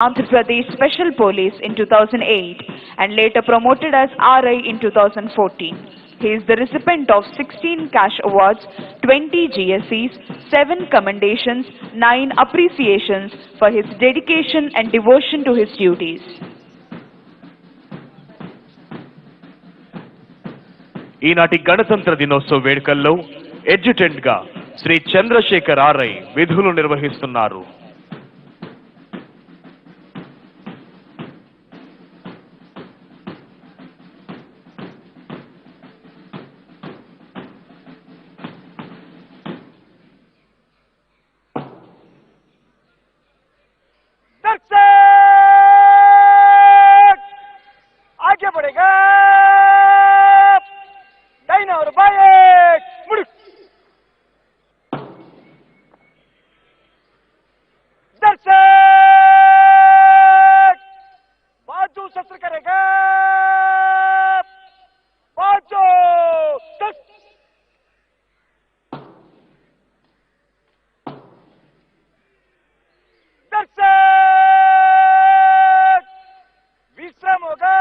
Andhra Pradesh Special Police in 2008 and later promoted as RI in 2014. He is the recipient of 16 cash awards, 20 GSCs, 7 commendations, 9 appreciations for his dedication and devotion to his duties. ఈనాటి గణతంత్ర దినోత్సవ వేడుకల్లో ఎడ్యుటెంట్ గా Shri Chandrasekhar RI విధులు నిర్వహిస్తున్నారు. आगे बढ़ेगा दाहिना और बाएं मुड़ दर्शक बाजू शस्त्र करेगा बाजू दर्शक विश्राम होगा.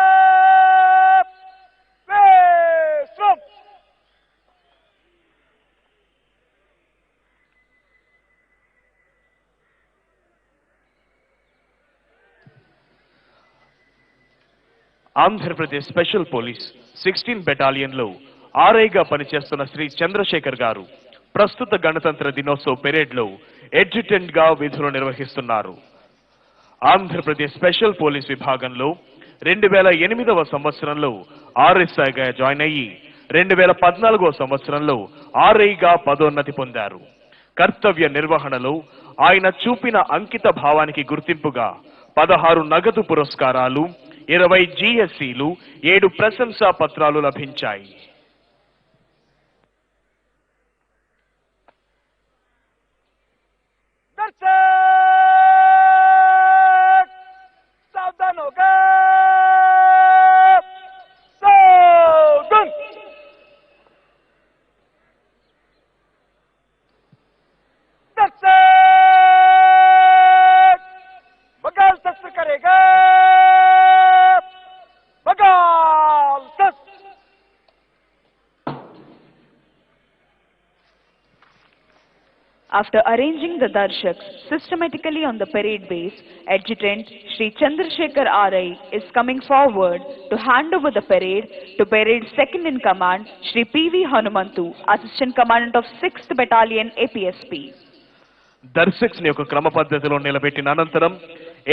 ఆంధ్రప్రదేశ్ స్పెషల్ పోలీస్ 16 బెటాలియన్లో ఆర్ఐగా పనిచేస్తున్న శ్రీ చంద్రశేఖర్ గారు ప్రస్తుత గణతంత్ర దినోత్సవ పెరేడ్లో ఎడ్యుటెంట్ గా విధులు నిర్వహిస్తున్నారు. ఆంధ్రప్రదేశ్ స్పెషల్ పోలీస్ విభాగంలో 2008వ సంవత్సరంలో ఆర్ఎస్ఐగా జాయిన్ అయ్యి 2014వ సంవత్సరంలో ఆర్ఐగా పదోన్నతి పొందారు. కర్తవ్య నిర్వహణలో ఆయన చూపిన అంకిత భావానికి గుర్తింపుగా 16 నగదు పురస్కారాలు, 20 GSCలు, 7 ప్రశంసా పత్రాలు లభించాయి. सावधान होगा सावधान दर्शक बगाल शस्त्र करेगा बगाल शस्त्र. After arranging the darshaks systematically on the parade base, Adjutant Shri Chandrasekhar RI is coming forward to hand over the parade to Parade Second in Command Shri P.V. Hanumantu, Assistant Commandant of 6th Battalion APSP. దర్శక్స్ ని ఒక క్రమ పద్ధతిలో నిలబెట్టిన అనంతరం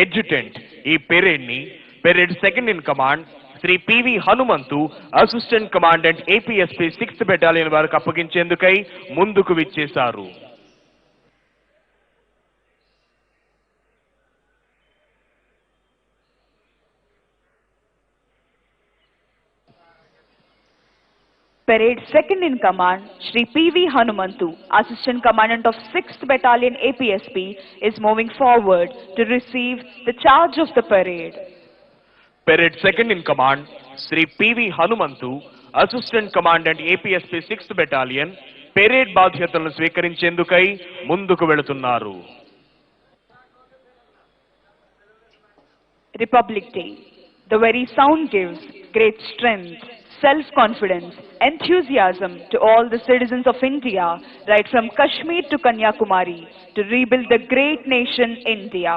ఎడ్యుటెంట్ ఈ parade ని parade second in command Shri PV Hanumanthu, assistant commandant APSP 6th battalion వారికి అప్పగించేందుకై ముందుకు విచ్చేశారు. Parade Second in Command Shri P.V. Hanumantu, Assistant Commandant of 6th Battalion APSP, is moving forward to receive the charge of the parade. Parade Second in Command Shri P.V. Hanumantu, Assistant Commandant APSP 6th Battalion, parade బాధ్యతలను స్వీకరించేందుకై ముందుకు వెళుతున్నారు. Republic Day. The very sound gives great strength, self-confidence, enthusiasm to all the citizens of India, right from Kashmir to Kanyakumari, to rebuild the great nation India.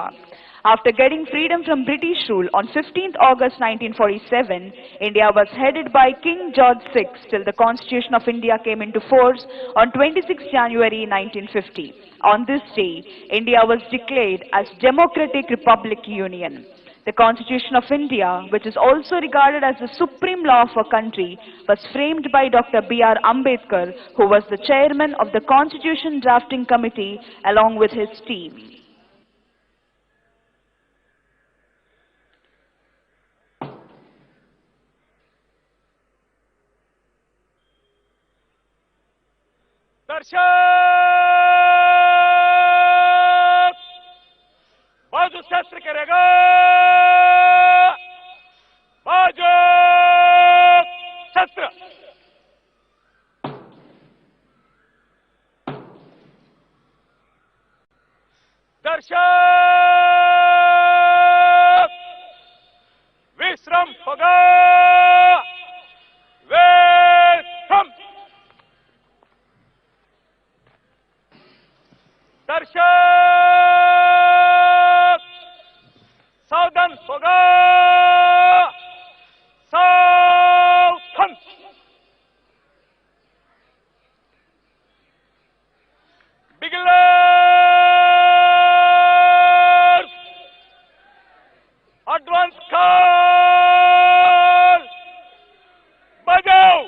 After getting freedom from British rule on 15th August 1947, India was headed by King George VI till the Constitution of India came into force on 26 January 1950. On this day, India was declared as Democratic Republic Union. The Constitution of India, which is also regarded as the supreme law of a country, was framed by Dr. B.R. Ambedkar, who was the chairman of the Constitution Drafting Committee along with his team. दर्शक बाजू शस्त्र करेगा बाजू शस्त्र. दर्शक advance call. Bajao.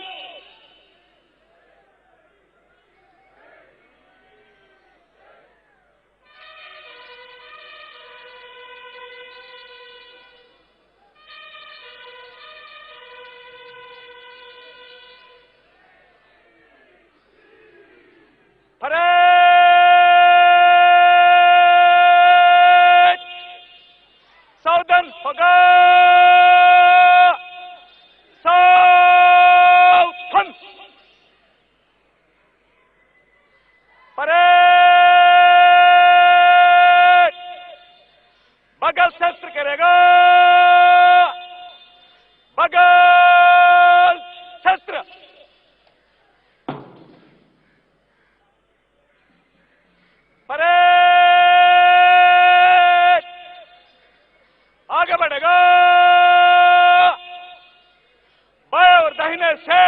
Parade! Southern Hoga! Southern! Parade! बगल शस्त्र करेगा बगल शस्त्र परेड आगे बढ़ेगा बाएं और दाहिने से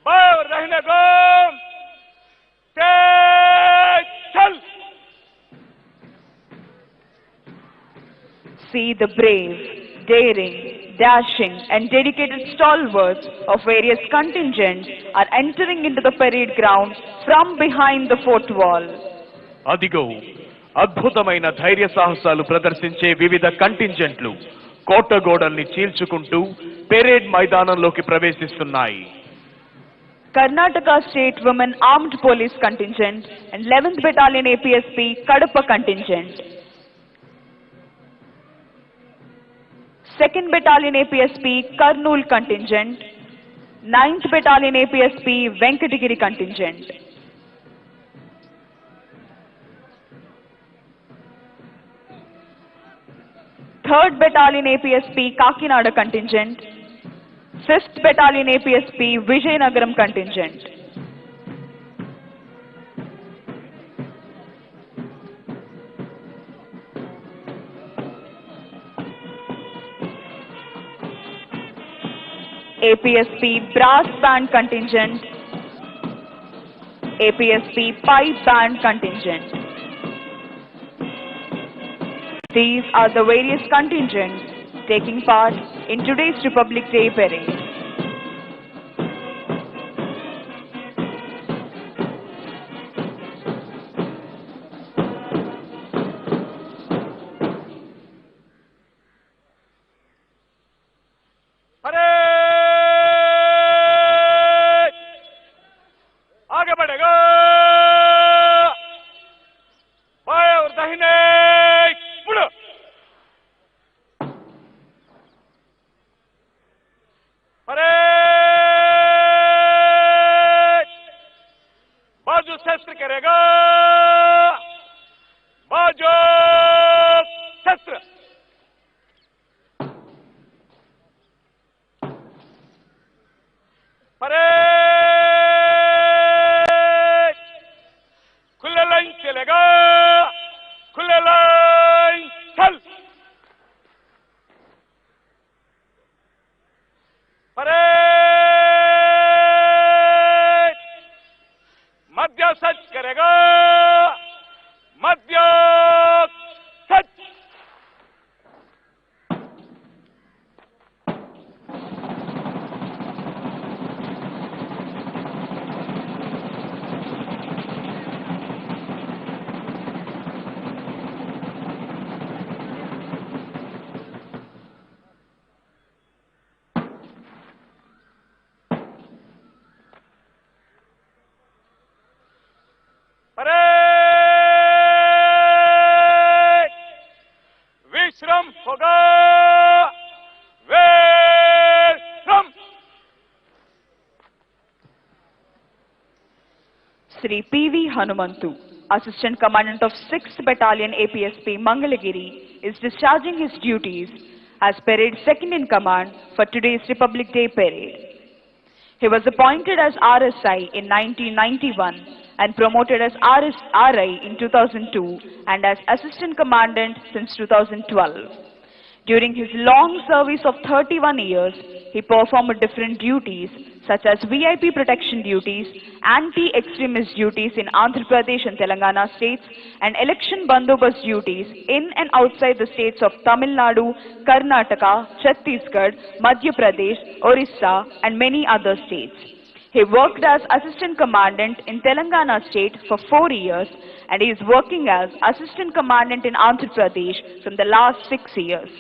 बाएं और दाहिने को तेज चल. See the brave, daring, dashing and dedicated stalwarts of various contingents are entering into the parade ground from behind the fort wall. అదిగో అద్భుతమైన ధైర్య సాహసాలు ప్రదర్శించే వివిధ కంటింజెంట్లు కోట గోడల్ని చీల్చుకుంటూ parade మైదానంలోకి ప్రవేశిస్తున్నాయి. Karnataka State Women Armed Police Contingent and 11th Battalion APSP Kadapa Contingent. 2nd Battalion APSP Kurnool Contingent. 9th Battalion APSP Venkatagiri Contingent. Third Battalion APSP Kakinada Contingent. 5th Battalion APSP Vijayanagaram Contingent. APSP Brass Band Contingent. APSP Pipe Band Contingent. These are the various contingents taking part in today's Republic Day parade. Parade आगे बढ़ेगा बाएं और दाहिने मुड़ो. Parade बाजू शस्त्र करेगा बाजू शस्त्र परेड खुले लाइन चलेगा खुले लाइन चल. परेड मध्य सच करेगा मध्य सच. परेड विश्रम होगा विश्रम. Sri P.V. Hanumantu, Assistant Commandant of 6th Battalion APSP Mangalagiri, is discharging his duties as Parade Second in Command for today's Republic Day parade. He was appointed as RSI in 1991 and promoted as RI in 2002 and as Assistant Commandant since 2012. During his long service of 31 years, he performed different duties such as VIP protection duties, anti-extremist duties in Andhra Pradesh and Telangana states, and election bandobast duties in and outside the states of Tamil Nadu, Karnataka, Chhattisgarh, Madhya Pradesh, Orissa, and many other states. He worked as Assistant Commandant in Telangana state for 4 years, and he is working as Assistant Commandant in Andhra Pradesh from the last 6 years.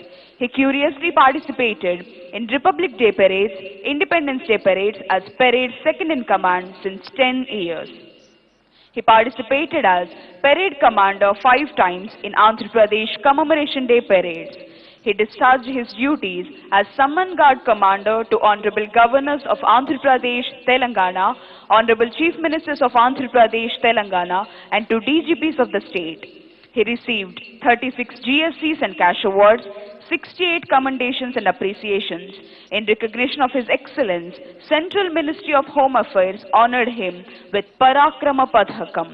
He curiously participated in Republic Day parades, Independence Day parades as parade second in command since 10 years. He participated as parade commander 5 times in Andhra Pradesh Commemoration Day parades. He discharged his duties as Samman Guard Commander to Honorable Governors of Andhra Pradesh, Telangana, Honorable Chief Ministers of Andhra Pradesh, Telangana, and to DGPs of the state. He received 36 GSCs and cash awards, 68 commendations and appreciations. In recognition of his excellence, Central Ministry of Home Affairs honored him with Parakrama Padhakam.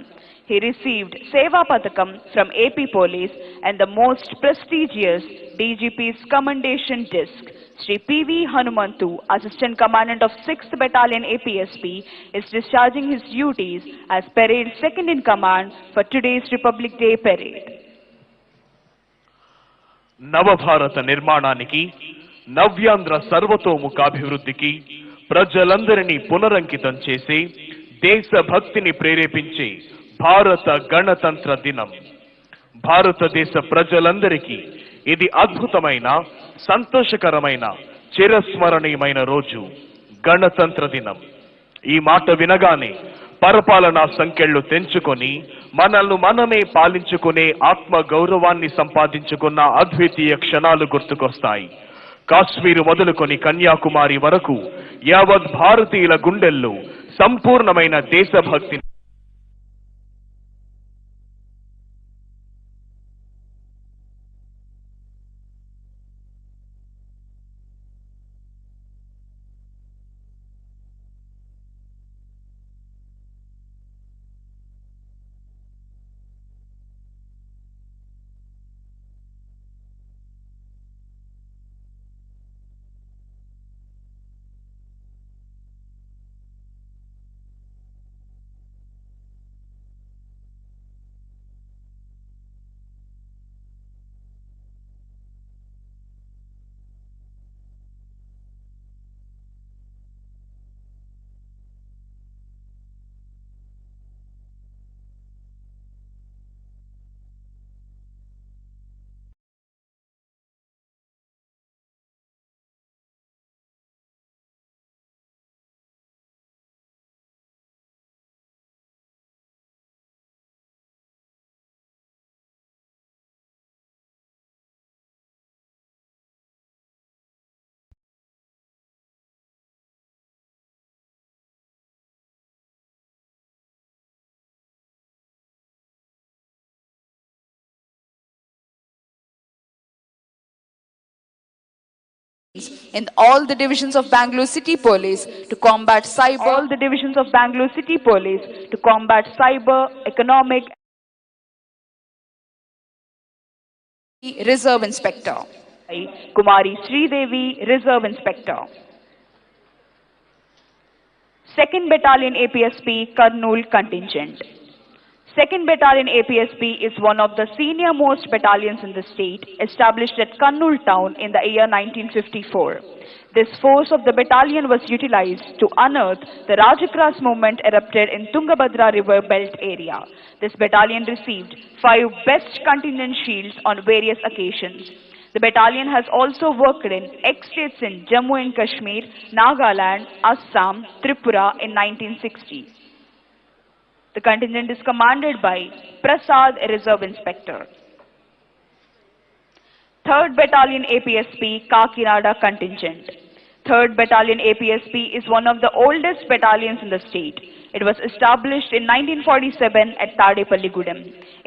He received Seva Padhakam from AP Police and the most prestigious DGP's Commendation Disc. Sri P.V. Hanumantu, Assistant Commandant of 6th Battalion APSP, is discharging his duties as Parade Second in Command for today's Republic Day Parade. నవభారత నిర్మాణానికి నవ్యాంధ్ర సర్వతోముఖాభివృద్ధికి ప్రజలందరినీ పునరంకితం చేసి దేశభక్తిని ప్రేరేపించే భారత గణతంత్ర దినం. భారతదేశ ప్రజలందరికీ ఇది అద్భుతమైన, సంతోషకరమైన, చిరస్మరణీయమైన రోజు గణతంత్ర దినం. ఈ మాట వినగానే పరపాలనా సంఖ్యలు తెంచుకొని మనల్ని మనమే పాలించుకునే ఆత్మ గౌరవాన్ని సంపాదించుకున్న అద్వితీయ క్షణాలు గుర్తుకొస్తాయి. కాశ్మీరు మొదలుకొని కన్యాకుమారి వరకు యావత్ భారతీయుల గుండెల్లో సంపూర్ణమైన దేశభక్తి in all the divisions of Bangalore City Police to combat cyber. All the divisions of Bangalore City Police to combat cyber, economic. Reserve Inspector Kumari Sridevi, Reserve Inspector. 2nd Battalion APSP, Kurnool Contingent. 2nd Battalion APSP is one of the senior most battalions in the state, established at Kurnool town in the year 1954. This force of the battalion was utilized to unearth the Rajakras movement erupted in Tungabhadra river belt area. This battalion received 5 best contingent shields on various occasions. The battalion has also worked in ex-states in Jammu and Kashmir, Nagaland, Assam, Tripura in 1960. The contingent is commanded by Prasad, Reserve Inspector. 3rd Battalion APSP, Kakinada Contingent. 3rd Battalion APSP is one of the oldest battalions in the state. It was established in 1947 at Tadepalligudem.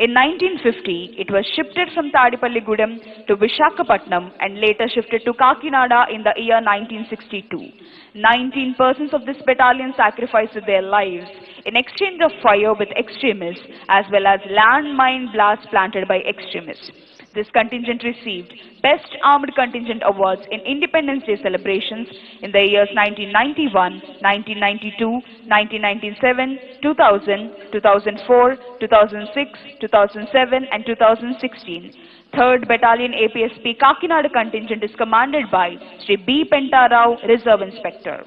In 1950, it was shifted from Tadepalligudem to Visakhapatnam and later shifted to Kakinada in the year 1962. 19 persons of this battalion sacrificed their lives in exchange of fire with extremists as well as landmine blasts planted by extremists. This contingent received Best Armed Contingent Awards in Independence Day celebrations in the years 1991, 1992, 1997, 2000, 2004, 2006, 2007 and 2016. 3rd Battalion APSP Kakinada contingent is commanded by Sri B. Pentarao, Reserve Inspector.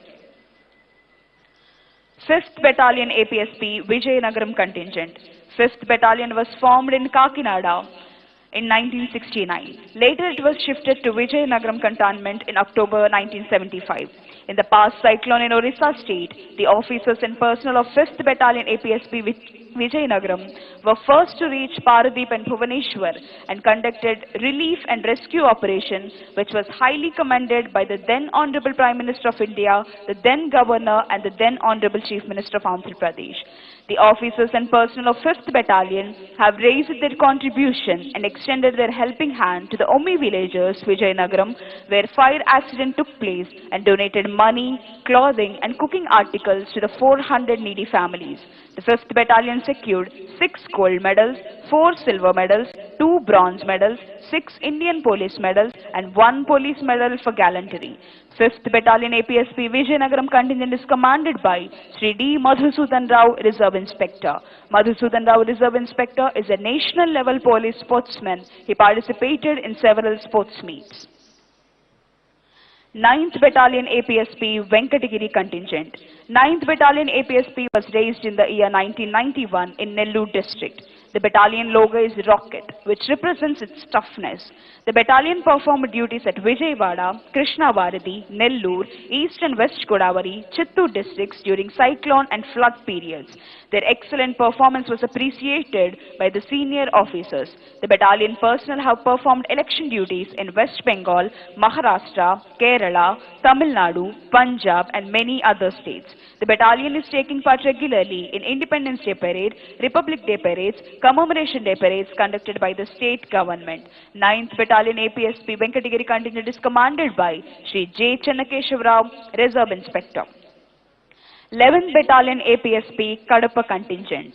5th Battalion APSP Vijayanagaram contingent. 5th Battalion was formed in Kakinada in 1969. Later it was shifted to Vijayanagaram cantonment in October 1975. In the past cyclone in Orissa state, the officers and personnel of 5th Battalion APSP Vijayanagaram were first to reach Paradeep and Bhubaneswar and conducted relief and rescue operation, which was highly commended by the then Honorable Prime Minister of India, the then Governor and the then Honorable Chief Minister of Andhra Pradesh. The officers and personnel of 5th Battalion have raised their contribution and extended their helping hand to the Ommi villagers, Vijayanagaram, where fire accident took place, and donated money, clothing and cooking articles to the 400 needy families. The 5th Battalion secured 6 gold medals, 4 silver medals, 2 bronze medals, 6 Indian Police medals and 1 police medal for gallantry. 5th Battalion APSP Vijayanagaram contingent is commanded by Sri D. Madhusudan Rao, Reserve Inspector. Madhusudan Rao, Reserve Inspector, is a national level police sportsman. He participated in several sports meets. 9th Battalion APSP Venkatagiri contingent. 9th Battalion APSP was raised in the year 1991 in Nellore district. The battalion logo is rocket, which represents its toughness. The battalion performed duties at Vijayawada, Krishnavaradhi, Nellore, East and West Godavari, Chittoor districts during cyclone and flood periods. Their excellent performance was appreciated by the senior officers. The battalion personnel have performed election duties in West Bengal, Maharashtra, Kerala, Tamil Nadu, Punjab and many other states. The battalion is taking part regularly in Independence Day Parade, Republic Day Parades, Commemoration Day Parades conducted by the state government. 9th Battalion APSP Venkatagiri contingent is commanded by Sri J. Channakeshav Rao, Reserve Inspector. 11th Battalion APSP Kadapa contingent.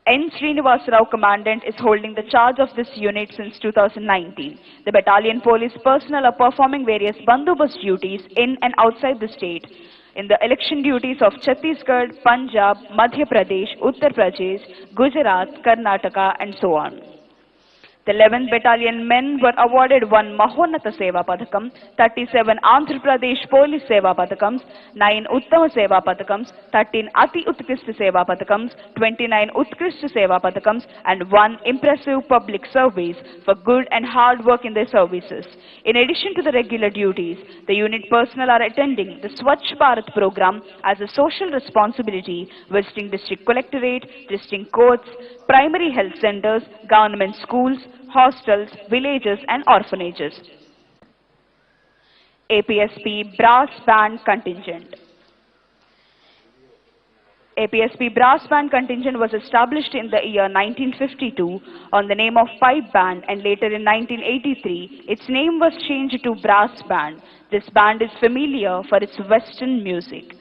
N. Srinivas Rao Commandant is holding the charge of this unit since 2019. The battalion police personnel are performing various bandobast duties in and outside the state in the election duties of Chhattisgarh, Punjab, Madhya Pradesh, Uttar Pradesh, Gujarat, Karnataka and so on. The 11th Battalion men were awarded 1 Mahonata Seva Padakam, 37 Andhra Pradesh Police Seva Padakams, 9 Uttama Seva Padakams, 13 Ati Utkrishta Seva Padakams, 29 Utkrishta Seva Padakams and 1 Impressive Public Service for good and hard work in their services. In addition to the regular duties, the unit personnel are attending the Swachh Bharat program as a social responsibility, visiting district collectorate, district courts, primary health centers, government schools, hostels, villages and orphanages. APSP Brass Band Contingent. APSP Brass Band Contingent was established in the year 1952 on the name of Pipe Band, and later in 1983 its name was changed to Brass Band. This band is familiar for its Western music.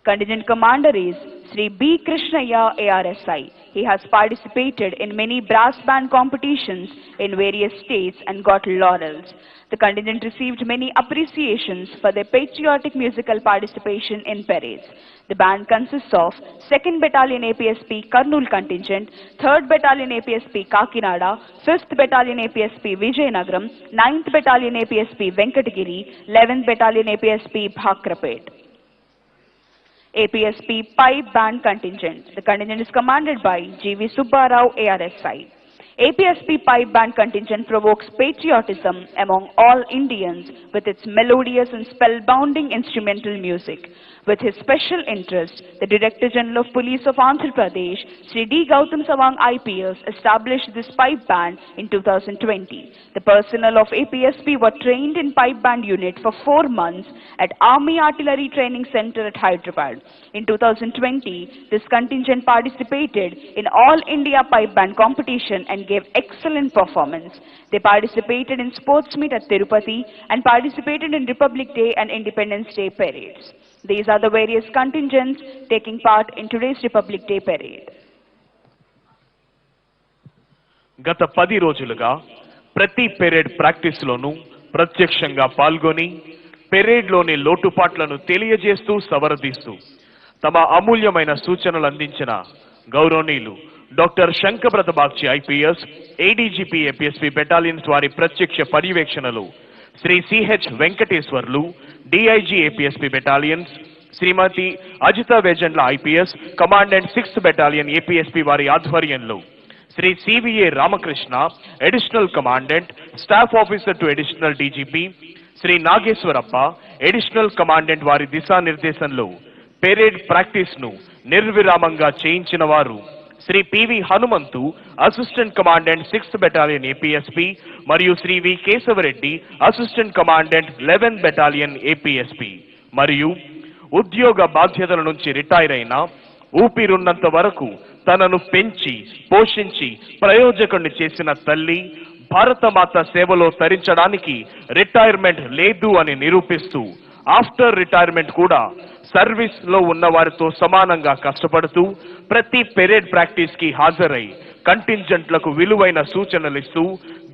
Contingent Commander is Sri B. Krishnaya ARSI. He has participated in many brass band competitions in various states and got laurels. The contingent received many appreciations for their patriotic musical participation in parades. The band consists of 2nd Battalion APSP Kurnool contingent, 3rd Battalion APSP Kakinada, 5th Battalion APSP Vijayanagaram, 9th Battalion APSP Venkatagiri, 11th Battalion APSP Bhakrapet. APSP Pipe Band Contingent. The contingent is commanded by G.V. Subbarao ARSI. APSP Pipe Band Contingent provokes patriotism among all Indians with its melodious and spellbounding instrumental music. With his special interest, the Director General of Police of Andhra Pradesh, Sri D. Gautam Sawang IPS, established this pipe band in 2020. The personnel of APSP were trained in pipe band unit for 4 months at Army Artillery Training Center at Hyderabad. In 2020, this contingent participated in All India Pipe Band competition and gave excellent performance. They participated in sports meet at Tirupati and participated in Republic Day and Independence Day parades. These are the various contingents taking part in today's Republic Day parade. గత 10 రోజులుగా ప్రతి parade ప్రాక్టీస్లోనూ ప్రత్యక్షంగా పాల్గొని పెరేడ్లోని లోటుపాట్లను తెలియజేస్తూ సవరదీస్తూ తమ అమూల్యమైన సూచనలు అందించిన గౌరవనీయులు doctor Shankhabrata Bagchi IPS, ADGP APSP battalions వారి ప్రత్యక్ష పర్యవేక్షణలో Shri CH Venkateswarlu, DIG APSP battalions, Shrimati Ajitha Vejendla IPS, commandant 6th battalion APSP వారి ఆధ్వర్యంలో Shri CVA Ramakrishna, additional commandant, staff officer to additional DGP, Shri Nageswarappa, additional commandant వారి దిశానిర్దేశంలో పెరేడ్ ప్రాక్టీస్ ను నిర్విరామంగా చేయించిన వారు Shri PV Hanumanthu, assistant commandant 6th battalion APSP, మరియు Shri V Keshavareddy, assistant commandant 11th battalion APSP, మరియు ఉద్యోగ బాధ్యతల నుంచి రిటైర్ అయిన, ఊపిరున్నంత వరకు తనను పెంచి పోషించి ప్రయోజకుడిని చేసిన తల్లి, భారతమాత సేవలో తరించడానికి రిటైర్మెంట్ లేదు అని నిరూపిస్తూ ఆఫ్టర్ రిటైర్మెంట్ కూడా సర్వీస్ లో ఉన్న వారితో సమానంగా కష్టపడుతూ ప్రతి పెరేడ్ ప్రాక్టీస్ కి హాజరై కంటింజెంట్లకు విలువైన సూచనలు ఇస్తూ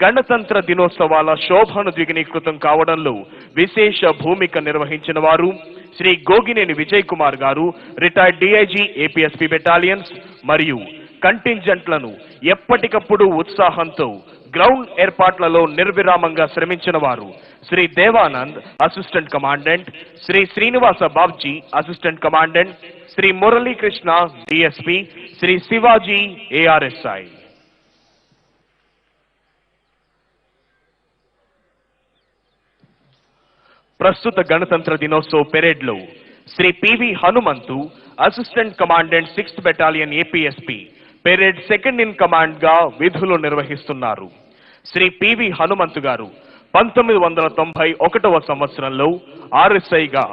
గణతంత్ర దినోత్సవాల శోభను ద్విగుణీకృతం కావడంలో విశేష భూమిక నిర్వహించిన వారు శ్రీ గోగినేని విజయ్ కుమార్ గారు, రిటైర్డ్ డిఐజీ ఏపీఎస్పీ బెటాలియన్స్, మరియు కంటింజెంట్లను ఎప్పటికప్పుడు ఉత్సాహంతో గ్రౌండ్ ఏర్పాట్లలో నిర్విరామంగా శ్రమించిన వారు Shri Devanand, assistant commandant, Shri Srinivasa Babji, assistant commandant, Shri Muralikrishna, DSP, Shri Shivaji, ARSI. ప్రస్తుత గణతంత్ర దినోత్సవ పెరేడ్ లో Shri PV Hanumanthu, assistant commandant 6th battalion APSP, parade second in command గా విధులు నిర్వహిస్తున్నారు. శ్రీ పివి హనుమంతు గారు 1991వ సంవత్సరంలో ఆర్ఎస్ఐగా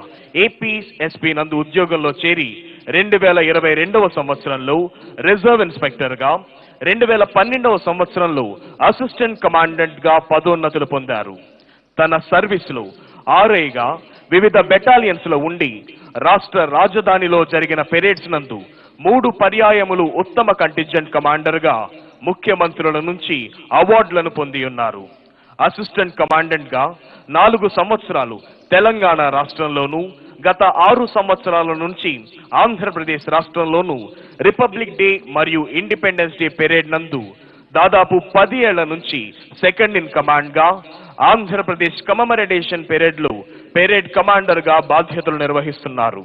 ఏపీఎస్పీ నందు ఉద్యోగంలో చేరి 2022వ సంవత్సరంలో రిజర్వ్ ఇన్స్పెక్టర్ గా, 2012వ సంవత్సరంలో అసిస్టెంట్ కమాండెంట్ గా పదోన్నతులు పొందారు. తన సర్వీసులో ఆర్ఐగా వివిధ బెటాలియన్స్ లో ఉండి రాష్ట్ర రాజధానిలో జరిగిన పెరేడ్స్ నందు 3 పర్యాయములు ఉత్తమ కంటింజెంట్ కమాండర్ గా ముఖ్యమంత్రుల నుంచి అవార్డులను పొంది ఉన్నారు. అసిస్టెంట్ కమాండెంట్ గా 4 సంవత్సరాలు తెలంగాణ రాష్ట్రంలోనూ, గత 6 సంవత్సరాల నుంచి ఆంధ్రప్రదేశ్ రాష్ట్రంలోనూ రిపబ్లిక్ డే మరియు ఇండిపెండెన్స్ డే పెరేడ్ నందు దాదాపు 10 ఏళ్ల నుంచి సెకండ్ ఇన్ కమాండ్ గా, ఆంధ్రప్రదేశ్ కమమరేషన్ పెరేడ్ లో పెరేడ్ కమాండర్ గా బాధ్యతలు నిర్వహిస్తున్నారు.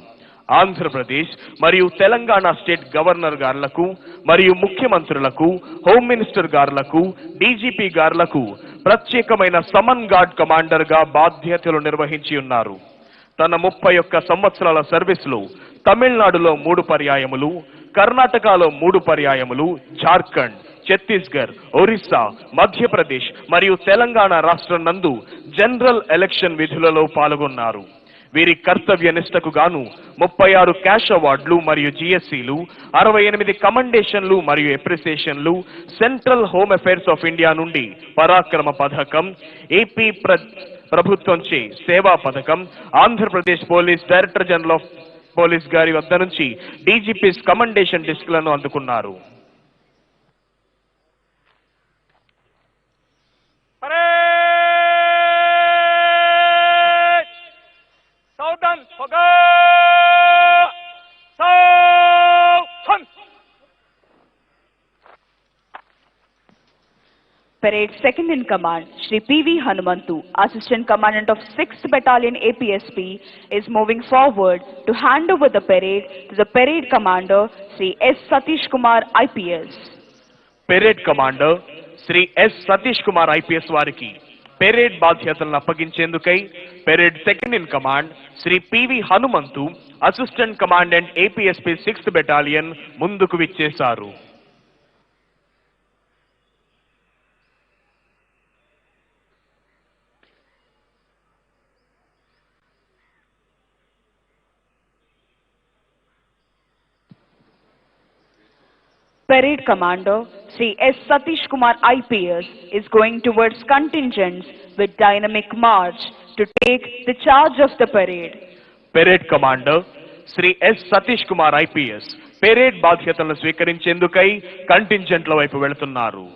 ఆంధ్రప్రదేశ్ మరియు తెలంగాణ స్టేట్ గవర్నర్ గార్లకు మరియు ముఖ్యమంత్రులకు, హోమ్ మినిస్టర్ గార్లకు, డీజీపీ గార్లకు ప్రత్యేకమైన సమన్ గార్డ్ కమాండర్ గా బాధ్యతలు నిర్వహించి ఉన్నారు. తన 31 సంవత్సరాల సర్వీస్ లో తమిళనాడులో 3 పర్యాయములు, కర్ణాటకలో 3 పర్యాయములు, జార్ఖండ్, ఛత్తీస్గఢ్, ఒరిస్సా, మధ్యప్రదేశ్ మరియు తెలంగాణ రాష్ట్రం నందు జనరల్ ఎలక్షన్ విధులలో పాల్గొన్నారు. వీరి కర్తవ్య నిష్టకు గాను 36 క్యాష్ అవార్డులు మరియు జిఎస్సీలు, 68 కమండేషన్లు మరియు ఎప్రిసియేషన్లు, central home affairs of India నుండి పరాక్రమ పథకం, ఏపీ ప్రభుత్వంచే సేవా పథకం, Andhra Pradesh police director general of police గారి వద్ద నుంచి డీజీపీస్ కమండేషన్ డిస్క్లను అందుకున్నారు. Parade second in command, Shri P.V. Hanumantu, Assistant Commandant of 6th Battalion APSP, is moving forward to hand over the parade to the Parade Commander, Shri S. Satish Kumar, IPS. Parade Commander, Shri S. Satish Kumar, IPS వారికి parade బాధ్యతలను అప్పగించేందుకై parade second in command Shri PV Hanumanthu, assistant commandant APSP 6th battalion ముందుకు విచ్చేశారు. Parade Commander Sri S. Satish Kumar IPS is going towards contingents with dynamic march to take the charge of the parade. Parade Commander Sri S. Satish Kumar IPS parade బాధ్యతలను స్వీకరించేందుకై కంటింజెంట్ల వైపు వెళుతున్నారు.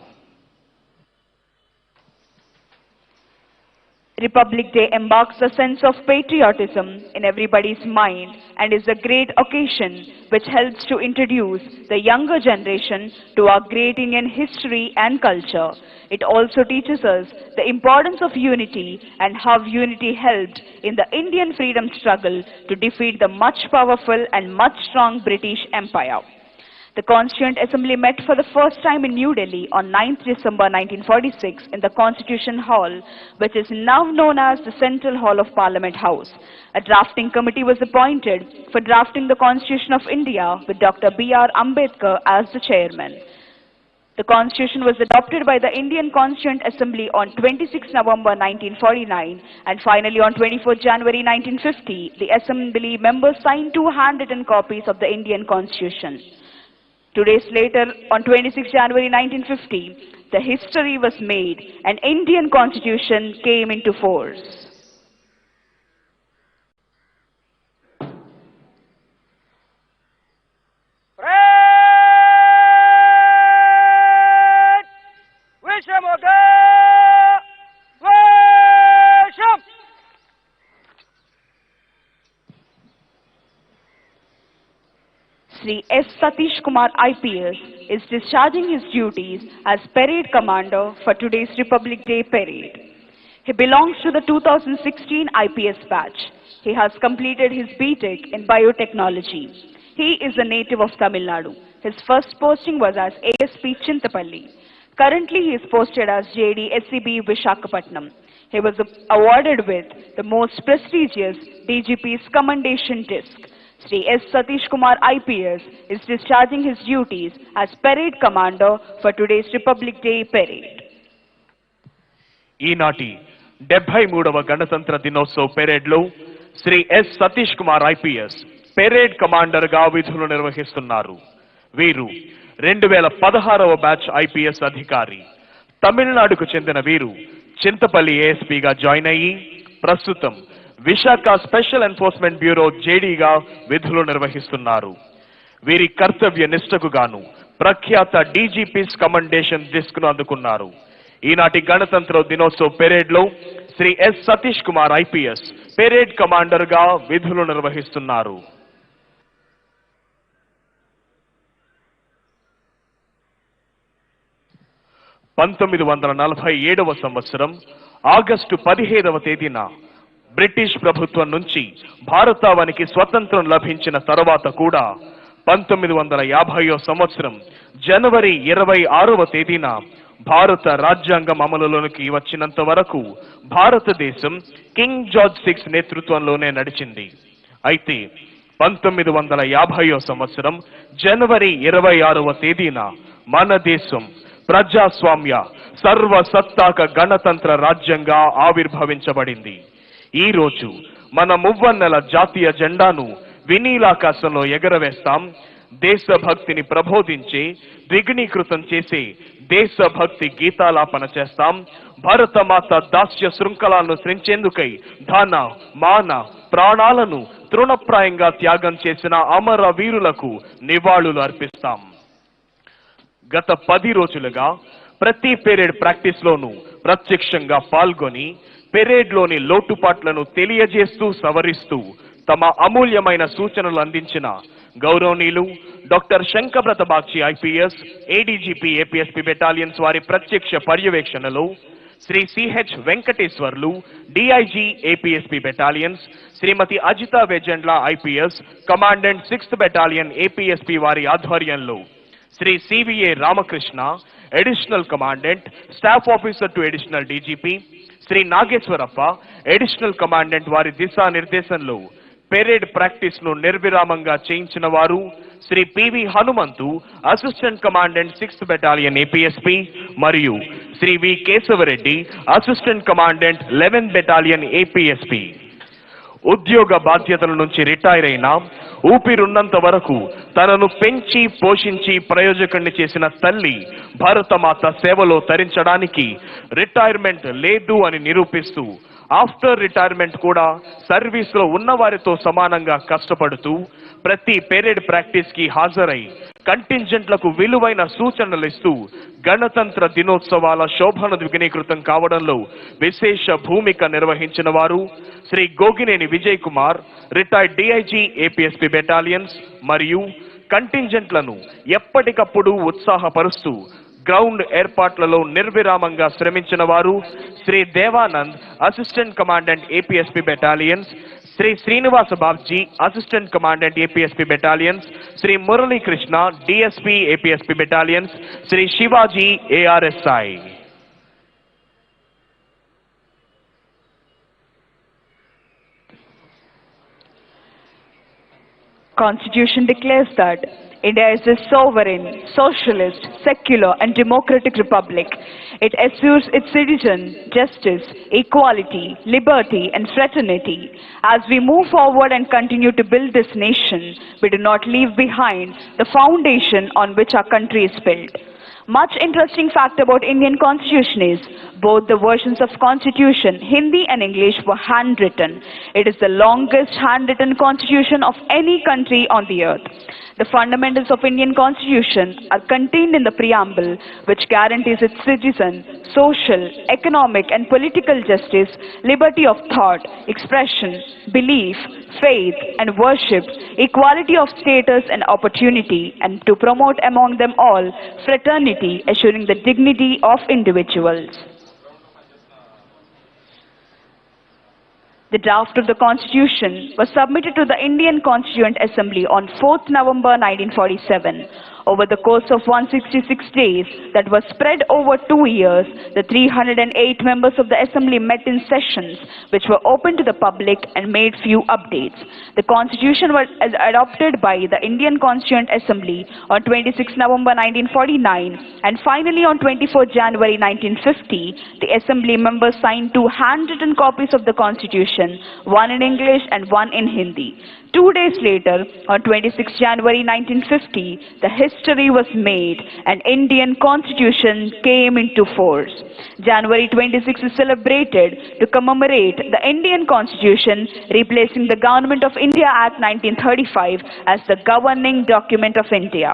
Republic Day embarks a sense of patriotism in everybody's mind and is a great occasion which helps to introduce the younger generation to our great Indian history and culture. It also teaches us the importance of unity and how unity helped in the Indian freedom struggle to defeat the much powerful and much strong British Empire. The Constituent Assembly met for the first time in New Delhi on 9th December 1946 in the Constitution Hall, which is now known as the Central Hall of Parliament House. A drafting committee was appointed for drafting the Constitution of India with Dr. B.R. Ambedkar as the chairman. The Constitution was adopted by the Indian Constituent Assembly on 26 November 1949 and finally on 24 January 1950, the Assembly members signed two handwritten copies of the Indian Constitution. 2 days later, on 26 January 1950, the history was made and Indian Constitution came into force. Sri S. Satish Kumar IPS is discharging his duties as Parade Commander for today's Republic Day Parade. He belongs to the 2016 IPS batch. He has completed his BTech in Biotechnology. He is a native of Tamil Nadu. His first posting was as ASP Chintapalli. Currently he is posted as JD SCB Vishakhapatnam. He was awarded with the most prestigious DGP's Commendation Disc. Sri S. Satish Kumar IPS is discharging his duties as Parade Commander for today's Republic Day Parade. ఈనాటి 73వ గణతంత్ర దినోత్సవ పెరేడ్లో Shri S Satish Kumar IPS parade కమాండర్గా విధులు నిర్వహిస్తున్నారు. వీరు 2016వ batch IPS అధికారి. తమిళనాడుకు చెందిన వీరు చింతపల్లి ఏఎస్పీగా జాయిన్ అయ్యి ప్రస్తుతం విశాఖ స్పెషల్ ఎన్ఫోర్స్మెంట్ బ్యూరో జేడీగా విధులు నిర్వహిస్తున్నారు. వీరి కర్తవ్య నిష్ఠకు గాను ప్రఖ్యాత డీజీపీస్ కమెండేషన్ డిస్క్ ను అందుకున్నారు. ఈనాటి గణతంత్ర దినోత్సవ పెరేడ్ లో Shri S Satish Kumar IPS parade commander గా విధులు నిర్వహిస్తున్నారు. సంవత్సరం ఆగస్టు 15వ తేదీన బ్రిటిష్ ప్రభుత్వం నుంచి భారతావనికి స్వతంత్రం లభించిన తర్వాత కూడా 1950వ సంవత్సరం జనవరి 26వ తేదీన భారత రాజ్యాంగం అమలులోకి వచ్చినంత వరకు భారతదేశం కింగ్ జార్జ్ 6 నేతృత్వంలోనే నడిచింది. అయితే 1950వ సంవత్సరం జనవరి 26వ తేదీన మన దేశం ప్రజాస్వామ్య సర్వసత్తాక గణతంత్ర రాజ్యంగా ఆవిర్భవించబడింది. ఈ రోజు మన మువ్వన్నెల జాతీయ జెండాను వినీలాకాశంలో ఎగరవేస్తాం. దేశభక్తిని ప్రబోధించే ద్విగుణీకృతం చేసే దేశభక్తి గీతాలాపన చేస్తాం. భారతమాత దాస్య శృంఖలాలను సృంచేందుకై ధన మాన ప్రాణాలను తృణప్రాయంగా త్యాగం చేసిన అమర వీరులకు నివాళులు అర్పిస్తాం. గత 10 రోజులుగా ప్రతి పెరేడ్ ప్రాక్టీస్ లోనూ ప్రత్యక్షంగా పాల్గొని పెరేడ్లోని లోటుపాట్లను తెలియజేస్తూ సవరిస్తూ తమ అమూల్యమైన సూచనలు అందించిన గౌరవనీయులు doctor Shankarabrata Bakshi IPS ADGP APSP battalions వారి ప్రత్యక్ష పర్యవేక్షణలో Shri CH Venkateswarlu DIG APSP battalions, Shrimati Ajitha Vejendla IPS commandant 6th battalion APSP వారి ఆధ్వర్యంలో Shri CVA Ramakrishna additional commandant staff officer to additional DGP, Shri Nageswarappa additional commandant వారి దిశానిర్దేశంలో పెరేడ్ ప్రాక్టీస్ ను నిర్విరామంగా చేయించిన వారు Shri PV Hanumanthu assistant commandant 6th battalion APSP మరియు Shri V Keshavareddy assistant commandant 11th battalion APSP. ఉద్యోగ బాధ్యతల నుంచి రిటైర్ అయిన ఊపిరున్నంత వరకు తనను పెంచి పోషించి ప్రయోజకుణ్ణి చేసిన తల్లి భారతమాత సేవలో తరించడానికి రిటైర్మెంట్ లేదు అని నిరూపిస్తూ ఆఫ్టర్ రిటైర్మెంట్ కూడా సర్వీస్ లో ఉన్నవారితో సమానంగా కష్టపడుతూ ప్రతి పెరేడ్ ప్రాక్టీస్ కి హాజరై కంటింజెంట్లకు విలువైన సూచనలు ఇస్తూ గణతంత్ర దినోత్సవాల శోభను ద్విగుణీకృతం కావడంలో విశేష భూమిక నిర్వహించిన వారు Shri Gogineni Vijay Kumar, retired DIG APSP battalions, మరియు కంటింజెంట్లను ఎప్పటికప్పుడు ఉత్సాహపరుస్తూ గ్రౌండ్ ఏర్పాట్లలో నిర్విరామంగా శ్రమించిన వారు Shri Devanand, assistant commandant APSP battalions, Shri Srinivasa Babji, assistant commandant APSP battalions, Shri Muralikrishna, DSP APSP battalions, Shri Shivaji, ARSI. Constitution declares that India is a sovereign, socialist, secular and democratic republic. It assures its citizens justice, equality, liberty and fraternity. As we move forward and continue to build this nation, we do not leave behind the foundation on which our country is built. Much interesting fact about Indian Constitution is both the versions of Constitution, Hindi and English, were handwritten. It is the longest handwritten constitution of any country on the earth. The fundamentals of Indian Constitution are contained in the preamble, which guarantees its citizens social, economic and political justice, liberty of thought, expression, belief, faith and worship, equality of status and opportunity, and to promote among them all fraternity, assuring the dignity of individuals. The draft of the Constitution was submitted to the Indian Constituent Assembly on 4th November 1947. Over the course of 166 days that was spread over 2 years, the 308 members of the Assembly met in sessions which were open to the public and made few updates. The Constitution was adopted by the Indian Constituent Assembly on 26 November 1949 and finally on 24 January 1950, the Assembly members signed 2 handwritten copies of the Constitution, one in English and one in Hindi. 2 days later, on 26 January 1950, the history was made and Indian Constitution came into force. January 26 is celebrated to commemorate the Indian Constitution, replacing the Government of India Act 1935 as the governing document of India.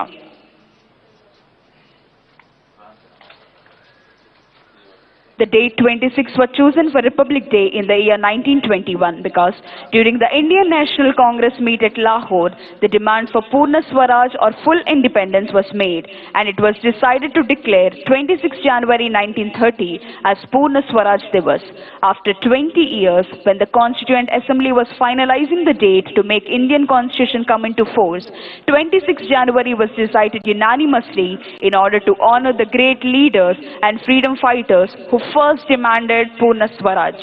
The date 26 was chosen for Republic Day in the year 1921 because during the Indian National Congress meet at Lahore, the demand for Purna Swaraj or full independence was made and it was decided to declare 26 January 1930 as Purna Swaraj Divas. After 20 years, when the Constituent Assembly was finalizing the date to make Indian Constitution come into force, 26 January was decided unanimously in order to honor the great leaders and freedom fighters who first demanded Purna Swaraj.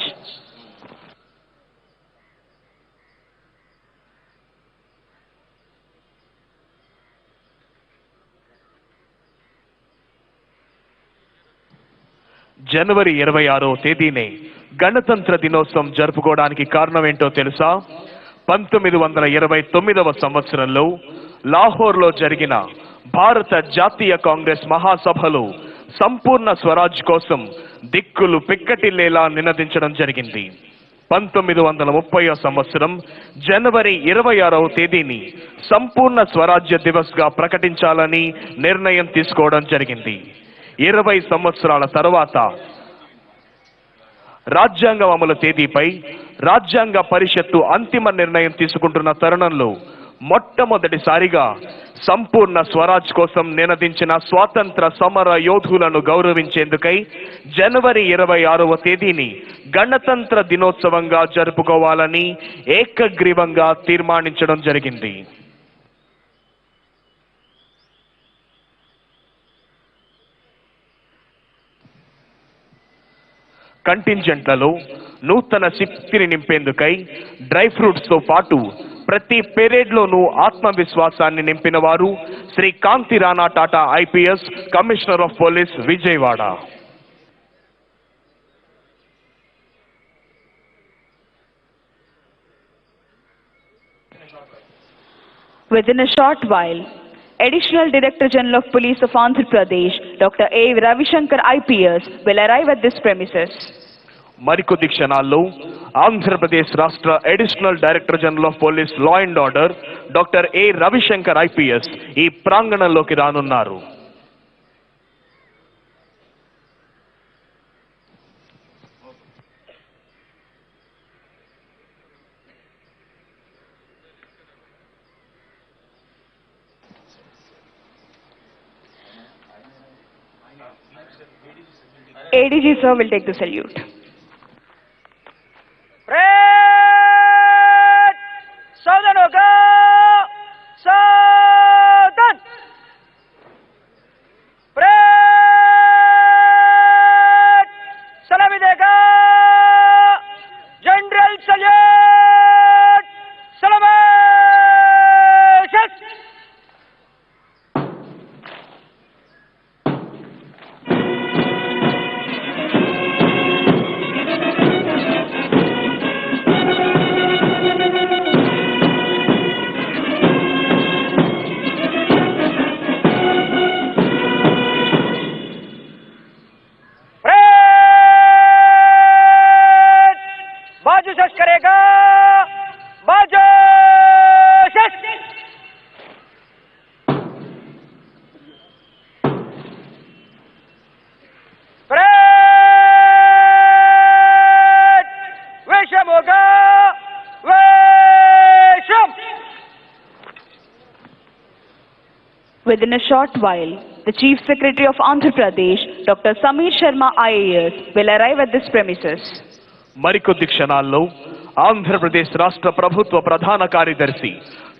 జనవరి 26వ తేదీనే గణతంత్ర దినోత్సవం జరుపుకోవడానికి కారణం ఏంటో తెలుసా? 1929వ సంవత్సరంలో లాహోర్లో జరిగిన భారత జాతీయ కాంగ్రెస్ మహాసభలో సంపూర్ణ స్వరాజ్ కోసం దిక్కులు పిక్కటిల్లేలా నినదించడం జరిగింది. 1930వ సంవత్సరం జనవరి 26వ తేదీని సంపూర్ణ స్వరాజ్య దివస్ గా ప్రకటించాలని నిర్ణయం తీసుకోవడం జరిగింది. 20 సంవత్సరాల తర్వాత రాజ్యాంగం అమలు తేదీపై రాజ్యాంగ పరిషత్తు అంతిమ నిర్ణయం తీసుకుంటున్న తరుణంలో మొట్టమొదటిసారిగా సంపూర్ణ స్వరాజ్ కోసం నినదించిన స్వాతంత్ర సమర యోధులను గౌరవించేందుకై జనవరి 26వ తేదీని గణతంత్ర దినోత్సవంగా జరుపుకోవాలని ఏకగ్రీవంగా తీర్మానించడం జరిగింది. కంటింజెంట్లలో నూతన శక్తిని నింపేందుకై డ్రై ఫ్రూట్స్ తో పాటు ప్రతి పెరేడ్లోనూ ఆత్మవిశ్వాసాన్ని నింపిన వారు Shri Kanthi Rana Tata IPS, commissioner of police, Vijayawada. Within a short while, Additional Director General of Police of Andhra Pradesh, Dr. A. Ravishankar IPS, will arrive at this premises. మరికొద్ది క్షణాల్లో ఆంధ్రప్రదేశ్ రాష్ట్ర additional director general of police law and order doctor A Ravishankar IPS ఈ ప్రాంగణంలోకి రానున్నారు. ADG sir will take the salute. सावधान होगा, सावधान. सलामी देगा जनरल सल्यूट. सलामत. बाजू शश करेगा, बाजू शश. वेशम होगा, वेशम. Within a short while, the Chief Secretary of Andhra Pradesh, Dr. Sameer Sharma IAS, will arrive at this premises. మరికొద్ది క్షణాల్లో ఆంధ్రప్రదేశ్ రాష్ట్ర ప్రభుత్వ ప్రధాన కార్యదర్శి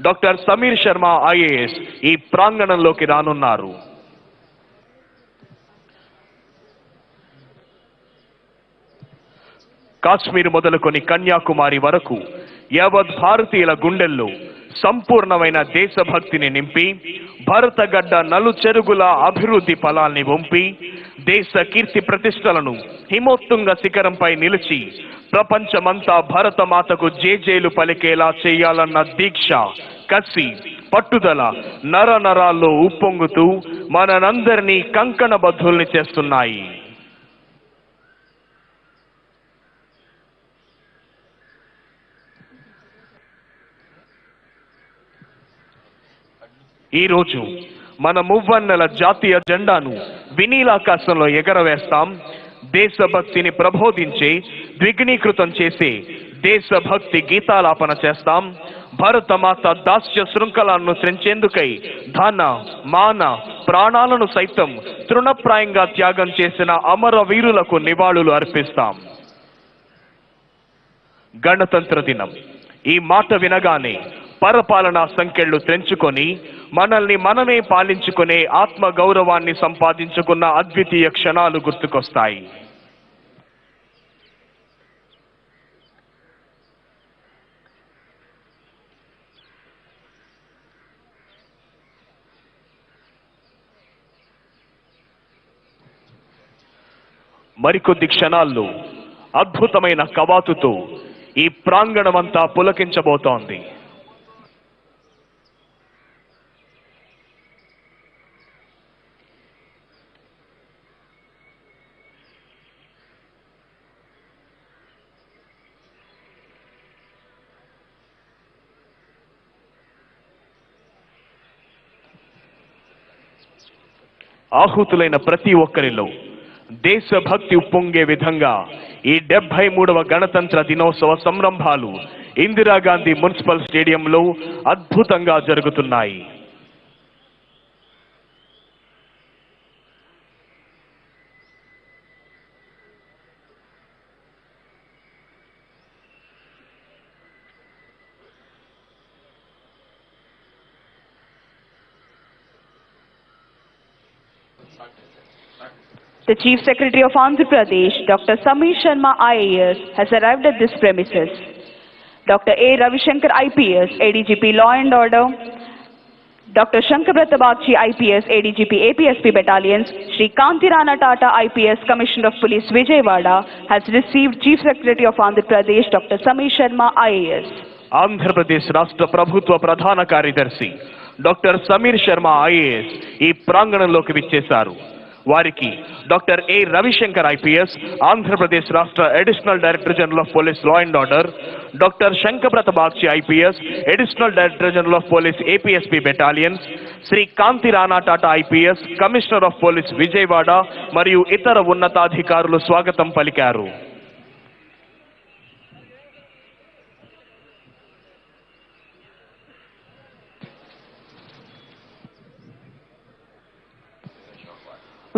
డాక్టర్ సమీర్ శర్మ ఐఏఎస్ ఈ ప్రాంగణంలోకి రానున్నారు. కాశ్మీర్ మొదలుకొని కన్యాకుమారి వరకు యావత్ భారతీయుల గుండెల్లో సంపూర్ణమైన దేశభక్తిని నింపి భారతగడ్డ నలుచెరుగుల అభివృద్ధి ఫలాల్ని వంపి దేశ కీర్తి ప్రతిష్టలను హిమోత్తుంగ శిఖరంపై నిలిచి ప్రపంచమంతా భరతమాతకు జేజేలు పలికేలా చేయాలన్న దీక్ష, కసి, పట్టుదల నరనరాల్లో ఉప్పొంగుతూ మనందరినీ కంకణబద్ధుల్ని చేస్తున్నాయి. ఈరోజు మన మువ్వన్నెల జాతీయ జెండాను వినీలాకాశంలో ఎగరవేస్తాం. దేశభక్తిని ప్రబోధించే, ద్విగుణీకృతం చేసే దేశభక్తి గీతాలాపన చేస్తాం. భారతమాత దాస్య శృంఖలాలను త్రెంచేందుకై ధన, మాన, ప్రాణాలను సైతం తృణప్రాయంగా త్యాగం చేసిన అమర వీరులకు నివాళులు అర్పిస్తాం. గణతంత్ర దినం ఈ మాట వినగానే పరపాలనా సంకెళ్లు తెంచుకొని మనల్ని మనమే పాలించుకునే ఆత్మ గౌరవాన్ని సంపాదించుకున్న అద్వితీయ క్షణాలు గుర్తుకొస్తాయి. మరికొద్ది క్షణాల్లో అద్భుతమైన కవాతుతో ఈ ప్రాంగణమంతా పులకించబోతోంది. ఆహుతులైన ప్రతి ఒక్కరిలో దేశభక్తి ఉప్పొంగే విధంగా ఈ 73వ గణతంత్ర దినోత్సవ సంరంభాలు ఇందిరాగాంధీ మున్సిపల్ స్టేడియంలో అద్భుతంగా జరుగుతున్నాయి. The Chief Secretary of Andhra Pradesh, Dr. Sameer Sharma IAS, has arrived at this premises. Dr. A. Ravishankar IPS, ADGP Law and Order, Dr. Shankarbrata Bagchi IPS, ADGP APSP Battalions, Shri Kantirana Tata IPS, Commissioner of Police Vijayawada, has received Chief Secretary of Andhra Pradesh, Dr. Sameer Sharma IAS. Andhra Pradesh రాష్ట్ర ప్రభుత్వ ప్రధాన కార్యదర్శి doctor Sameer Sharma IAS ఈ ప్రాంగణంలోకి విచ్చేశారు. వారికి doctor A Ravishankar IPS Andhra Pradesh రాష్ట్ర additional director general of police law and order, doctor Shankhabrata Bagchi IPS additional director general of police APSP battalions, Shri Kanthi Rana Tata IPS commissioner of police Vijayawada మరియు ఇతర ఉన్నతాధికారులు స్వాగతం పలికారు.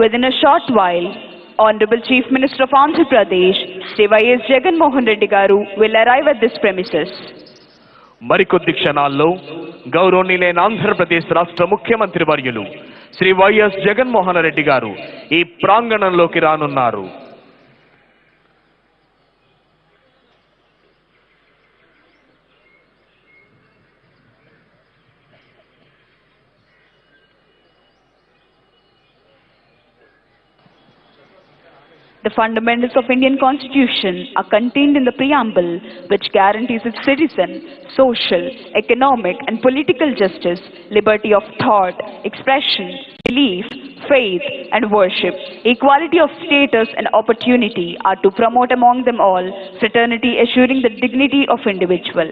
Within a short while, Honorable Chief Minister of Andhra Pradesh, Sri Y.S. Jagan Mohan Reddy Garu, will arrive at this premises. మరికొద్ది క్షణాల్లో గౌరవనీయులైన ఆంధ్రప్రదేశ్ రాష్ట్ర ముఖ్యమంత్రి వర్యులు శ్రీ వైఎస్ జగన్మోహన్ రెడ్డి గారు ఈ ప్రాంగణంలోకి రానున్నారు. The fundamentals of Indian Constitution are contained in the preamble, which guarantees its citizen social, economic and political justice, liberty of thought, expression, belief, faith and worship, equality of status and opportunity are to promote among them all fraternity, assuring the dignity of individual.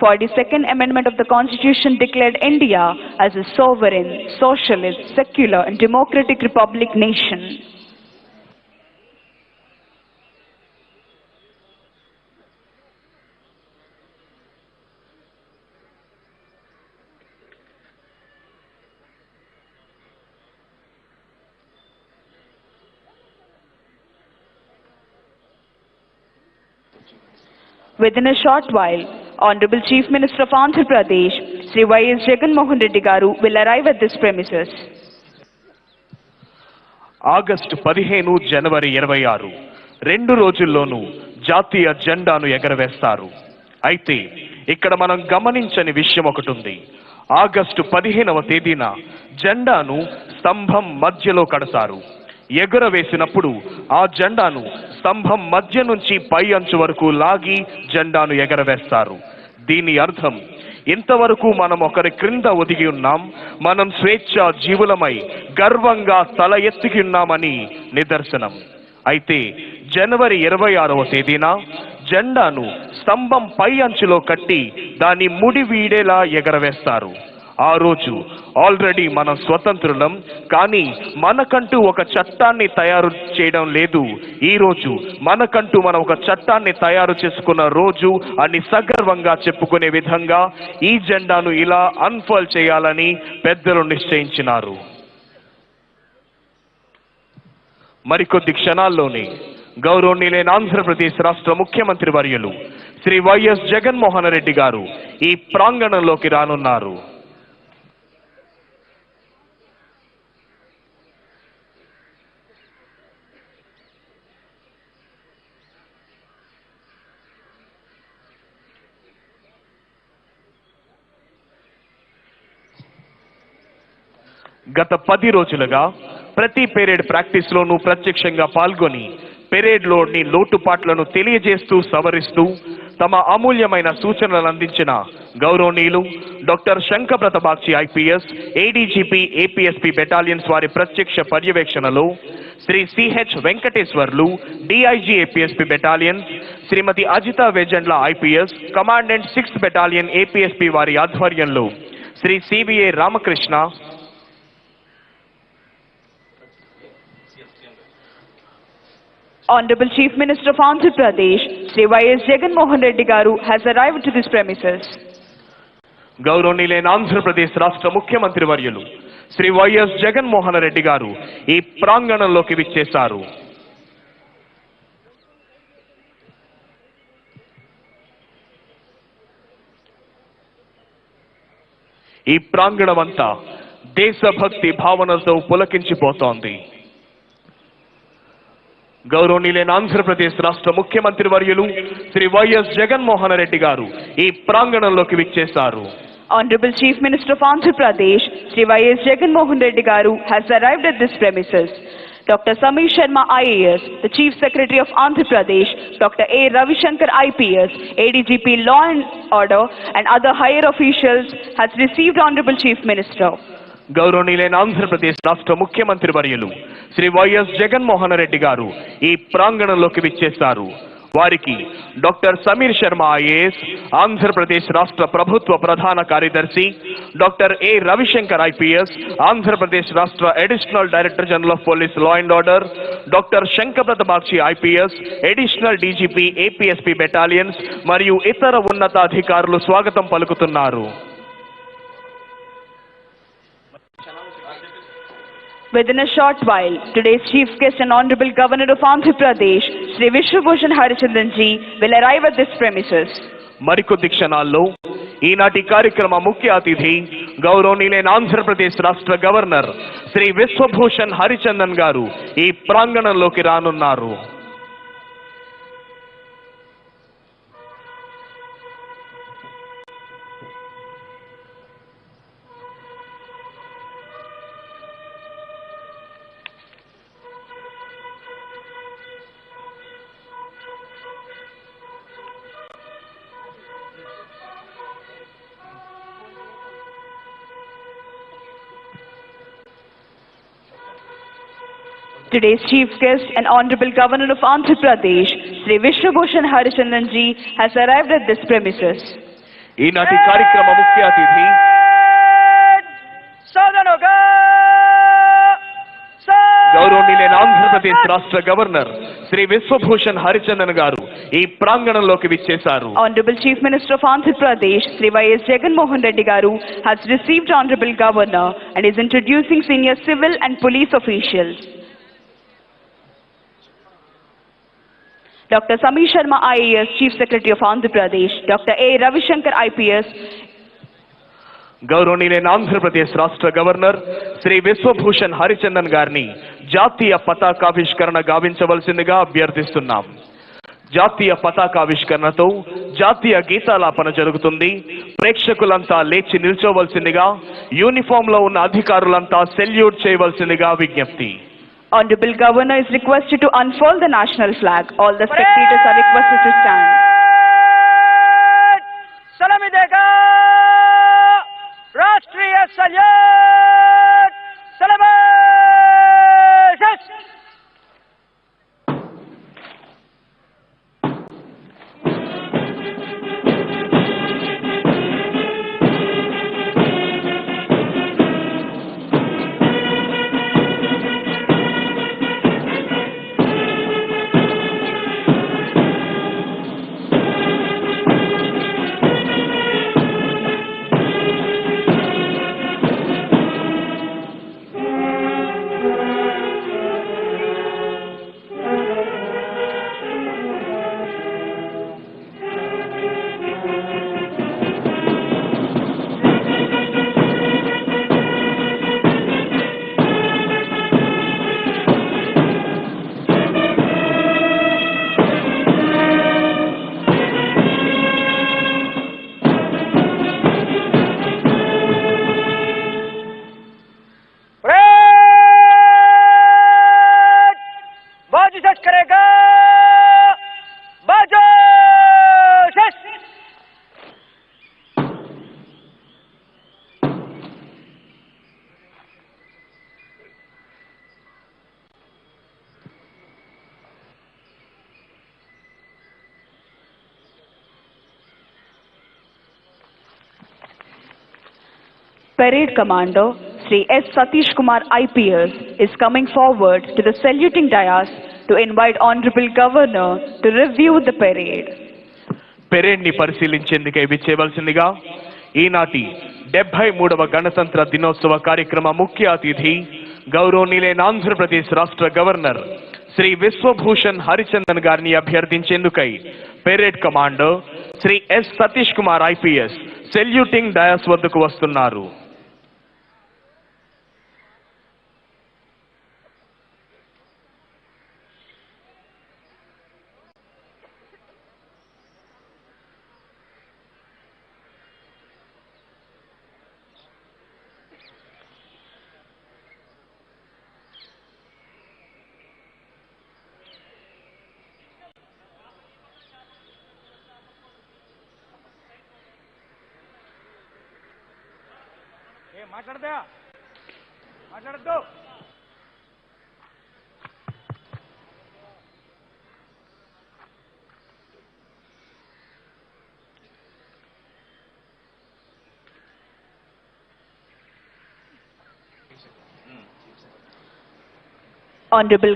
42nd Amendment of the Constitution declared India as a sovereign, socialist, secular and democratic republic nation. Within a short while, Honorable Chief Minister of Andhra Pradesh, Sri Y.S. Jagan Mohan Reddy Garu, will arrive at this premises. August 15 జనవరి 26 రెండు రోజుల్లోనూ జాతీయ జెండాను ఎగరవేస్తారు. అయితే ఇక్కడ మనం గమనించని విషయం ఒకటి ఉంది. August 15వ తేదీన జెండాను స్తంభం మధ్యలో కడతారు. ఎగురవేసినప్పుడు ఆ జెండాను స్తంభం మధ్య నుంచి పై అంచు వరకు లాగి జెండాను ఎగరవేస్తారు. దీని అర్థం ఇంతవరకు మనం ఒకరి క్రింద ఒదిగి ఉన్నాం, మనం స్వేచ్ఛా జీవులమై గర్వంగా తల ఎత్తికి ఉన్నామని నిదర్శనం. అయితే జనవరి 26వ తేదీన జెండాను స్తంభం పై అంచులో కట్టి దాని ముడి వీడేలా ఎగరవేస్తారు. ఆ రోజు ఆల్రెడీ మనం స్వతంత్రులం, కానీ మనకంటూ ఒక చట్టాన్ని తయారు చేయడం లేదు. ఈ రోజు మనకంటూ మనం ఒక చట్టాన్ని తయారు చేసుకున్న రోజు అని సగర్వంగా చెప్పుకునే విధంగా ఈ జెండాను ఇలా అన్ఫర్ల్ చేయాలని పెద్దలు నిశ్చయించినారు. మరికొద్ది క్షణాల్లోనే గౌరవనీయులైన ఆంధ్రప్రదేశ్ రాష్ట్ర ముఖ్యమంత్రి వర్యులు శ్రీ వైఎస్ జగన్మోహన్ రెడ్డి గారు ఈ ప్రాంగణంలోకి రానున్నారు. గత 10 రోజులుగా ప్రతి పెరేడ్ ప్రాక్టీస్లోనూ ప్రత్యక్షంగా పాల్గొని పెరేడ్లోని లోటుపాట్లను తెలియజేస్తూ సవరిస్తూ తమ అమూల్యమైన సూచనలు అందించిన గౌరవనీయులు doctor Shankhabrata Bagchi IPS ADGP APSP battalions వారి ప్రత్యక్ష పర్యవేక్షణలో Shri CH Venkateswarlu DIG APSP battalions, Shrimati Ajitha Vejendla IPS commandant 6th battalion APSP వారి ఆధ్వర్యంలో Shri CVA Ramakrishna, Honorable Chief Minister of Andhra Pradesh, Sri Y.S. Jagan Mohan Reddy Garu, has arrived to this premises. గౌరవనీయులైన ఆంధ్రప్రదేశ్ రాష్ట్ర ముఖ్యమంత్రి వర్యులు Shri YS Jaganmohan Reddy గారు ఈ ప్రాంగణంలోకి విచ్చేశారు. ఈ ప్రాంగణం అంతా దేశభక్తి భావనతో పులకించిపోతోంది. గౌరవనీయులైన ఆంధ్రప్రదేశ్ రాష్ట్ర ముఖ్యమంత్రి వర్యులు శ్రీ వైఎస్ జగన్మోహన్ రెడ్డి గారు ఈ ప్రాంగణంలోకి విచ్చేశారు. Honorable Chief Minister of Andhra Pradesh, Sri Y.S. Jagan Mohan Reddy Garu, has arrived at this premises. Dr. Samir Sharma IAS, the Chief Secretary of Andhra Pradesh, Dr. A. Ravishankar IPS, ADGP Law and Order and other higher officials has received Honorable Chief Minister. గౌరవనీయులైన ఆంధ్రప్రదేశ్ రాష్ట్ర ముఖ్యమంత్రి వర్యులు Shri YS Jaganmohan Reddy గారు ఈ ప్రాంగణంలోకి విచ్చేశారు. వారికి doctor Sameer Sharma IAS, Andhra Pradesh రాష్ట్ర ప్రభుత్వ ప్రధాన కార్యదర్శి, doctor A Ravishankar IPS, Andhra Pradesh రాష్ట్ర additional director general of police law and order, doctor Shankarabrata Bakshi IPS, additional DGP APSP battalions మరియు ఇతర ఉన్నతాధికారులు స్వాగతం పలుకుతున్నారు. Within a short while, today's chief guest and Honorable Governor of Andhra Pradesh, Sri Vishwabhushan Harichandranji, will arrive at this premises. మరికొద్ది క్షణాల్లో ఈనాటి కార్యక్రమ ముఖ్య అతిథి గౌరవనీయులైన ఆంధ్రప్రదేశ్ రాష్ట్ర గవర్నర్ శ్రీ విశ్వభూషణ్ హరిచందన్ గారు ఈ ప్రాంగణంలోకి రానున్నారు. Today's chief guest and Honorable Governor of Andhra Pradesh, Sri Vishwabhushan Harichandranji, has arrived at this premises. ఈనాటి కార్యక్రమ ముఖ్య అతిథి గౌరవనీయులైన ఆంధ్రప్రదేశ్ రాష్ట్ర గవర్నర్ శ్రీ విశ్వభూషణ్ హరిచందన్ గారు ఈ ప్రాంగణంలోకి విచ్చేశారు. Honorable Chief Minister of Andhra Pradesh, Sri Y.S. Jaganmohan Reddy Garu, has received Honorable Governor and is introducing senior civil and police officials. Dr. Samir Sharma IAS, Chief Secretary of Andhra Pradesh, Dr. A. Ravishankar IPS, గౌరవనీయులైన ఆంధ్రప్రదేశ్ రాష్ట్ర governor Shri Vishwabhushan Harichandan గారిని జాతీయ పతాకావిష్కరణ గావించవలసిందిగా అభ్యర్థిస్తున్నాం. జాతీయ పతాకావిష్కరణతో జాతీయ గీతాలాపన జరుగుతుంది. ప్రేక్షకులంతా లేచి నిల్చోవలసిందిగా, uniform లో ఉన్న అధికారులంతా సెల్యూట్ చేయవలసిందిగా విజ్ఞప్తి. Honorable Governor is requested to unfurl the national flag. All the spectators are requested to stand. Salami dega Rashtriya Salute Celebrations. Parade Commander Sri S. Satish Kumar IPS is coming forward to the saluting dais to invite Honorable Governor to review the parade. Parade ని పరిశీలించేందుకై విచ్చేవలసిందిగా ఈనాటి 73వ గణతంత్ర దినోత్సవ కార్యక్రమ ముఖ్య అతిథి గౌరవనీయులైన ఆంధ్రప్రదేశ్ రాష్ట్ర గవర్నర్ శ్రీ విశ్వభూషణ్ హరిచందన్ గారిని అభ్యర్థించేందుకై parade commander Shri S Satish Kumar IPS saluting dais వద్దకు వస్తున్నారు. మాట్లాడదా Honorable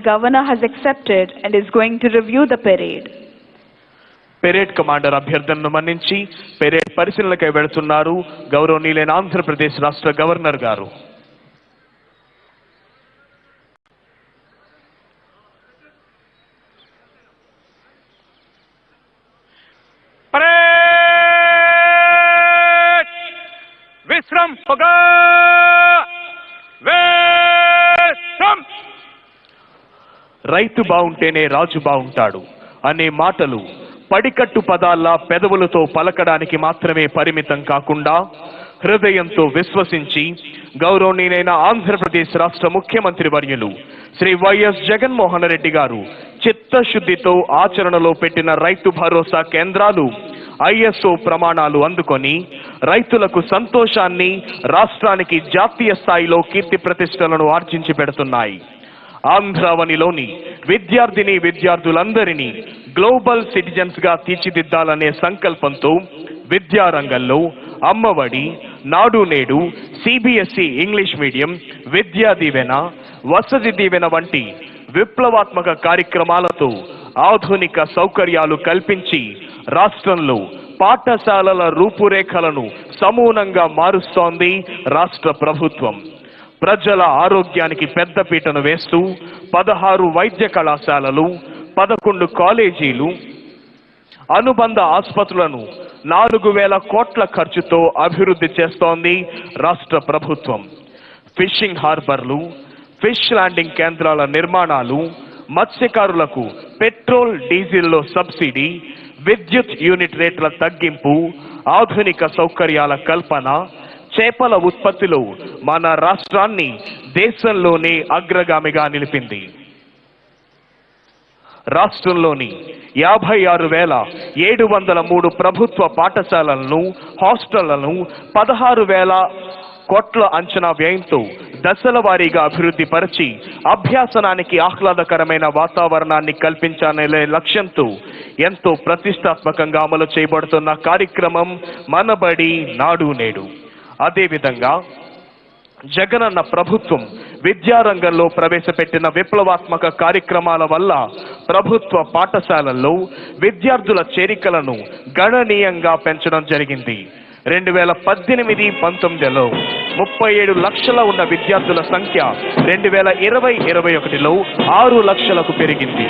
Governor has accepted and is going to review the parade. Parade commander అభ్యర్థనను మన్నించి పెరేడ్ పరిశీలనకై వెళుతున్నారు గౌరవనీయులైన ఆంధ్రప్రదేశ్ రాష్ట్ర గవర్నర్ గారు. విశ్రం హోగా విశ్రం. రైతు బావుంటేనే రాజు బావుంటాడు అనే మాటలు పడికట్టు పదాల్లా పెదవులతో పలకడానికి మాత్రమే పరిమితం కాకుండా హృదయంతో విశ్వసించి గౌరవనీయులైన ఆంధ్రప్రదేశ్ రాష్ట్ర ముఖ్యమంత్రి వర్యులు శ్రీ వైఎస్ జగన్మోహన్ రెడ్డి గారు చిత్తశుద్ధితో ఆచరణలో పెట్టిన రైతు భరోసా కేంద్రాలు ఐఎస్ఓ ప్రమాణాలు అందుకొని రైతులకు సంతోషాన్ని, రాష్ట్రానికి జాతీయ స్థాయిలో కీర్తి ప్రతిష్టలను ఆర్జించి పెడుతున్నాయి. ఆంధ్రావనిలోని విద్యార్థులందరినీ గ్లోబల్ సిటిజన్స్ గా తీర్చిదిద్దాలనే సంకల్పంతో విద్యారంగంలో అమ్మఒడి, నాడు నేడు, CBSE English medium, Vidya Deevena, Vasathi Deevena వంటి విప్లవాత్మక కార్యక్రమాలతో ఆధునిక సౌకర్యాలు కల్పించి రాష్ట్రంలో పాఠశాలల రూపురేఖలను సమూలంగా మారుస్తోంది రాష్ట్ర ప్రభుత్వం. ప్రజల ఆరోగ్యానికి పెద్దపీటను వేస్తూ 16 వైద్య కళాశాలలు, 11 కాలేజీలు, అనుబంధ ఆసుపత్రులను 4,000 కోట్ల ఖర్చుతో అభివృద్ధి చేస్తోంది రాష్ట్ర ప్రభుత్వం. ఫిషింగ్ హార్బర్లు, ఫిష్ ల్యాండింగ్ కేంద్రాల నిర్మాణాలు, మత్స్యకారులకు పెట్రోల్ డీజిల్లో సబ్సిడీ, విద్యుత్ యూనిట్ రేట్ల తగ్గింపు, ఆధునిక సౌకర్యాల కల్పన, చేపల ఉత్పత్తిలో మన రాష్ట్రాన్ని దేశంలోనే అగ్రగామిగా నిలిపింది. రాష్ట్రంలోని 56,703 ప్రభుత్వ పాఠశాలలను, హాస్టళ్లను 16,000 కోట్ల అంచనా వ్యయంతో దశల వారీగా అభివృద్ధి పరిచి అభ్యాసనానికి ఆహ్లాదకరమైన వాతావరణాన్ని కల్పించాలనే లక్ష్యంతో ఎంతో ప్రతిష్టాత్మకంగా అమలు చేయబడుతున్న కార్యక్రమం మనబడి నాడు నేడు. అదేవిధంగా జగనన్న ప్రభుత్వం విద్యారంగంలో ప్రవేశపెట్టిన విప్లవాత్మక కార్యక్రమాల వల్ల ప్రభుత్వ పాఠశాలల్లో విద్యార్థుల చేరికలను గణనీయంగా పెంచడం జరిగింది. 2018-19లో 37 లక్షల ఉన్న విద్యార్థుల సంఖ్య 2020-21లో 6 లక్షలకు పెరిగింది.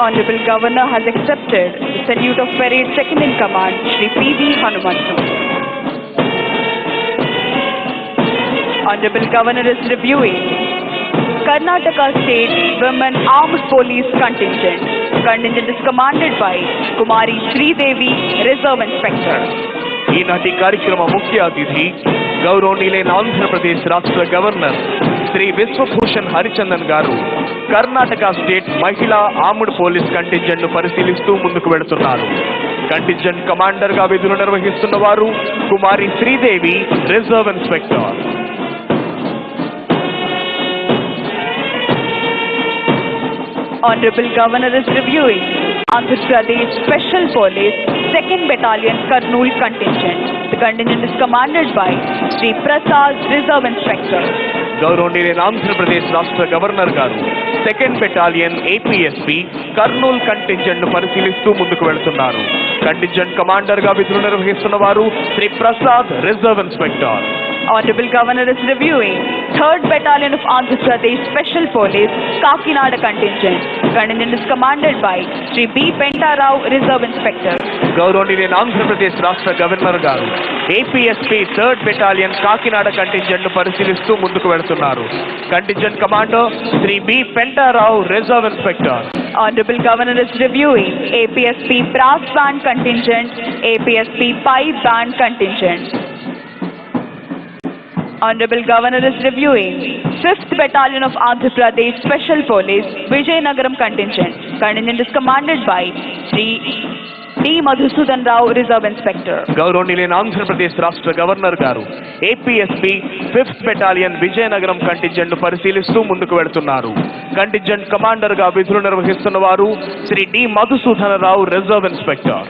Honorable Governor has accepted the salute of Parade Second in Command, Shri P.V. Hanumantu. Honorable Governor is reviewing Karnataka State Women Armed Police Contingent. Contingent is commanded by Kumari Sridevi, Reserve Inspector. ఈనాటి కార్యక్రమ ముఖ్య అతిథి గౌరవనీయులైన ఆంధ్రప్రదేశ్ రాష్ట్ర governor Shri Vishwabhushan Harichandan గారు Karnataka state మహిళా armed police contingent ను పరిశీలిస్తూ ముందుకు వెళుతున్నారు. కంటింజెంట్ కమాండర్ గా విధులు నిర్వహిస్తున్న వారు Kumari Sridevi, reserve inspector. Honorable Governor is reviewing Andhra Pradesh Special Police 2nd Battalion Kurnool Contingent. The contingent is commanded by Sri Prasad, Reserve Inspector. గౌరవనీయులైన ఆంధ్రప్రదేశ్ రాష్ట్ర గవర్నర్ గారు 2nd battalion APSP Kurnool contingent ను పరిశీలిస్తూ ముందుకు వెళ్తున్నారు. కంటింజెంట్ కమాండర్ గా విధులు నిర్వహిస్తున్న వారు Shri Prasad, reserve inspector. Honorable Governor is reviewing 3rd Battalion of Andhra Pradesh Special Police Kakinada Contingent. Contingent is commanded by Sri B. Pentarao, Reserve Inspector. గౌరవనీయులైన ఆంధ్రప్రదేశ్ రాష్ట్ర గవర్నర్ గారు APSP 3rd battalion Kakinada contingent ను పరిశీలిస్తూ ముందుకు వెళుతున్నారు. Contingent commander Shri B Pentarao, reserve inspector. Honorable Governor is reviewing APSP Brass Band Contingent, APSP Pipe Band Contingent. Honorable Governor is reviewing 5th Battalion of Andhra Pradesh Special Police Vijayanagaram Contingent. Contingent is commanded by Sri D. Madhusudan Rao, Reserve Inspector. గౌరవనీయులైన ఆంధ్రప్రదేశ్ రాష్ట్ర governor గారు APSP 5th battalion Vizianagaram contingent ను పరిశీలిస్తూ ముందుకు వెళ్తున్నారు. Contingent commander గా విధులు నిర్వహిస్తున్న వారు Shri D Madhusudana Rao, reserve inspector.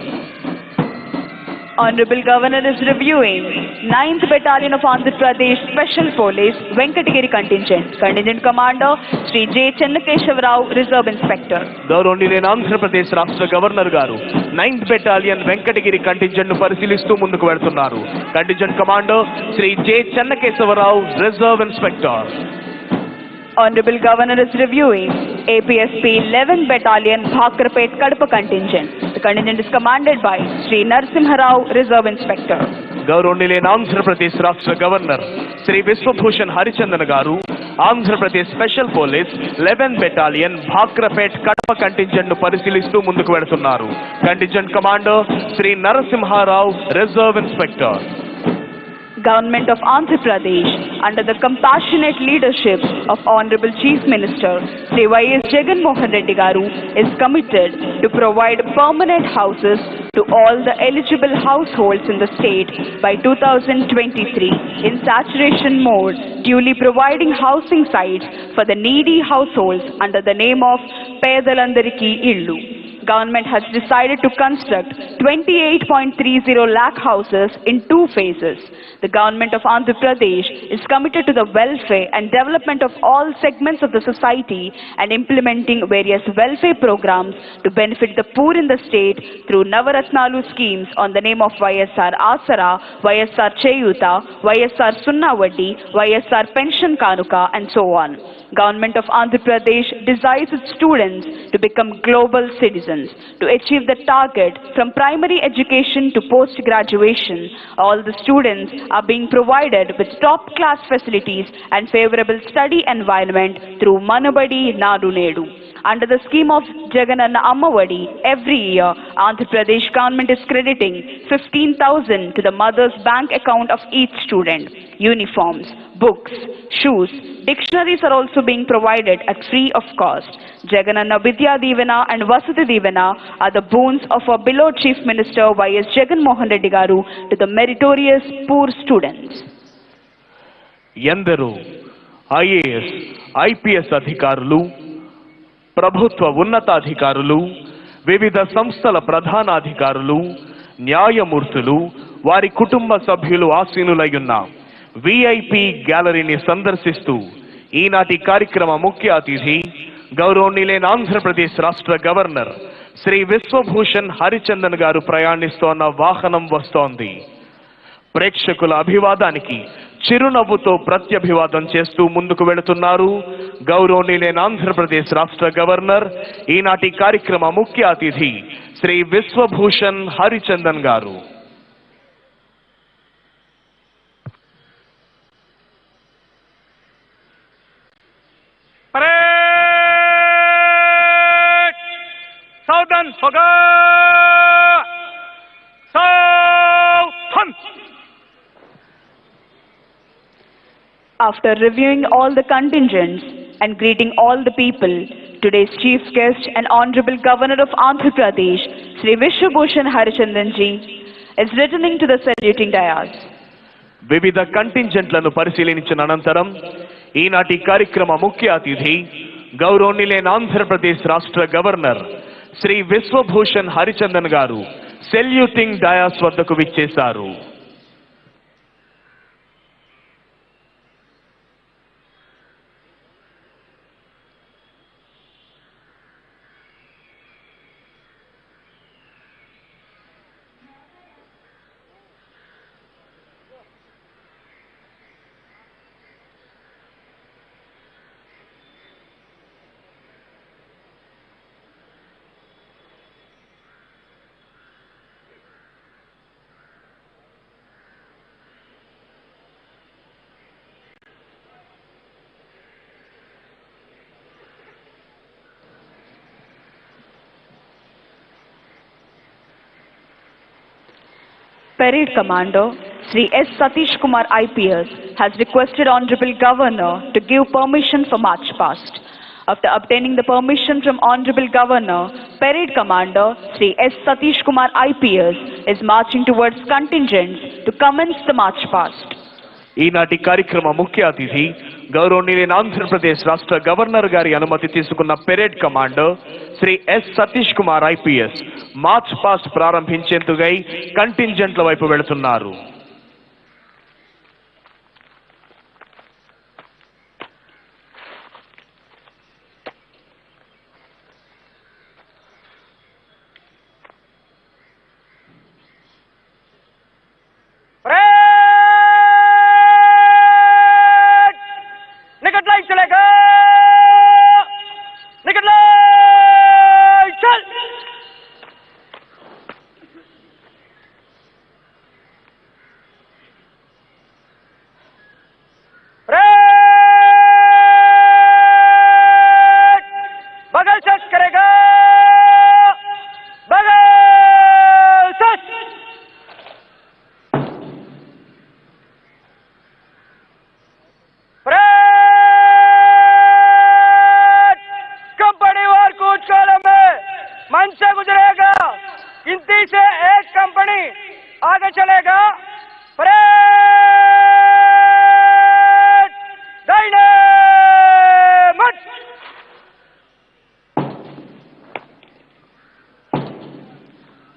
Honorable Governor is reviewing 9th Battalion of Andhra Pradesh Special Police Venkatagiri Contingent. Contingent Commander Sri J. Chennakeshav Rao, Reserve Inspector. గౌరవనీయులైన ఆంధ్రప్రదేశ్ రాష్ట్ర గవర్నర్ గారు 9th బెటాలియన్ వెంకటగిరి కంటింజెంట్ ను పరిశీలిస్తూ ముందుకు వెళ్తున్నారు. Contingent commander Shri J Chennakesavarao, reserve inspector. Honorable Governor is reviewing APSP 11th Battalion Bhakrapet Kadapa Contingent. The contingent is commanded by Sri Narasimha Rao, Reserve Inspector. గౌరవనీయులైన ఆంధ్రప్రదేశ్ రాష్ట్ర governor Shri Vishwabhushan Harichandan garu Andhra Pradesh special police 11th battalion Bhakrapet Kadapa contingent ను పరిశీలిస్తూ ముందుకు వెళుతున్నారు. Contingent commander Shri Narasimharao, reserve inspector. Government of Andhra Pradesh, under the compassionate leadership of Honorable Chief Minister Sri Y.S. Jagan Mohan Reddy Garu, is committed to provide permanent houses to all the eligible households in the state by 2023 in saturation mode, duly providing housing sites for the needy households under the name of Pedalandariki Illu. Government has decided to construct 28.30 lakh houses in 2 phases. The government of Andhra Pradesh is committed to the welfare and development of all segments of the society and implementing various welfare programs to benefit the poor in the state through Navaratnalu schemes on the name of YSR Asara, YSR Cheyuta, YSR Sunnavadi, YSR Pension Kanuka, and so on. Government of Andhra Pradesh desires its students to become global citizens. To achieve the target from primary education to post-graduation, all the students are being provided with top-class facilities and favorable study environment through Manubadi Nadu Nedu. Under the scheme of Jagananna Ammavadi, every year, Andhra Pradesh government is crediting 15,000 to the mother's bank account of each student. Uniforms, books, shoes, dictionaries are also being provided at free of cost. Jagananna Vidya Divana and Vasudha Divana are the boons of our beloved Chief Minister Y.S. Jagan Mohan Reddy Garu to the meritorious poor students. ఎందరో IAS, IPS అధికారులు, ప్రభుత్వ ఉన్నతాధికారులు, వివిధ సంస్థల ప్రధానాధికారులు, న్యాయమూర్తులు, వారి కుటుంబ సభ్యులు ఆసీనులయ్యున్న విఐపి గ్యాలరీని సందర్శిస్తూ ఈనాటి కార్యక్రమ ముఖ్య అతిథి గౌరవనీయులైన ఆంధ్రప్రదేశ్ రాష్ట్ర గవర్నర్ శ్రీ విశ్వభూషణ్ హరిచందన్ గారు ప్రయాణిస్తోన్న వాహనం వస్తోంది. ప్రేక్షకుల అభివాదానికి చిరునవ్వుతో ప్రత్యభివాదం చేస్తూ ముందుకు వెళుతున్నారు గౌరవనీయులైన ఆంధ్రప్రదేశ్ రాష్ట్ర గవర్నర్, ఈనాటి కార్యక్రమ ముఖ్య అతిథి శ్రీ విశ్వభూషణ్ హరిచందన్ గారు. Southern Soga! Southern! After reviewing all the contingents and greeting all the people, today's chief guest and Honorable Governor of Andhra Pradesh, Sri Vishwabhushan Harichandan ji, is returning to the saluting dais. వివిధ కంటింజెంట్లను పరిశీలించిన అనంతరం ఈనాటి కార్యక్రమ ముఖ్య అతిథి గౌరవనీయులైన ఆంధ్రప్రదేశ్ రాష్ట్ర governor Shri Vishwabhushan Harichandan గారు సెల్యూటింగ్ డయాస్ వద్దకు విచ్చేశారు. Parade Commander Sri S. Satish Kumar IPS has requested Honorable Governor to give permission for march past. After obtaining the permission from Honorable Governor, Parade Commander Sri S. Satish Kumar IPS is marching towards contingents to commence the march past. ఈనాటి కార్యక్రమ ముఖ్య అతిథి గౌరవనీయులైన ఆంధ్రప్రదేశ్ రాష్ట్ర governor గారి అనుమతి తీసుకున్న parade commander Shri S Satish Kumar IPS march past ప్రారంభించేందుకై కంటింజెంట్ల వైపు వెళుతున్నారు.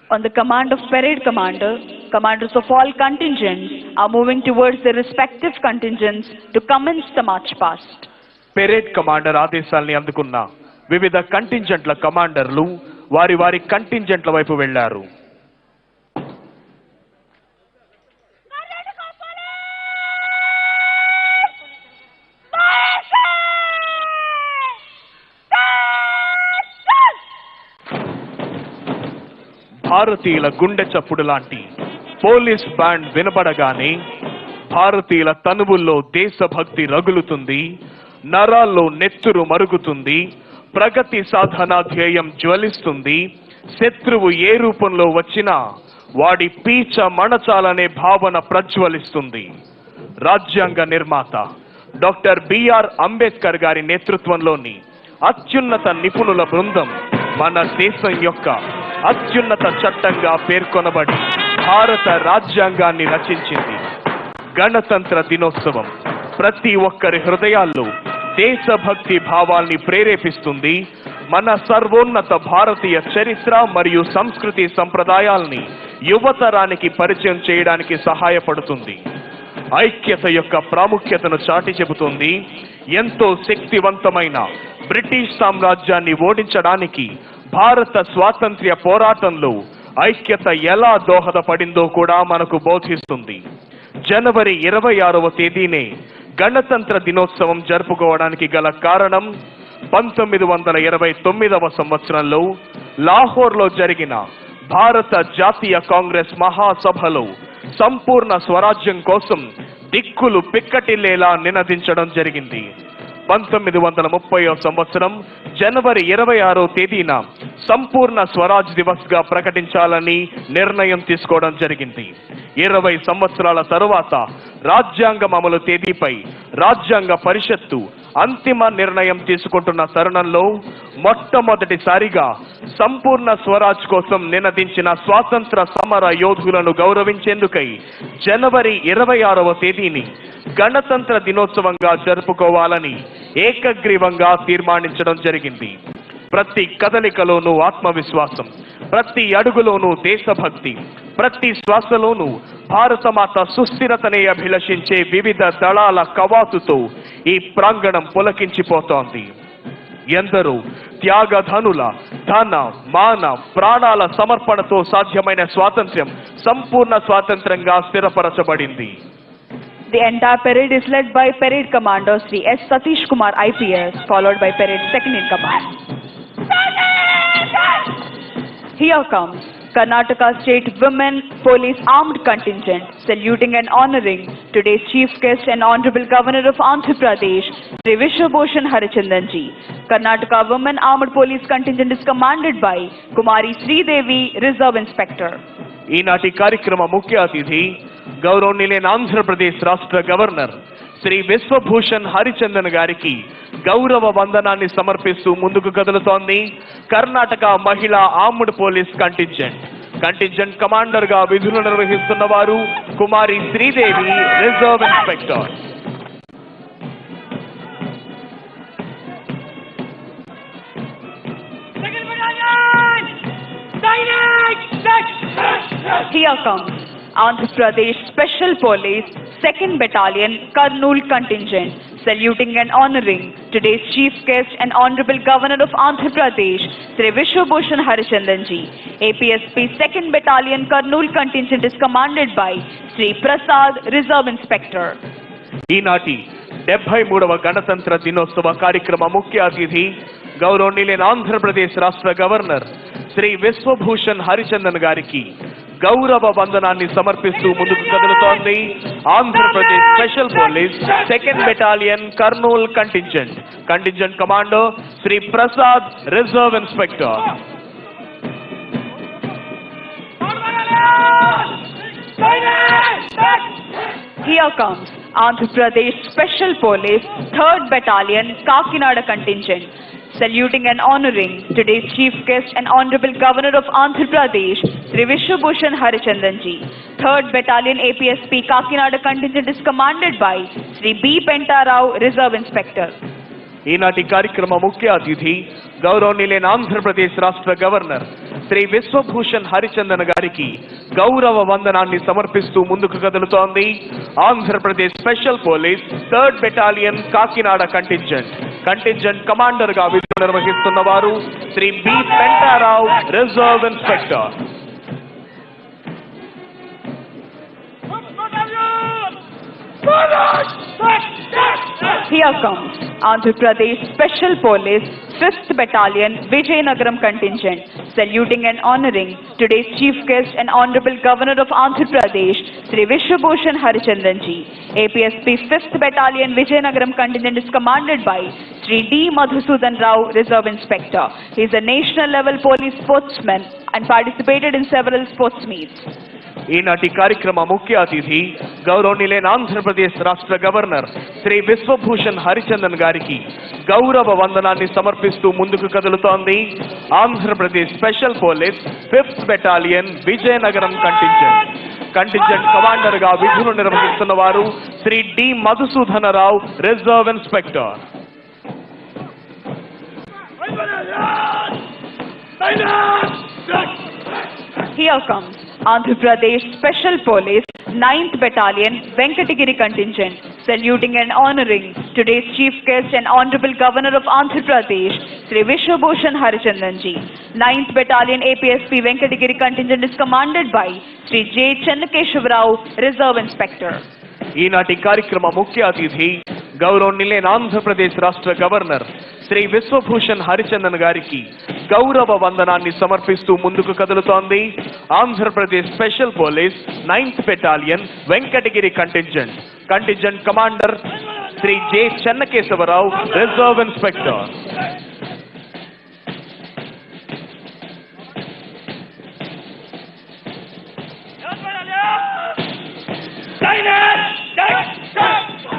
On the command of Parade Commander, commanders of all contingents are moving towards their respective contingents to commence the march past. Parade commander ఆదేశాల్ని అందుకున్న వివిధ కంటింజెంట్ల కమాండర్లు వారి వారి కంటింజెంట్ల వైపు వెళ్లారు. భారతీయుల గుండె చప్పుడు లాంటి పోలీస్ బ్యాండ్ వినబడగానే భారతీయుల తనువుల్లో దేశభక్తి రగులుతుంది, నరాల్లో నెత్తురు మరుగుతుంది, ప్రగతి సాధన ధ్యేయం జ్వలిస్తుంది. శత్రువు ఏ రూపంలో వచ్చినా వాడి పీచ మణచాలనే భావన ప్రజ్వలిస్తుంది. రాజ్యాంగ నిర్మాత డాక్టర్ బిఆర్ అంబేద్కర్ గారి నేతృత్వంలోని అత్యున్నత నిపుణుల బృందం మన దేశం యొక్క అత్యున్నత చట్టంగా పేర్కొనబడి భారత రాజ్యాంగాన్ని రచించింది. గణతంత్ర దినోత్సవం ప్రతి ఒక్కరి హృదయాల్లో దేశభక్తి భావాల్ని ప్రేరేపిస్తుంది. మన సర్వోన్నత భారతీయ చరిత్ర మరియు సంస్కృతి సంప్రదాయాల్ని యువతరానికి పరిచయం చేయడానికి సహాయపడుతుంది. ఐక్యత యొక్క ప్రాముఖ్యతను చాటి చెబుతుంది. ఎంతో శక్తివంతమైన బ్రిటిష్ సామ్రాజ్యాన్ని ఓడించడానికి భారత స్వాతంత్ర్య పోరాటంలో ఐక్యత ఎలా దోహదపడిందో కూడా మనకు బోధిస్తుంది. జనవరి 26వ తేదీనే గణతంత్ర దినోత్సవం జరుపుకోవడానికి గల కారణం 1929వ సంవత్సరంలో లాహోర్లో జరిగిన భారత జాతీయ కాంగ్రెస్ మహాసభలో సంపూర్ణ స్వరాజ్యం కోసం దిక్కులు పిక్కటిల్లేలా నినదించడం జరిగింది. 1930వ సంవత్సరం జనవరి 26వ తేదీన సంపూర్ణ స్వరాజ్ దివస్ గా ప్రకటించాలని నిర్ణయం తీసుకోవడం జరిగింది. 20 సంవత్సరాల తరువాత రాజ్యాంగం అమలు తేదీపై రాజ్యాంగ పరిషత్తు అంతిమ నిర్ణయం తీసుకుంటున్న తరుణంలో మొట్టమొదటిసారిగా సంపూర్ణ స్వరాజ్ కోసం నినదించిన స్వాతంత్ర సమర యోధులను గౌరవించేందుకై జనవరి 26వ తేదీని గణతంత్ర దినోత్సవంగా జరుపుకోవాలని ఏకగ్రీవంగా తీర్మానించడం జరిగింది. ప్రతి కదలికలోనూ ఆత్మవిశ్వాసం, ప్రతి అడుగులోనూ దేశభక్తి, ప్రతి శ్వాసలోనూ భారతమాత సుస్థిరతనే అభిలషించే వివిధ దళాల కవాతుతో ఈ ప్రాంగణం పులకించిపోతోంది. ఎందరో త్యాగధనుల ధన మాన ప్రాణాల సమర్పణతో సాధ్యమైన స్వాతంత్ర్యం సంపూర్ణ స్వాతంత్రంగా స్థిరపరచబడింది. The entire parade is led by Parade Commander Sri S. Satish Kumar IPS, followed by Parade Second in Command. Here comes Karnataka State Women Police Armed Contingent, saluting and honoring today's Chief Guest and Honorable Governor of Andhra Pradesh, Sri Vishwabhushan Harichandanji. Karnataka Women Armed Police Contingent is commanded by Kumari Sridevi, Reserve Inspector. ఈనాటి కార్యక్రమ ముఖ్య అతిథి గౌరవనీయులైన ఆంధ్రప్రదేశ్ రాష్ట్ర governor Shri Vishwabhushan Harichandan గారికి గౌరవ వందనాన్ని సమర్పిస్తూ ముందుకు కదులుతోంది కర్ణాటక మహిళా ఆర్మ్డ్ పోలీస్ కంటింజెంట్ కమాండర్ గా విధులు నిర్వహిస్తున్న వారు Kumari Sridevi, reserve inspector. Here comes Andhra Pradesh Special Police 2nd Battalion Kurnool Contingent, saluting and honoring today's Chief Guest and Honorable Governor of Andhra Pradesh, Sri Vishwabhushan Harichandanji. APSP 2nd Battalion Kurnool Contingent is commanded by Sri Prasad, Reserve Inspector. ఈనాటి 73వ గణతంత్ర దినోత్సవ కార్యక్రమ ముఖ్య అతిథి గౌరవనీయులైన ఆంధ్రప్రదేశ్ రాష్ట్ర governor Shri Vishwabhushan Harichandan గారికి గౌరవ వందనాన్ని సమర్పిస్తూ ముందుకు కదులుతోంది Andhra Pradesh special police 2nd battalion Kurnool contingent commander Shri Prasad, reserve inspector. Here comes Andhra Pradesh Special Police 3rd Battalion Kakinada Contingent, saluting and honoring today's Chief Guest and Honorable Governor of Andhra Pradesh, Sri Vishwabhushan Harichandanji. 3rd Battalion APSP Kakinada Contingent is commanded by Sri B. Pentarao, Reserve Inspector. ఈనాటి కార్యక్రమ ముఖ్య అతిథి గౌరవనీయులైన ఆంధ్రప్రదేశ్ రాష్ట్ర governor Shri Vishwabhushan Harichandan గారికి గౌరవ వందనాన్ని సమర్పిస్తూ ముందుకు కదులుతోంది Andhra Pradesh special police 3rd battalion Kakinada contingent commander గా విధులు నిర్వహిస్తున్న వారు Shri B Pentarao, reserve inspector. Here comes Andhra Pradesh Special Police 5th Battalion VJA Contingent, saluting and honoring today's Chief Guest and Honorable Governor of Andhra Pradesh, Sri Vishwabhushan Harichandanji. APSP 5th Battalion VJA Contingent is commanded by Sri D. Madhusudan Rao, Reserve Inspector. He is a national level police sportsman and participated in several sports meets. ఈనాటి కార్యక్రమ ముఖ్య అతిథి గౌరవనీయులైన ఆంధ్రప్రదేశ్ రాష్ట్ర governor Shri Vishwabhushan Harichandan గారికి గౌరవ వందనాన్ని సమర్పిస్తూ ముందుకు కదులుతోంది Andhra Pradesh special police 5th battalion Vizianagaram contingent commander గా విధులు నిర్వహిస్తున్న వారు Shri D Madhusudanarao, reserve inspector. Here comes Andhra Pradesh Special Police 9th Battalion Venkatagiri Contingent, saluting and honoring today's Chief Guest and Honorable Governor of Andhra Pradesh, Sri Vishwabhushan Harichandanji. 9th Battalion APSP Venkatagiri Contingent is commanded by Sri J. Chennakeshavarao, Reserve Inspector. ఈనాటి కార్యక్రమ ముఖ్య అతిథి గౌరవనీయులైన ఆంధ్రప్రదేశ్ రాష్ట్ర governor Shri Vishwabhushan Harichandan గారికి గౌరవ వందనాన్ని సమర్పిస్తూ ముందుకు కదులుతోంది Andhra Pradesh special police 9th battalion Venkatagiri contingent commander Shri J Chennakesavarao, reserve inspector.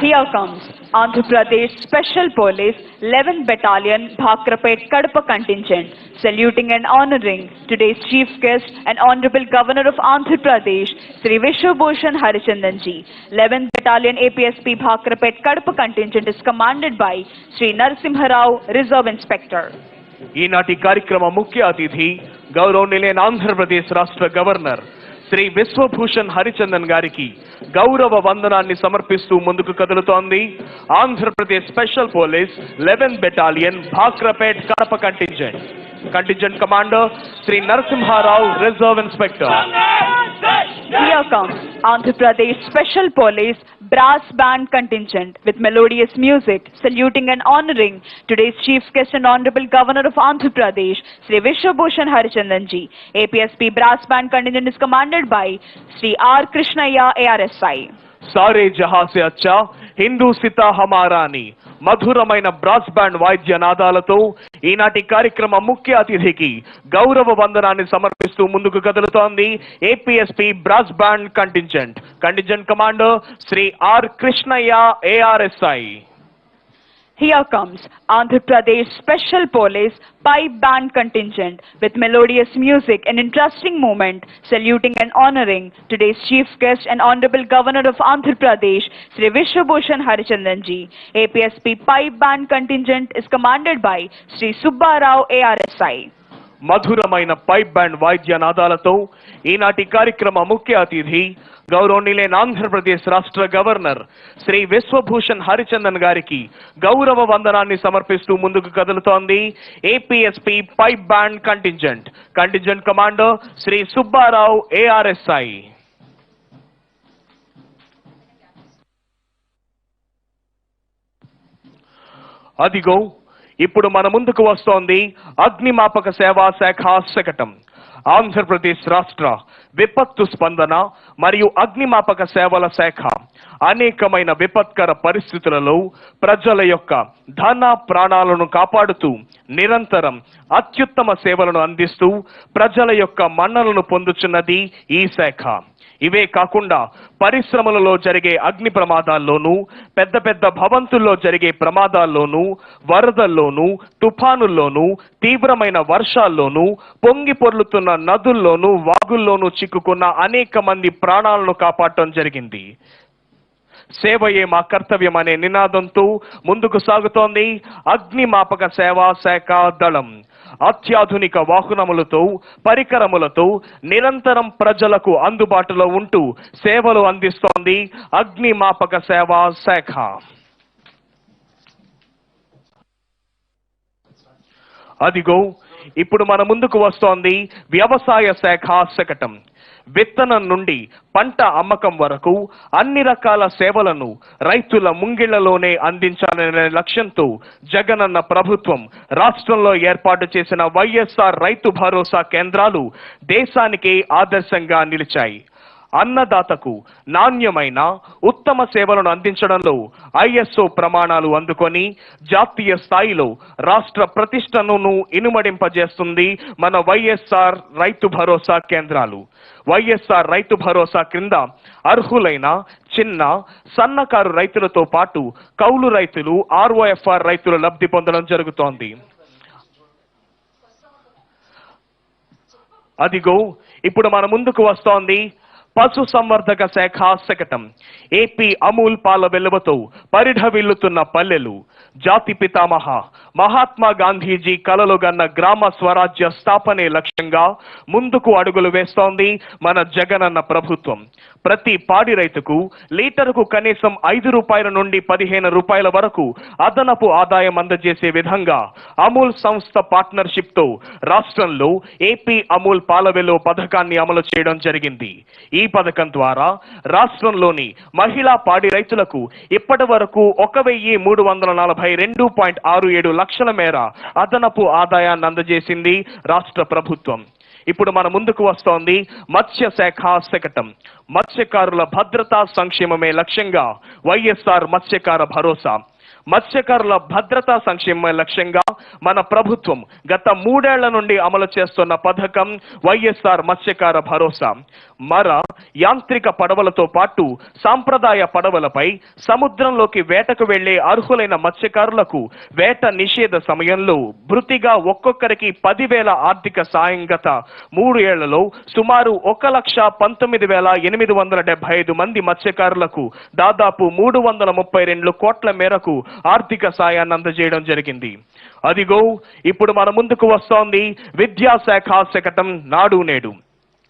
Here comes Andhra Pradesh Special Police 11th Battalion Bhakrapet Kadapa Contingent, saluting and honoring today's Chief Guest and Honorable Governor of Andhra Pradesh, Sri Vishwabhushan Harichandanji. 11th Battalion APSP Bhakrapet Kadapa Contingent is commanded by Sri Narasimha Rao, Reserve Inspector. ఈనాటి కార్యక్రమ ముఖ్య అతిథి గౌరవనీయులైన ఆంధ్రప్రదేశ్ రాష్ట్ర governor Shri Vishwabhushan Harichandan గారికి గౌరవ వందనాన్ని సమర్పిస్తూ ముందుకు కదులుతోంది Andhra Pradesh special police 11th battalion Bhakrapet Kadapa contingent commander Shri Narasimharao, reserve inspector. Here comes Andhra Pradesh Special Police Brass Band Contingent with melodious music, saluting and honoring today's Chief Guest and Honorable Governor of Andhra Pradesh, Sri Vishwabhushan Harichandanji. APSP Brass Band Contingent is commanded by Sri R. Krishnaya, ARSI. సారే జహా సే అచ్చా హిందూ సితా హమారా అని మధురమైన brass band వాయిద్య నాదాలతో ఈనాటి కార్యక్రమ ముఖ్య అతిథికి గౌరవ వందనాన్ని సమర్పిస్తూ ముందుకు కదులుతోంది APSP brass band contingent commander Shri R Krishnaiah, ARSI. Here comes Andhra Pradesh Special Police Pipe Band Contingent with melodious music and interesting moment, saluting and honoring today's chief guest and Honorable Governor of Andhra Pradesh, Sri Vishwabhushan Harichandanji. APSP Pipe Band Contingent is commanded by Sri Subbarao ARSI. మధురమైన pipe band వాయిద్యనాదాలతో ఈనాటి కార్యక్రమ ముఖ్య అతిథి గౌరవనీయులైన ఆంధ్రప్రదేశ్ రాష్ట్ర governor Shri Vishwabhushan Harichandan గారికి గౌరవ వందనాన్ని సమర్పిస్తూ ముందుకు కదులుతోంది APSP pipe band contingent commander Shri Subbarao ARSI. అదిగో ఇప్పుడు మన ముందుకు వస్తోంది అగ్నిమాపక సేవా శాఖ శకటం. ఆంధ్రప్రదేశ్ రాష్ట్ర విపత్తు స్పందన మరియు అగ్నిమాపక సేవల శాఖ అనేకమైన విపత్కర పరిస్థితులలో ప్రజల యొక్క ధన ప్రాణాలను కాపాడుతూ నిరంతరం అత్యుత్తమ సేవలను అందిస్తూ ప్రజల యొక్క మన్ననలను పొందుచున్నది ఈ శాఖ. ఇవే కాకుండా పరిశ్రమలలో జరిగే అగ్ని ప్రమాదాల్లోనూ, పెద్ద పెద్ద భవంతుల్లో జరిగే ప్రమాదాల్లోనూ, వరదల్లోనూ, తుఫానుల్లోనూ, తీవ్రమైన వర్షాల్లోనూ, పొంగి పొర్లుతున్న నదుల్లోనూ, వాగుల్లోనూ చిక్కుకున్న అనేక మంది ప్రాణాలను కాపాడటం జరిగింది. సేవయే మా కర్తవ్యం అనే నినాదంతో ముందుకు సాగుతోంది అగ్నిమాపక సేవా శాఖ దళం. అత్యాధునిక వాహనములతో, పరికరములతో నిరంతరం ప్రజలకు అందుబాటులో ఉంటూ సేవలు అందిస్తోంది అగ్నిమాపక సేవా శాఖ. అదిగో ఇప్పుడు మన ముందుకు వస్తోంది వ్యవసాయ శాఖ శకటం. విత్తనం నుండి పంట అమ్మకం వరకు అన్ని రకాల సేవలను రైతుల ముంగిళ్లలోనే అందించాలనే లక్ష్యంతో జగనన్న ప్రభుత్వం రాష్ట్రంలో ఏర్పాటు చేసిన వైఎస్ఆర్ రైతు భరోసా కేంద్రాలు దేశానికే ఆదర్శంగా నిలిచాయి. అన్నదాతకు నాణ్యమైన ఉత్తమ సేవలను అందించడంలో ఐఎస్ఓ ప్రమాణాలు అందుకొని జాతీయ స్థాయిలో రాష్ట్ర ప్రతిష్టను ఇనుమడింపజేస్తుంది మన వైఎస్ఆర్ రైతు భరోసా కేంద్రాలు. వైఎస్ఆర్ రైతు భరోసా క్రింద అర్హులైన చిన్న సన్నకారు రైతులతో పాటు కౌలు రైతులు, ఆర్ఓఎఫ్ఆర్ రైతులు లబ్ధి పొందడం జరుగుతోంది. అదిగో ఇప్పుడు మన ముందుకు వస్తోంది పశు సంవర్ధక శాఖ శకటం. ఏపీ అమూల్ పాల వెలువతో పరిఢవిల్లుతున్న పల్లెలు, జాతి పితామహ మహాత్మా గాంధీజీ కలలు గన్న గ్రామ స్వరాజ్య స్థాపనే లక్ష్యంగా ముందుకు అడుగులు వేస్తోంది మన జగనన్న ప్రభుత్వం. ప్రతి పాడి రైతుకు లీటరుకు కనీసం 5 రూపాయల నుండి 15 రూపాయల వరకు అదనపు ఆదాయం అందజేసే విధంగా అమూల్ సంస్థ పార్ట్నర్షిప్ తో రాష్ట్రంలో ఏపీ అమూల్ పాల వెలువ పథకాన్ని అమలు చేయడం జరిగింది. ఈ పథకం ద్వారా రాష్ట్రంలోని మహిళా పాడి రైతులకు ఇప్పటి వరకు 1,342.67 లక్షల మేర అదనపు ఆదాయాన్ని అందజేసింది రాష్ట్ర ప్రభుత్వం. ఇప్పుడు మన ముందుకు వస్తోంది మత్స్య శాఖ శకటం. మత్స్యకారుల భద్రతా సంక్షేమమే లక్ష్యంగా వైఎస్ఆర్ మత్స్యకార భరోసా. మత్స్యకారుల భద్రతా సంక్షేమ లక్ష్యంగా మన ప్రభుత్వం గత 3 ఏళ్ల నుండి అమలు చేస్తున్న పథకం వైఎస్ఆర్ మత్స్యకార భరోసా. మర యాంత్రిక పడవలతో పాటు సాంప్రదాయ పడవలపై సముద్రంలోకి వేటకు వెళ్లే అర్హులైన మత్స్యకారులకు వేట నిషేధ సమయంలో భృతిగా ఒక్కొక్కరికి 10,000 ఆర్థిక సాయం గత 3 ఏళ్లలో సుమారు 1,19,875 మంది మత్స్యకారులకు దాదాపు 332 కోట్ల మేరకు ఆర్థిక సాయాన్ని అందజేయడం జరిగింది. అదిగో ఇప్పుడు మన ముందుకు వస్తోంది విద్యాశాఖ శకటం నాడు నేడు.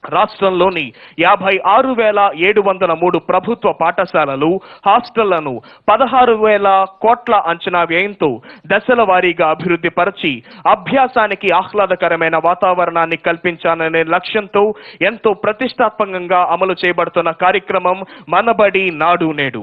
రాష్ట్రంలోని 56,703 ప్రభుత్వ పాఠశాలలు, హాస్టళ్లను 16,000 కోట్ల అంచనా వ్యయంతో దశల వారీగా అభివృద్ధి పరిచి అభ్యాసానికి ఆహ్లాదకరమైన వాతావరణాన్ని కల్పించాలనే లక్ష్యంతో ఎంతో ప్రతిష్టాత్మకంగా అమలు చేయబడుతున్న కార్యక్రమం మనబడి నాడు నేడు.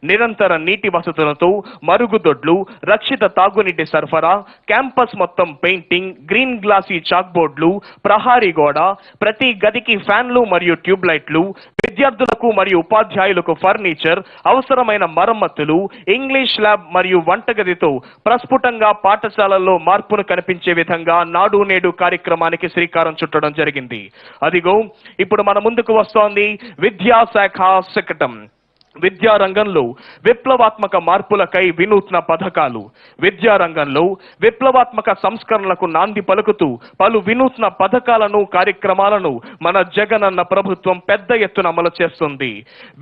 నిరంతర నీటి వసతులతో మరుగుదొడ్లు, రక్షిత తాగునీటి సరఫరా, క్యాంపస్ మొత్తం పెయింటింగ్, గ్రీన్ గ్లాసీ చాక్ బోర్డులు, ప్రహారీ గోడ, ప్రతి గదికి ఫ్యాన్లు మరియు ట్యూబ్ లైట్లు, విద్యార్థులకు మరియు ఉపాధ్యాయులకు ఫర్నిచర్, అవసరమైన మరమ్మతులు, ఇంగ్లీష్ ల్యాబ్ మరియు వంటగదితో ప్రస్ఫుటంగా పాఠశాలల్లో మార్పును కనిపించే విధంగా నాడు నేడు కార్యక్రమానికి శ్రీకారం చుట్టడం జరిగింది. అదిగో ఇప్పుడు మన ముందుకు వస్తోంది విద్యాశాఖ శకటం. విద్యారంగంలో విప్లవాత్మక మార్పులకై వినూత్న పథకాలు. విద్యారంగంలో విప్లవాత్మక సంస్కరణలకు నాంది పలుకుతూ పలు వినూత్న పథకాలను కార్యక్రమాలను మన జగనన్న ప్రభుత్వం పెద్ద ఎత్తున అమలు చేస్తుంది.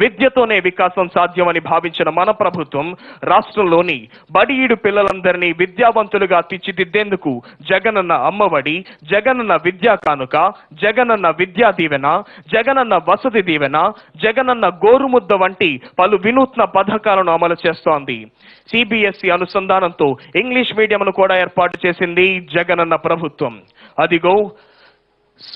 విద్యతోనే వికాసం సాధ్యమని భావించిన మన ప్రభుత్వం రాష్ట్రంలోని బడిఈడు పిల్లలందరినీ విద్యావంతులుగా తీర్చిదిద్దేందుకు జగనన్న అమ్మఒడి, జగనన్న విద్యా కానుక, జగనన్న విద్యా దీవెన, జగనన్న వసతి దీవెన, జగనన్న గోరుముద్ద వంటి పలు వినూత్న పథకాలను అమలు చేస్తోంది. సిబిఎస్ఈ అనుసంధానంతో ఇంగ్లీష్ మీడియంను కూడా ఏర్పాటు చేసింది జగనన్న ప్రభుత్వం. అదిగో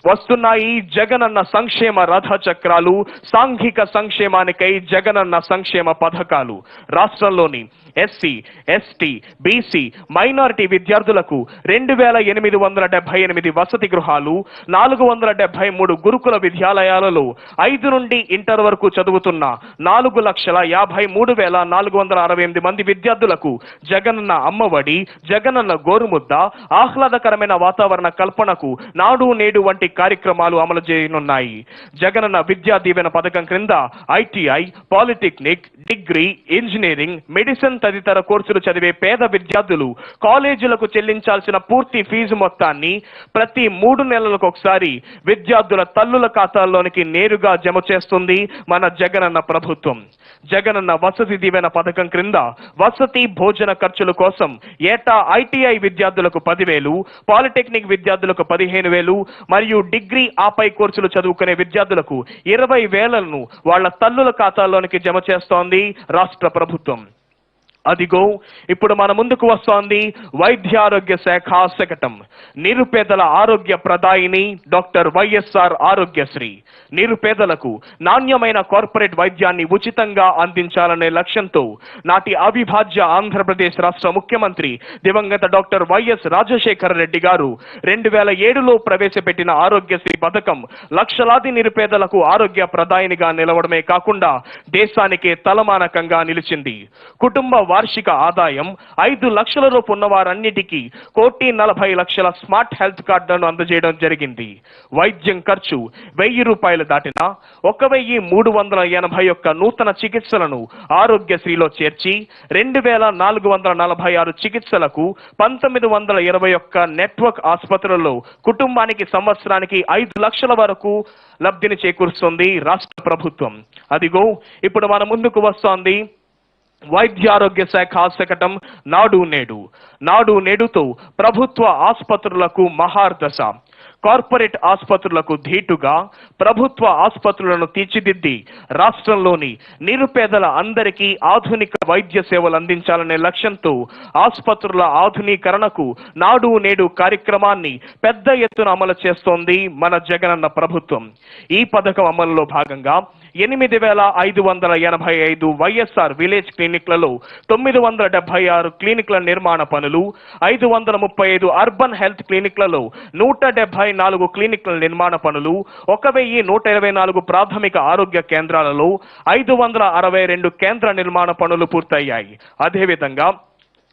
వస్తున్నాయి జగనన్న సంక్షేమ రథ చక్రాలు. సాంఘిక సంక్షేమానికై జగనన్న సంక్షేమ పథకాలు. రాష్ట్రంలోని ఎస్సీ, ఎస్టీ, బీసీ, మైనారిటీ విద్యార్థులకు 2878 వసతి గృహాలు, 473 గురుకుల విద్యాలయాలలో 5 నుండి ఇంటర్ వరకు చదువుతున్న 4,53,468 మంది విద్యార్థులకు జగనన్న అమ్మఒడి, జగనన్న గోరుముద్ద, ఆహ్లాదకరమైన వాతావరణ కల్పనకు నాడు నేడు వంటి కార్యక్రమాలు అమలు చేయనున్నాయి. జగనన్న విద్యా దీవెన పథకం క్రింద ITI, polytechnic, degree, engineering, medicine తదితర కోర్సులు చదివే పేద విద్యార్థులు కాలేజీలకు చెల్లించాల్సిన పూర్తి ఫీజు మొత్తాన్ని ప్రతి 3 నెలలకు ఒకసారి విద్యార్థుల తల్లుల ఖాతాల్లోనికి నేరుగా జమ చేస్తుంది మన జగనన్న ప్రభుత్వం. జగనన్న వసతి దీవెన పథకం క్రింద వసతి భోజన ఖర్చుల కోసం ఏటా ఐటీఐ విద్యార్థులకు 10,000, పాలిటెక్నిక్ విద్యార్థులకు 15,000 మరియు డిగ్రీ ఆపై కోర్సులు చదువుకునే విద్యార్థులకు 20,000ను వాళ్ల తల్లుల ఖాతాల్లోనికి జమ చేస్తోంది రాష్ట్ర ప్రభుత్వం. అదిగో ఇప్పుడు మన ముందుకు వస్తోంది వైద్యారోగ్య శాఖ శకటం. నిరుపేదల ఆరోగ్య ప్రదాయిని డాక్టర్ వైఎస్ఆర్ ఆరోగ్యశ్రీ. నిరుపేదలకు నాణ్యమైన కార్పొరేట్ వైద్యాన్ని ఉచితంగా అందించాలనే లక్ష్యంతో నాటి అవిభాజ్య ఆంధ్రప్రదేశ్ రాష్ట్ర ముఖ్యమంత్రి దివంగత డాక్టర్ వైఎస్ రాజశేఖర రెడ్డి గారు 2007లో ప్రవేశపెట్టిన ఆరోగ్యశ్రీ పథకం లక్షలాది నిరుపేదలకు ఆరోగ్య ప్రదాయినిగా నిలవడమే కాకుండా దేశానికే తలమానకంగా నిలిచింది. కుటుంబ వార్షిక ఆదాయం 5 లక్షల రూపు ఉన్న వారన్నిటికీ 1,40,00,000 స్మార్ట్ హెల్త్ కార్డులను అందజేయడం జరిగింది. వైద్యం ఖర్చు 1,000 రూపాయలు దాటినా 1,381 నూతన చికిత్సలను ఆరోగ్యశ్రీలో చేర్చి 2,446 చికిత్సలకు 1,921 నెట్వర్క్ ఆసుపత్రులలో కుటుంబానికి సంవత్సరానికి 5 లక్షల వరకు లబ్ధిని చేకూరుస్తుంది రాష్ట్ర ప్రభుత్వం. అదిగో ఇప్పుడు మన ముందుకు వస్తోంది వైద్యారోగ్య శాఖ శకటం నాడు నేడు. నాడు నేడుతో ప్రభుత్వ ఆసుపత్రులకు మహార్దశ. కార్పొరేట్ ఆసుపత్రులకు ధీటుగా ప్రభుత్వ ఆసుపత్రులను తీర్చిదిద్ది రాష్ట్రంలోని నిరుపేదల అందరికీ ఆధునిక వైద్య సేవలు అందించాలనే లక్ష్యంతో ఆసుపత్రుల ఆధునీకరణకు నాడు నేడు కార్యక్రమాన్ని పెద్ద ఎత్తున అమలు చేస్తోంది మన జగనన్న ప్రభుత్వం. ఈ పథకం అమలులో భాగంగా 8,585 వైఎస్ఆర్ విలేజ్ క్లినిక్లలో 976 క్లినిక్ల నిర్మాణ పనులు, 535 అర్బన్ హెల్త్ క్లినిక్లలో 174 క్లినిక్ల నిర్మాణ పనులు, 1,124 ప్రాథమిక ఆరోగ్య కేంద్రాలలో 562 కేంద్ర నిర్మాణ పనులు పూర్తయ్యాయి. అదేవిధంగా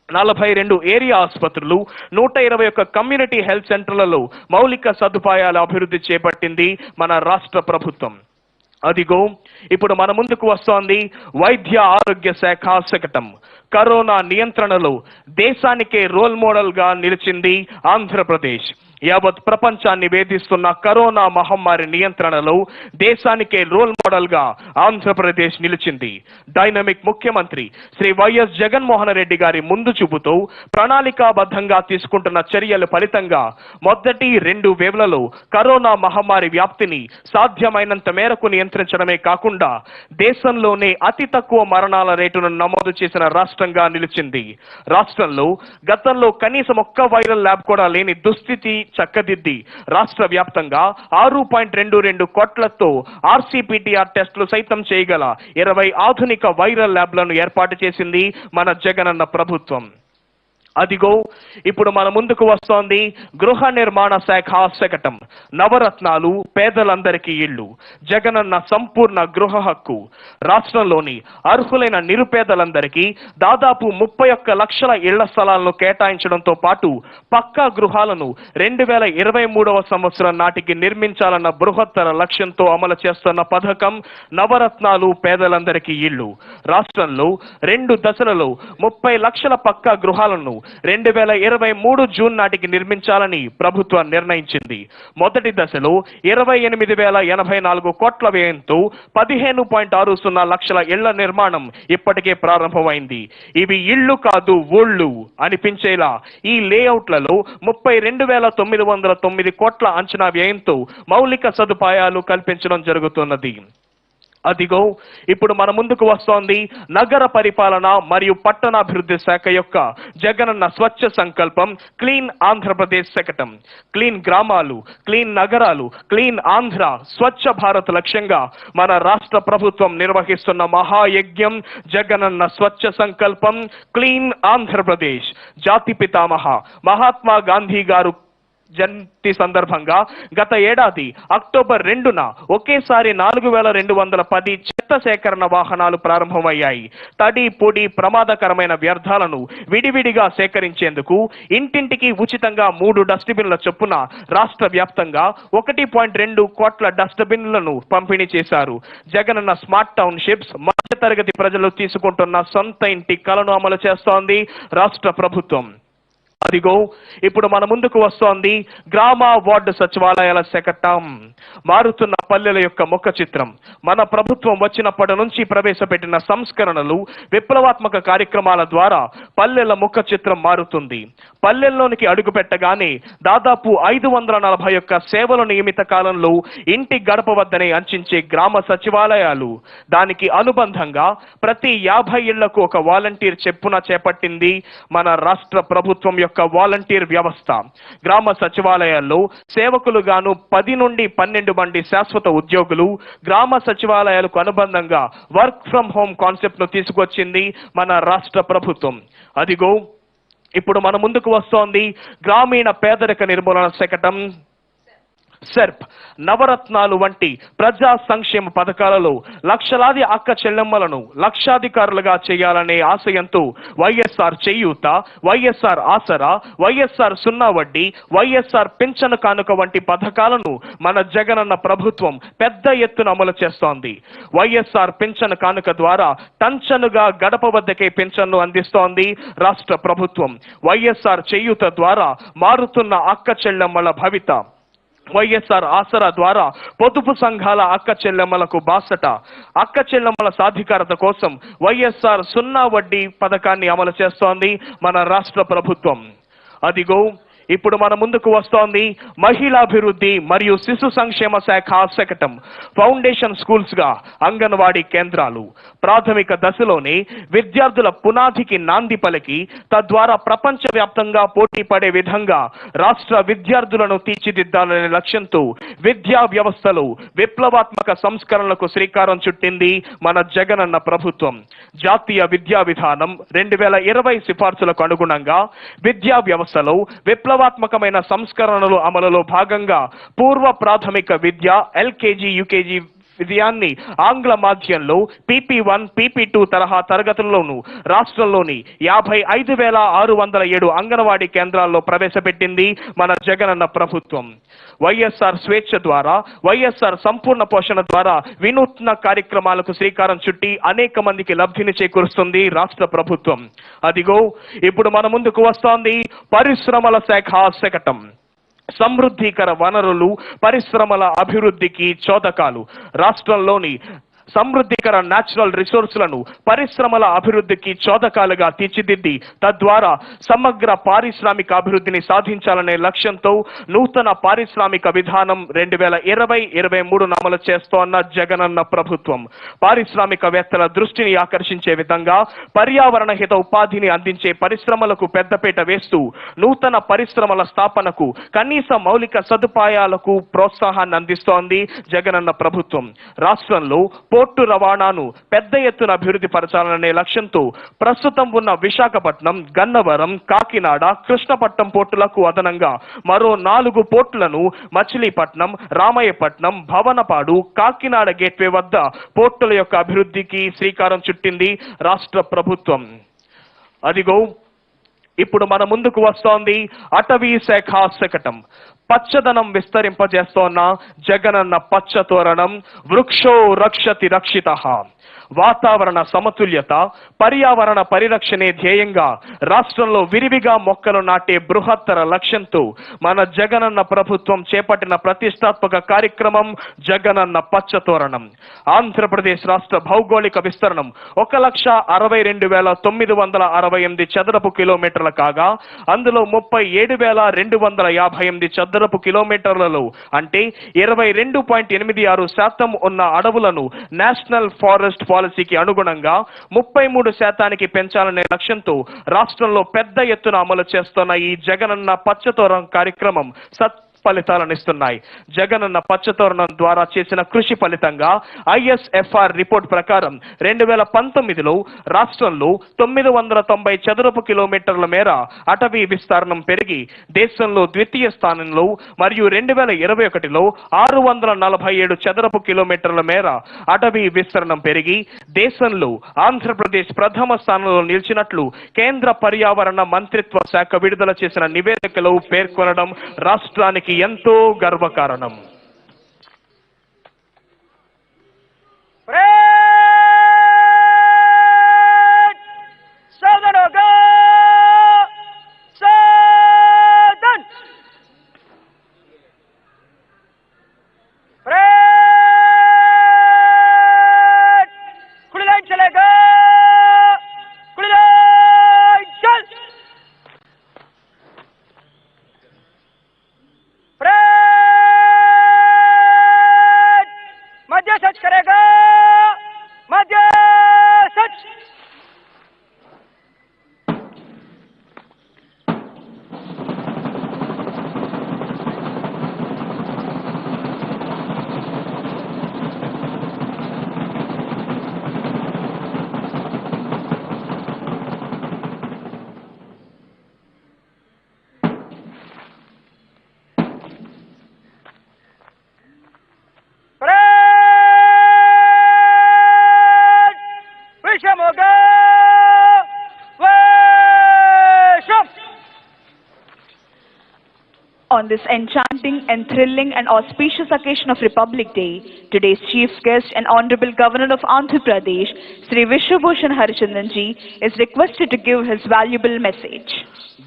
42 ఏరియా ఆసుపత్రులు, 121 కమ్యూనిటీ హెల్త్ సెంటర్లలో మౌలిక సదుపాయాల అభివృద్ధి చేపట్టింది మన రాష్ట్ర ప్రభుత్వం. అదిగో ఇప్పుడు మన ముందుకు వస్తోంది వైద్య ఆరోగ్య శాఖ శకటం. కరోనా నియంత్రణలో దేశానికే రోల్ మోడల్ గా నిలిచింది ఆంధ్రప్రదేశ్. యావత్ ప్రపంచాన్ని వేధిస్తున్న కరోనా మహమ్మారి నియంత్రణలో దేశానికే రోల్ మోడల్ గా ఆంధ్రప్రదేశ్ నిలిచింది. డైనమిక్ ముఖ్యమంత్రి శ్రీ వైఎస్ జగన్మోహన్ రెడ్డి గారి ముందు చూపుతో ప్రణాళికాబద్ధంగా తీసుకుంటున్న చర్యల ఫలితంగా మొదటి 2 వేవ్లలో కరోనా మహమ్మారి వ్యాప్తిని సాధ్యమైనంత మేరకు నియంత్రించడమే కాకుండా దేశంలోనే అతి తక్కువ మరణాల రేటును నమోదు చేసిన రాష్ట్రంగా నిలిచింది. రాష్ట్రంలో గతంలో కనీసం ఒక్క వైరల్ ల్యాబ్ కూడా లేని దుస్థితి చక్కదిద్ది రాష్ట్ర వ్యాప్తంగా 6.22 కోట్లతో ఆర్సీపీటీఆర్ టెస్టులు సైతం చేయగల 20 ఆధునిక వైరల్ ల్యాబ్లను ఏర్పాటు చేసింది మన జగనన్న ప్రభుత్వం. అదిగో ఇప్పుడు మన ముందుకు వస్తోంది గృహ నిర్మాణ శాఖ శకటం. నవరత్నాలు పేదలందరికీ ఇళ్ళు, జగనన్న సంపూర్ణ గృహ హక్కు. రాష్ట్రంలోని అర్హులైన నిరుపేదలందరికీ దాదాపు 31 లక్షల ఇళ్ల స్థలాలను కేటాయించడంతో పాటు పక్కా గృహాలను 2023వ సంవత్సరం నాటికి నిర్మించాలన్న బృహత్తర లక్ష్యంతో అమలు చేస్తున్న పథకం నవరత్నాలు పేదలందరికీ ఇళ్ళు. రాష్ట్రంలో 2 దశలలో 30 లక్షల పక్కా గృహాలను 2023 జూన్ నాటికి నిర్మించాలని ప్రభుత్వం నిర్ణయించింది. మొదటి దశలో 28,084 కోట్ల వ్యయంతో 15.60 లక్షల ఇళ్ల నిర్మాణం ఇప్పటికే ప్రారంభమైంది. ఇవి ఇళ్లు కాదు ఊళ్ళు అనిపించేలా ఈ లేఅవుట్లలో 32,909 కోట్ల అంచనా వ్యయంతో మౌలిక సదుపాయాలు కల్పించడం జరుగుతున్నది. అదిగో ఇప్పుడు మన ముందుకు వస్తోంది నగర పరిపాలన మరియు పట్టణాభివృద్ధి శాఖ యొక్క జగనన్న స్వచ్ఛ సంకల్పం క్లీన్ ఆంధ్రప్రదేశ్ శకటం. క్లీన్ గ్రామాలు, క్లీన్ నగరాలు, క్లీన్ ఆంధ్ర, స్వచ్ఛ భారత్ లక్ష్యంగా మన రాష్ట్ర ప్రభుత్వం నిర్వహిస్తున్న మహాయజ్ఞం జగనన్న స్వచ్ఛ సంకల్పం క్లీన్ ఆంధ్రప్రదేశ్. జాతి పితామహ మహాత్మా గాంధీ గారు జయంతి సందర్భంగా గత ఏడాది అక్టోబర్ 2న ఒకేసారి 4,210 చెత్త సేకరణ వాహనాలు ప్రారంభమయ్యాయి. తడి పొడి ప్రమాదకరమైన వ్యర్థాలను విడివిడిగా సేకరించేందుకు ఇంటింటికి ఉచితంగా 3 డస్ట్బిన్ల చొప్పున రాష్ట్ర వ్యాప్తంగా 1.2 కోట్ల డస్ట్బిన్లను పంపిణీ చేశారు. జగనన్న స్మార్ట్ టౌన్షిప్స్ మధ్యతరగతి ప్రజలు తీసుకుంటున్న సొంత ఇంటి కలను అమలు చేస్తోంది రాష్ట్ర ప్రభుత్వం. అదిగో ఇప్పుడు మన ముందుకు వస్తోంది గ్రామ వార్డు సచివాలయాల శకటం. మారుతున్న పల్లెల యొక్క ముఖ చిత్రం. మన ప్రభుత్వం వచ్చినప్పటి నుంచి ప్రవేశపెట్టిన సంస్కరణలు, విప్లవాత్మక కార్యక్రమాల ద్వారా పల్లెల ముఖ చిత్రం మారుతుంది. పల్లెల్లోనికి అడుగు పెట్టగానే దాదాపు 541 సేవల నియమిత కాలంలో ఇంటి గడప వద్దనే అంచించే గ్రామ సచివాలయాలు. దానికి అనుబంధంగా ప్రతి 50 ఇళ్లకు ఒక వాలంటీర్ చెప్పున చేపట్టింది మన రాష్ట్ర ప్రభుత్వం యొక్క వాలంటీర్ వ్యవస్థ. గ్రామ సచివాలయాల్లో సేవకులుగాను 10 నుండి 12 మంది శాశ్వత ఉద్యోగులు. గ్రామ సచివాలయాలకు అనుబంధంగా వర్క్ ఫ్రం హోమ్ కాన్సెప్ట్ ను తీసుకొచ్చింది మన రాష్ట్ర ప్రభుత్వం. అదిగో ఇప్పుడు మన ముందుకు వస్తోంది గ్రామీణ పేదరిక నిర్మూలన శకటం సెర్ప్. నవరత్నాలు వంటి ప్రజా సంక్షేమ పథకాలలో లక్షలాది అక్క చెల్లెమ్మలను లక్షాధికారులుగా చేయాలనే ఆశయంతో వైఎస్ఆర్ చేయూత, వైఎస్ఆర్ ఆసరా, వైఎస్ఆర్ సున్నా వడ్డీ, వైఎస్ఆర్ పింఛను కానుక వంటి పథకాలను మన జగనన్న ప్రభుత్వం పెద్ద ఎత్తున అమలు చేస్తోంది. వైఎస్ఆర్ పింఛను కానుక ద్వారా టంచనుగా గడప వద్దకే పింఛన్ను అందిస్తోంది రాష్ట్ర ప్రభుత్వం. వైఎస్ఆర్ చేయూత ద్వారా మారుతున్న అక్క చెల్లెమ్మల భవిత. వైఎస్ఆర్ ఆసరా ద్వారా పొదుపు సంఘాల అక్క చెల్లెమ్మలకు బాసట. అక్క చెల్లెమ్మల సాధికారత కోసం వైఎస్ఆర్ సున్నా వడ్డీ పథకాన్ని అమలు చేస్తోంది మన రాష్ట్ర ప్రభుత్వం. అదిగో ఇప్పుడు మన ముందుకు వస్తోంది మహిళాభివృద్ధి మరియు శిశు సంక్షేమ శాఖ శకటం. ఫౌండేషన్ స్కూల్స్ గా అంగన్వాడీ కేంద్రాలు. ప్రాథమిక దశలోనే విద్యార్థుల పునాదికి నాంది పలికి తద్వారా ప్రపంచ వ్యాప్తంగా పోటీ పడే విధంగా రాష్ట్ర విద్యార్థులను తీర్చిదిద్దాలనే లక్ష్యంతో విద్యా వ్యవస్థలో విప్లవాత్మక సంస్కరణలకు శ్రీకారం చుట్టింది మన జగనన్న ప్రభుత్వం. జాతీయ విద్యా విధానం 2020 సిఫార్సులకు అనుగుణంగా విద్యా వ్యవస్థలో విప్లవాత్మకమైన సంస్కరణలు అమలులో భాగంగా పూర్వ ప్రాథమిక విద్య ఎల్కేజీ యూకేజీ విద్యాన్ని ఆంగ్ల మాధ్యంలో PP1 PP2 తరహా తరగతుల్లోనూ రాష్ట్రంలోని 55,607 అంగన్వాడీ కేంద్రాల్లో ప్రవేశపెట్టింది మన జగనన్న ప్రభుత్వం. వైఎస్ఆర్ స్వేచ్ఛ ద్వారా, వైఎస్ఆర్ సంపూర్ణ పోషణ ద్వారా వినూత్న కార్యక్రమాలకు శ్రీకారం చుట్టి అనేక మందికి లబ్ధిని చేకూరుస్తుంది రాష్ట్ర ప్రభుత్వం. అదిగో ఇప్పుడు మన ముందుకు వస్తోంది పరిశ్రమల శాఖ శకటం. సమృద్ధికర వనరులు, పరిశ్రమల అభివృద్ధికి చోదకాలు. రాష్ట్రంలోని సమృద్ధికర న్యాచురల్ రిసోర్సులను పరిశ్రమల అభివృద్ధికి చోదకాలుగా తీర్చిదిద్ది తద్వారా సమగ్ర పారిశ్రామిక అభివృద్ధిని సాధించాలనే లక్ష్యంతో నూతన పారిశ్రామిక విధానం 2020-23 అమలు చేస్తోన్న జగనన్న ప్రభుత్వం పారిశ్రామికవేత్తల దృష్టిని ఆకర్షించే విధంగా పర్యావరణ హిత ఉపాధిని అందించే పరిశ్రమలకు పెద్దపీట వేస్తూ నూతన పరిశ్రమల స్థాపనకు కనీస మౌలిక సదుపాయాలకు ప్రోత్సాహాన్ని అందిస్తోంది జగనన్న ప్రభుత్వం. రాష్ట్రంలో పోర్టు రవాణాను పెద్ద ఎత్తున అభివృద్ధి పరచాలనే లక్ష్యంతో ప్రస్తుతం ఉన్న విశాఖపట్నం, గన్నవరం, కాకినాడ, కృష్ణపట్నం పోర్టులకు అదనంగా మరో 4 పోర్టులను మచిలీపట్నం, రామయ్యపట్నం, భవనపాడు, కాకినాడ గేట్వే వద్ద పోర్టుల యొక్క అభివృద్ధికి శ్రీకారం చుట్టింది రాష్ట్ర ప్రభుత్వం. అదిగో ఇప్పుడు మన ముందుకు వస్తోంది అటవీ శాఖ శకటం. పచ్చదనం విస్తరింపజేస్తోన్న జగనన్న పచ్చ తోరణం. వృక్షో రక్షతి రక్షితః. వాతావరణ సమతుల్యత, పర్యావరణ పరిరక్షణే ధ్యేయంగా రాష్ట్రంలో విరివిగా మొక్కలు నాటే బృహత్తర లక్ష్యంతో మన జగనన్న ప్రభుత్వం చేపట్టిన ప్రతిష్టాత్మక కార్యక్రమం జగనన్న పచ్చ తోరణం. ఆంధ్రప్రదేశ్ రాష్ట్ర భౌగోళిక విస్తరణం 1,62,968 చదరపు కిలోమీటర్ల కాగా అందులో 37,258 చదరపు కిలోమీటర్లలో అంటే 22.86% ఉన్న అడవులను నేషనల్ ఫారెస్ట్ పాలసీకి అనుగుణంగా 33% పెంచాలనే లక్ష్యంతో రాష్ట్రంలో పెద్ద ఎత్తున అమలు చేస్తున్న ఈ జగనన్న పచ్చతోరణం కార్యక్రమం ఫలితాలనిస్తున్నాయి. జగనన్న పచ్చతోరణం ద్వారా చేసిన కృషి ఫలితంగా ఐఎస్ఎఫ్ఆర్ రిపోర్ట్ ప్రకారం 2019లో రాష్ట్రంలో 990 చదరపు కిలోమీటర్ల మేర అటవీ విస్తరణం పెరిగి దేశంలో ద్వితీయ స్థానంలో మరియు 2021లో 647 చదరపు కిలోమీటర్ల మేర అటవీ విస్తరణం పెరిగి దేశంలో ఆంధ్రప్రదేశ్ ప్రథమ స్థానంలో నిలిచినట్లు కేంద్ర పర్యావరణ మంత్రిత్వ శాఖ విడుదల చేసిన నివేదికలో పేర్కొనడం రాష్ట్రానికి ఎంతో గర్వకారణం. On this enchanting and thrilling and auspicious occasion of Republic Day, today's chief guest and Honorable Governor of Andhra Pradesh, Sri Vishwabhushan Harichandanji, is requested to give his valuable message.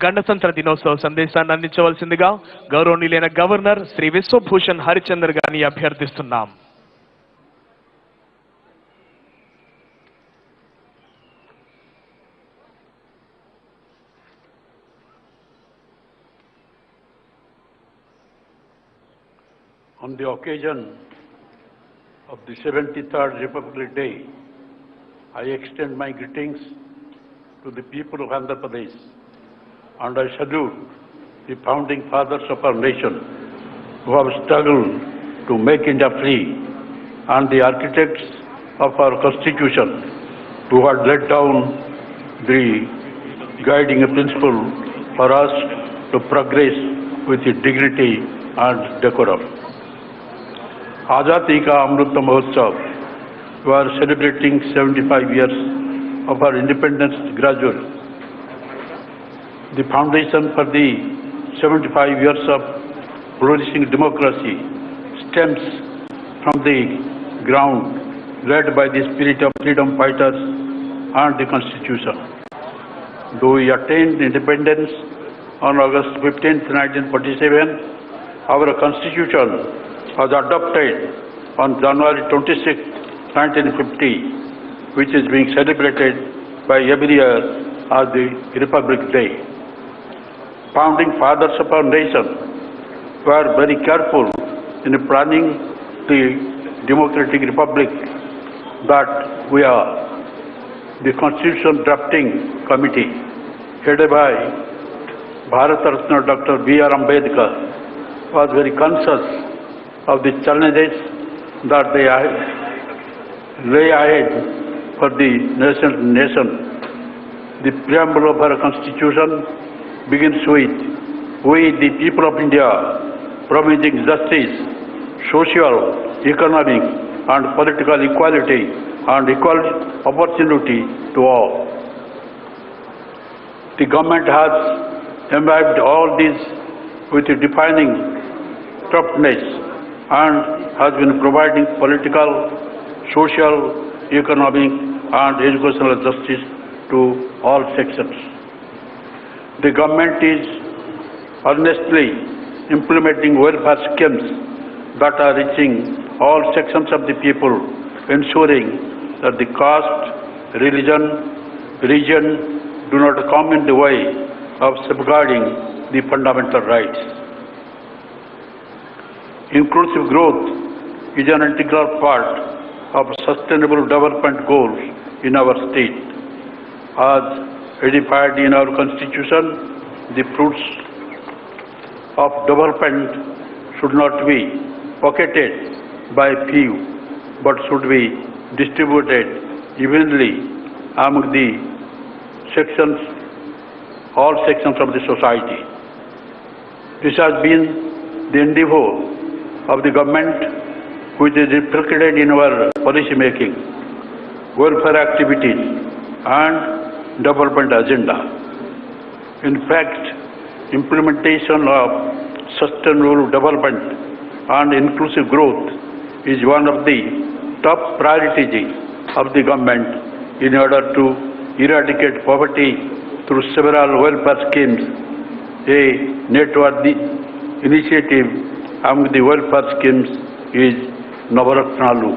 గణతంత్ర దినోత్సవ సందేశాన్ని అందించవలసిందిగా గౌరవనీయులైన గవర్నర్ శ్రీ విశ్వభూషణ్ హరిచందర్ గారిని అభ్యర్థిస్తున్నాం. On the occasion of the 73rd Republic Day, I extend my greetings to the people of Andhra Pradesh and I salute the founding fathers of our nation who have struggled to make India free and the architects of our constitution who had laid down the guiding principle for us to progress with dignity and decorum. Azadi Ka Amrit Mahotsav, we are celebrating 75 years of our independence gradually. The foundation for the 75 years of flourishing democracy stems from the ground led by the spirit of freedom fighters and the Constitution. Though we attained independence on August 15, 1947, our Constitution was adopted on January 26, 1950, which is being celebrated by every year as the Republic Day. Founding fathers of our nation were very careful in planning the democratic republic that we are. The Constitution Drafting Committee, headed by Bharat Ratna Dr. B.R. Ambedkar, was very conscious of the challenges that they lay ahead for the nation. The preamble of our Constitution begins with, "We, the people of India, promising justice, social, economic, and political equality and equal opportunity to all." The government has imbibed all these with a defining toughness and has been providing political, social, economic, and educational justice to all sections. The government is earnestly implementing welfare schemes that are reaching all sections of the people, ensuring that the caste, religion, region do not come in the way of safeguarding the fundamental rights. Inclusive growth is an integral part of sustainable development goals in our state. As edified in our Constitution, the fruits of development should not be pocketed by few, but should be distributed evenly among the sections, all sections of the society. This has been the endeavor of the government, which is reflected in our policy making, welfare activities, and development agenda. In fact, implementation of sustainable development and inclusive growth is one of the top priorities of the government in order to eradicate poverty through several welfare schemes. A noteworthy initiative among the welfare schemes is Navaratnalu.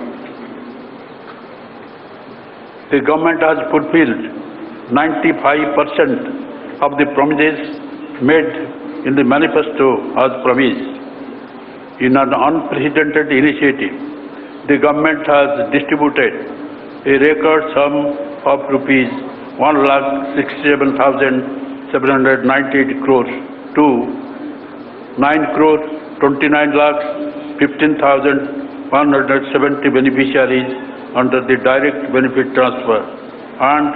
The government has fulfilled 95% of the promises made in the manifesto as promised. In an unprecedented initiative, the government has distributed a record sum of rupees 1,67,798 crores to 9,29,15,170 beneficiaries under the direct benefit transfer and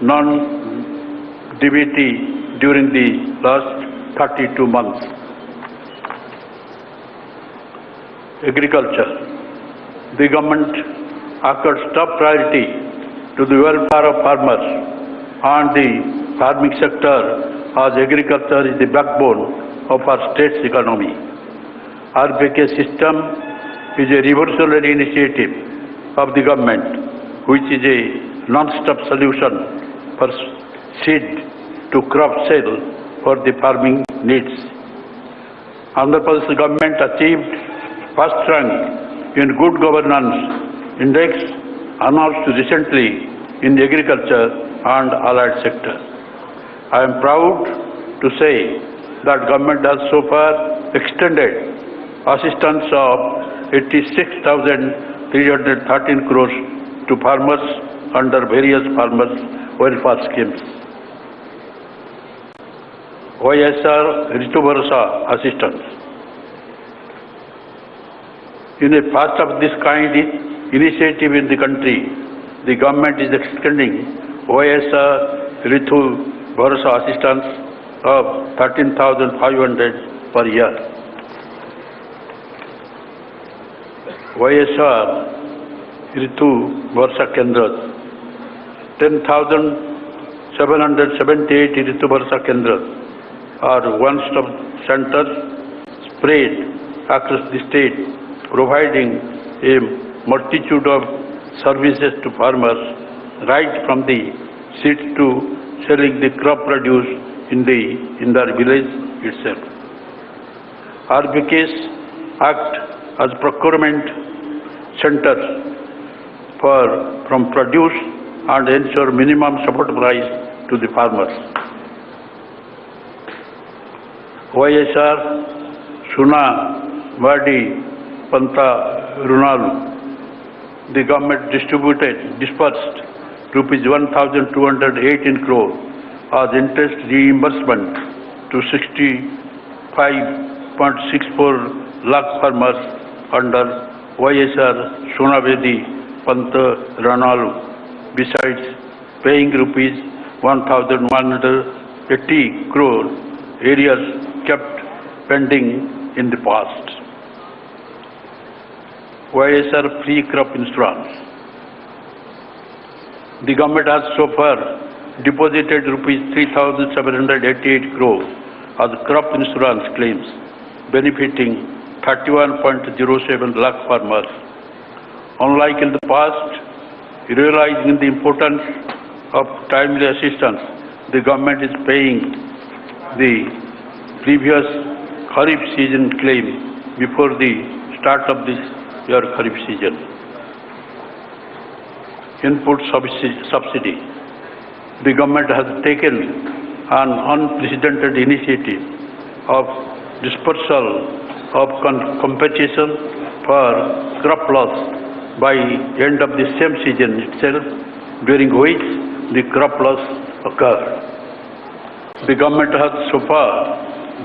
non-DBT during the last 32 months. Agriculture. The government accords top priority to the welfare of farmers and the farming sector, as agriculture is the backbone of our state's economy. RBK system is a revolutionary initiative of the government, which is a non-stop solution for seed to crop sale for the farming needs. Andhra Pradesh government achieved first rank in Good Governance Index announced recently in agriculture and allied sector. I am proud to say that government has so far extended assistance of 86,313 crores to farmers under various farmers welfare schemes. YSR Ritu Bharosa assistance. In a first of this kind initiative in the country, the government is extending YSR Ritu Bharosa assistance of 13,500 per year. YSR Ritu Bharosa Kendras, 10,778 Ritu Bharosa Kendras are one-stop centers spread across the state, providing a multitude of services to farmers, right from the seed to selling the crop produce in their village itself. RBKs act as procurement centers from produce and ensure minimum support price to the farmers. YSR Suna Vadi Panta Runalu. The government dispersed rupees 1,218 crore as interest reimbursement to 65.64 lakh farmers under YSR Sunavedi Panta Ranalu. Besides paying rupees 1,180 crore, areas kept pending in the past. YSR free crop insurance. The government has so far deposited rupees 3,788 crore as crop insurance claims, benefiting 31.07 lakh farmers. Unlike in the past, realizing the importance of timely assistance, the government is paying the previous Kharif season claim before the start of this year Kharif season. Input subsidy. The government has taken an unprecedented initiative of dispersal of compensation for crop loss by end of the same season itself, during which the crop loss occurred. The government has so far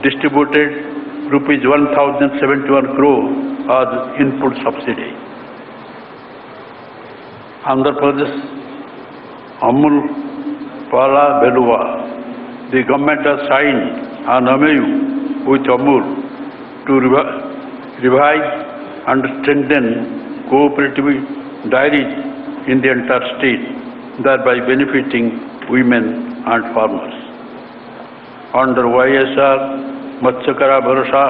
distributed rupees 1,071 crore as input subsidy. Andhra Pradesh, Hon'ble Beluva. The government has signed an MOU with Hon'ble to revive and strengthen cooperative dairies in the entire state, thereby benefiting women and farmers. Under YSR Matsyakara Bharasa,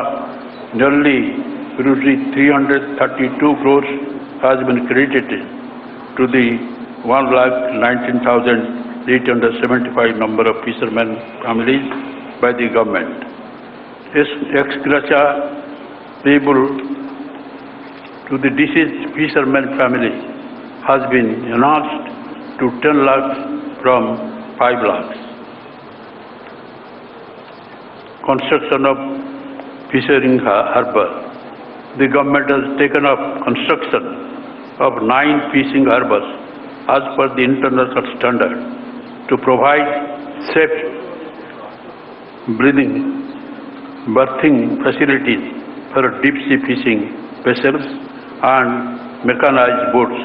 nearly 332 crores has been credited to the 1,19,875 number of fishermen families by the government. Ex gratia payable to the deceased fisherman family has been enhanced to 10 lakhs from 5 lakhs. Construction of fishing harbour. The government has taken up construction of 9 fishing harbours as per the international standard to provide safe berthing facilities for deep sea fishing vessels and mechanized boats,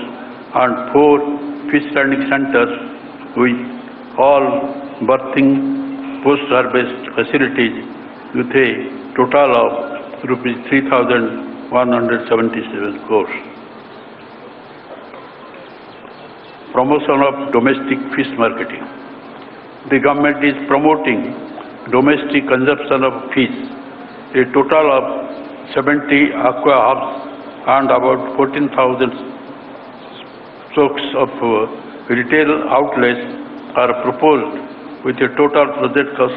and 4 fish landing centers with all berthing post-harvest facilities with a total of rupees 3,177 crores. Promotion of domestic fish marketing. The government is promoting domestic consumption of fish. A total of 70 aqua hubs and about 14,000 stocks of retail outlets are proposed with a total project cost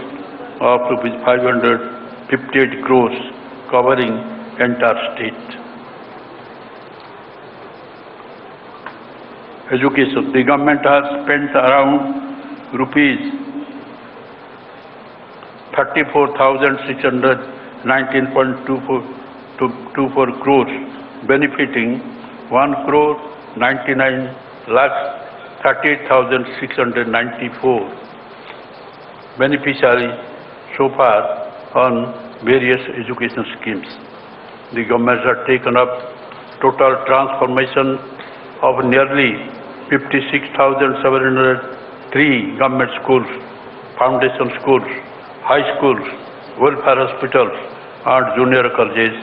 of rupees 558 crores covering entire state. Education. The government has spent around rupees 34,619.24 crores, benefiting 1,99,38,694 beneficiaries so far on various education schemes. The government has taken up total transformation of nearly 56,703 government schools, foundation schools, high schools, welfare hospitals and junior colleges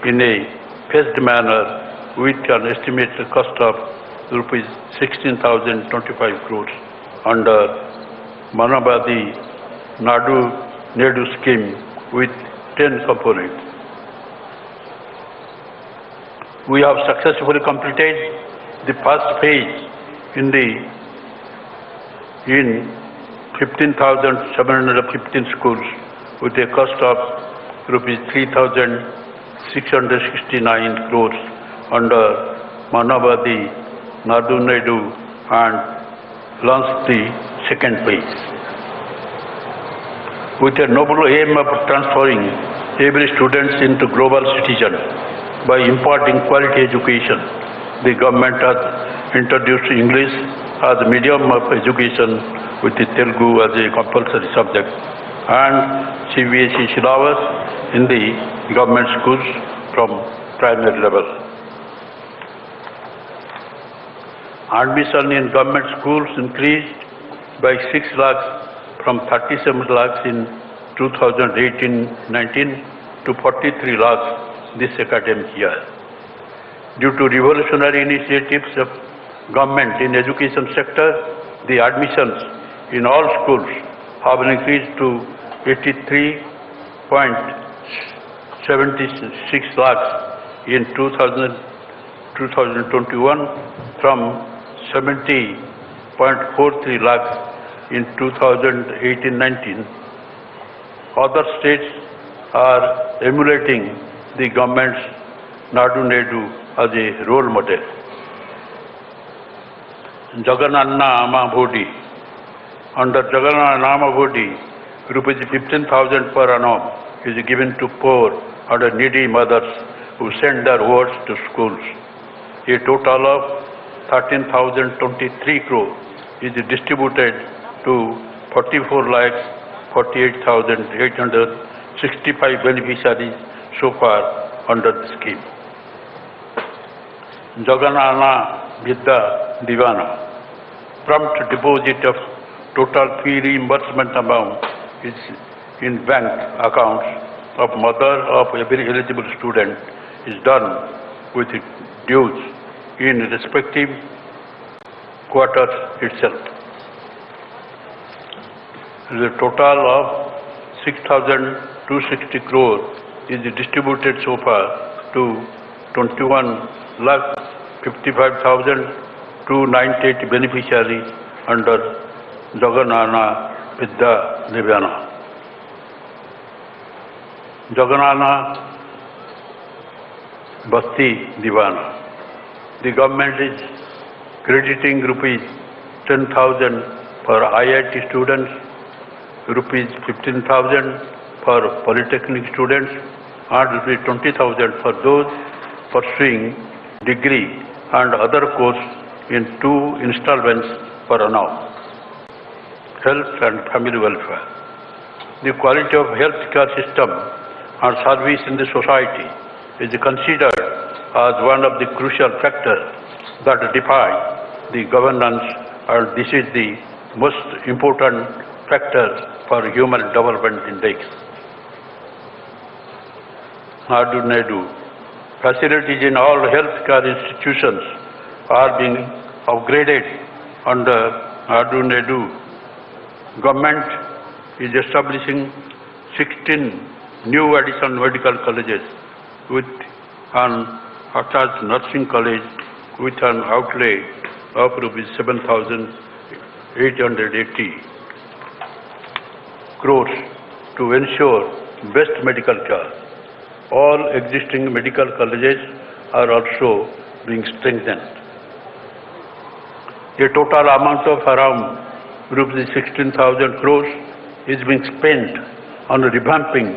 in a phased manner with an estimated cost of rupees 16,025 crores under Manabadi Nadu scheme with 10 components. We have successfully completed the first phase in 15,715 schools with a cost of rupees 3,669 crores under Manabadi Nadu and launched the second phase. With a noble aim of transforming every student into global citizen by imparting quality education, the government has introduced English as a medium of education with the Telugu as a compulsory subject and CBSE syllabus in the government schools from primary level. Admission in government schools increased by 6 lakhs from 37 lakhs in 2018-19 to 43 lakhs this academic year. Due to revolutionary initiatives of government in education sector, the admissions in all schools have increased to 83.76 lakhs in 2021 from 70.43 lakhs in 2018-19. Other states are emulating the government's Nadu Nedu as a role model. Jagannana Amabhodi. Under Jagannana Amabhodi, rupees 15,000 per annum is given to poor and needy mothers who send their wards to schools. A total of 13,023 crore is distributed to 44,48,865 beneficiaries so far under the scheme. Jagannana Vidya Divana. Prompt deposit of total fee reimbursement amount is in bank accounts of mother of every eligible student is done with dues in respective quarters itself. The total of 6,260 crore is distributed so far to 21,55,298 beneficiaries under Jagannana Vidya Divana. Jagannana Bhakti Divana. The government is crediting rupees 10,000 for IIT students, rupees 15,000 for polytechnic students, and rupees 20,000 for those pursuing degree and other course in 2 installments per annum. Health and family welfare. The quality of health care system and service in the society is considered as one of the crucial factors that define the governance, and this is the most important factor for human development index. Nadu Nedu. Facilities in all healthcare institutions are being upgraded under Nadu Nedu. Government is establishing 16 new additional medical colleges with an attached nursing college with an outlay of rupees 7,880 crores to ensure best medical care. All existing medical colleges are also being strengthened. A total amount of around rupees 16,000 crores is being spent on revamping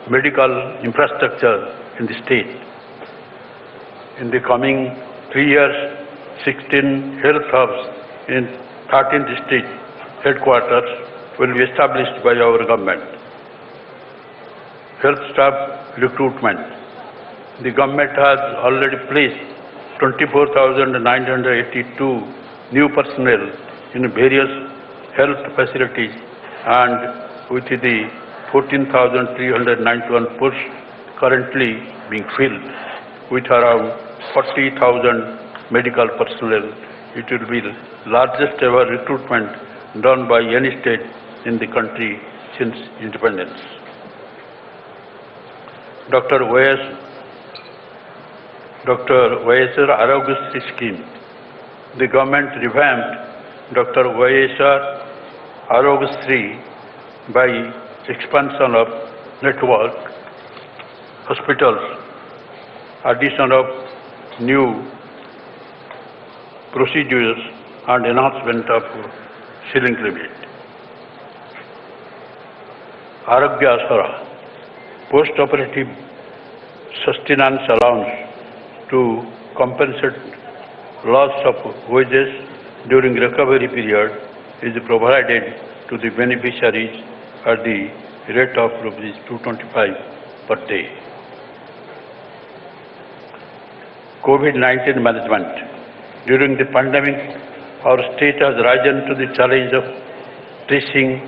medical infrastructure in the state. In the coming 3 years, 16 health hubs in 13 district headquarters will be established by our government. Health staff recruitment. The government has already placed 24,982 new personnel in various health facilities, and with the 14,391 posts currently being filled with around 40,000 medical personnel, it will be the largest ever recruitment done by any state in the country since independence. Dr. YSR Arogastri scheme. The government revamped Dr. YSR Arogastri by expansion of network, hospitals, addition of new procedures, and enhancement of ceiling limit. Arogya Asara, post-operative sustenance allowance to compensate loss of wages during recovery period is provided to the beneficiaries at the rate of rupees 225 per day. COVID-19 management. During the pandemic, our state has risen to the challenge of tracing,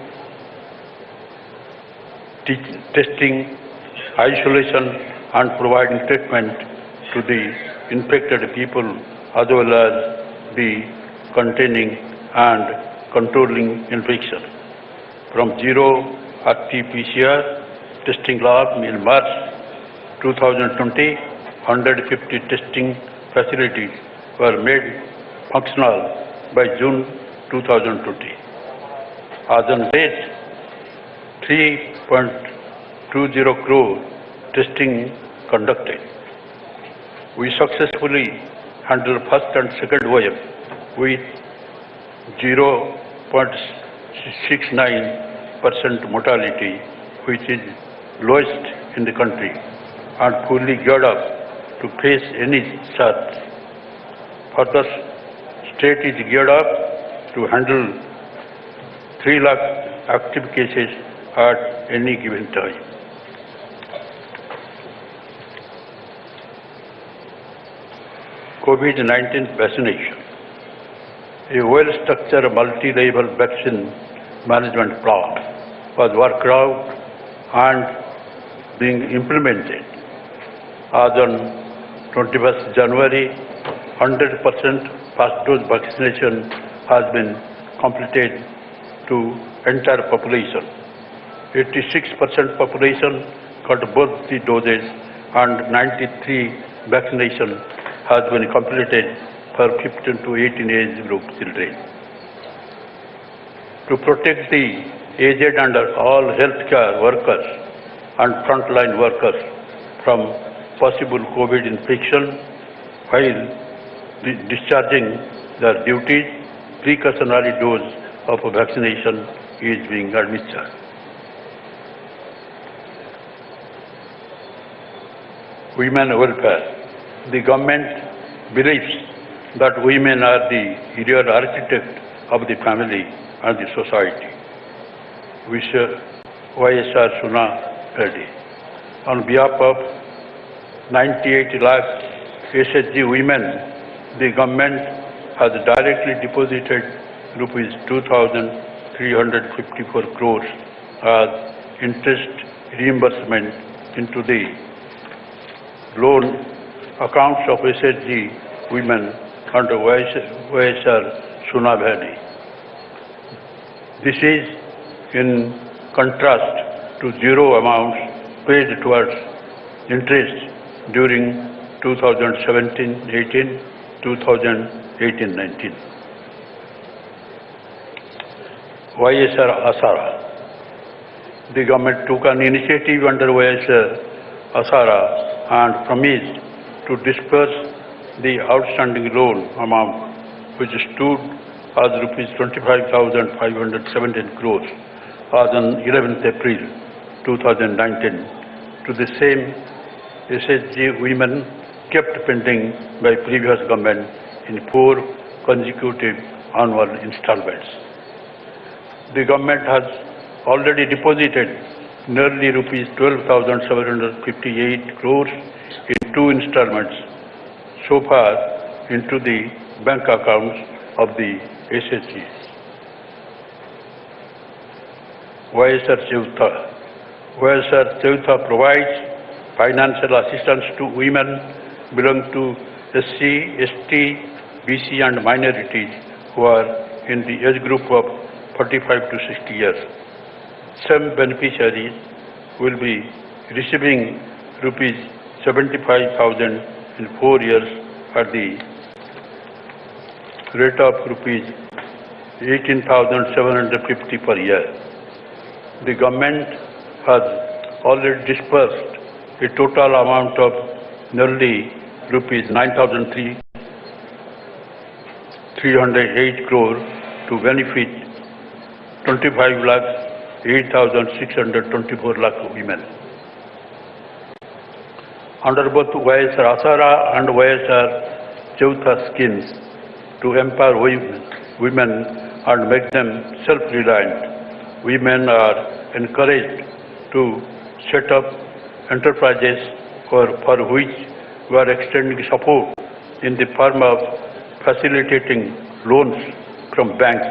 testing, isolation, and providing treatment to the infected people, as well as the containing and controlling infection. From zero RT-PCR testing lab in March 2020, 150 testing facilities were made functional by June 2020. As on date, 3.20 crore testing conducted. We successfully handled first and second wave with 0.69% mortality, which is lowest in the country, and fully geared up to face any surge. Further, state is geared up to handle 3 lakh active cases at any given time. COVID-19 vaccination. A well-structured multi-level vaccine management plan was worked out and being implemented. As on 21st January, 100% first dose vaccination has been completed to entire population. 86% population got both the doses and 93 vaccination has been completed for 15 to 18 age group children. To protect the aged and all healthcare workers and frontline workers from possible COVID infection while discharging their duties, precautionary dose of vaccination is being administered. Women welfare. The government believes that women are the real architect of the family and the society. YSR Suna Reddy. On behalf of 98 lakh SHG women, the government has directly deposited rupees 2,354 crores as interest reimbursement into the loan accounts of SHG women under YSR Suna Valley. This is in contrast to zero amounts paid towards interest during 2017-18, 2018-19. YSR Asara. The government took an initiative under YSR Asara and promised to disperse the outstanding loan amount, which stood as rupees 25,517 crores as on 11th April 2019 to the same SHG women kept pending by previous government in 4 consecutive annual installments. The government has already deposited nearly rupees 12,758 crores in 2 installments so far into the bank accounts of the SHGs. YSR Cheutha. YSR Cheutha provides financial assistance to women belonging to SC, ST, BC and minorities who are in the age group of 45 to 60 years. Some beneficiaries will be receiving rupees 75,000 in 4 years at the rate of rupees 18,750 per year. The government has already disbursed a total amount of nearly rupees 9,308 crore to benefit 25 lakh 8,624 lakh women. Under both YSR Asara and YSR Cheutha schemes to empower women and make them self-reliant, women are encouraged to set up enterprises for which we are extending support in the form of facilitating loans from banks,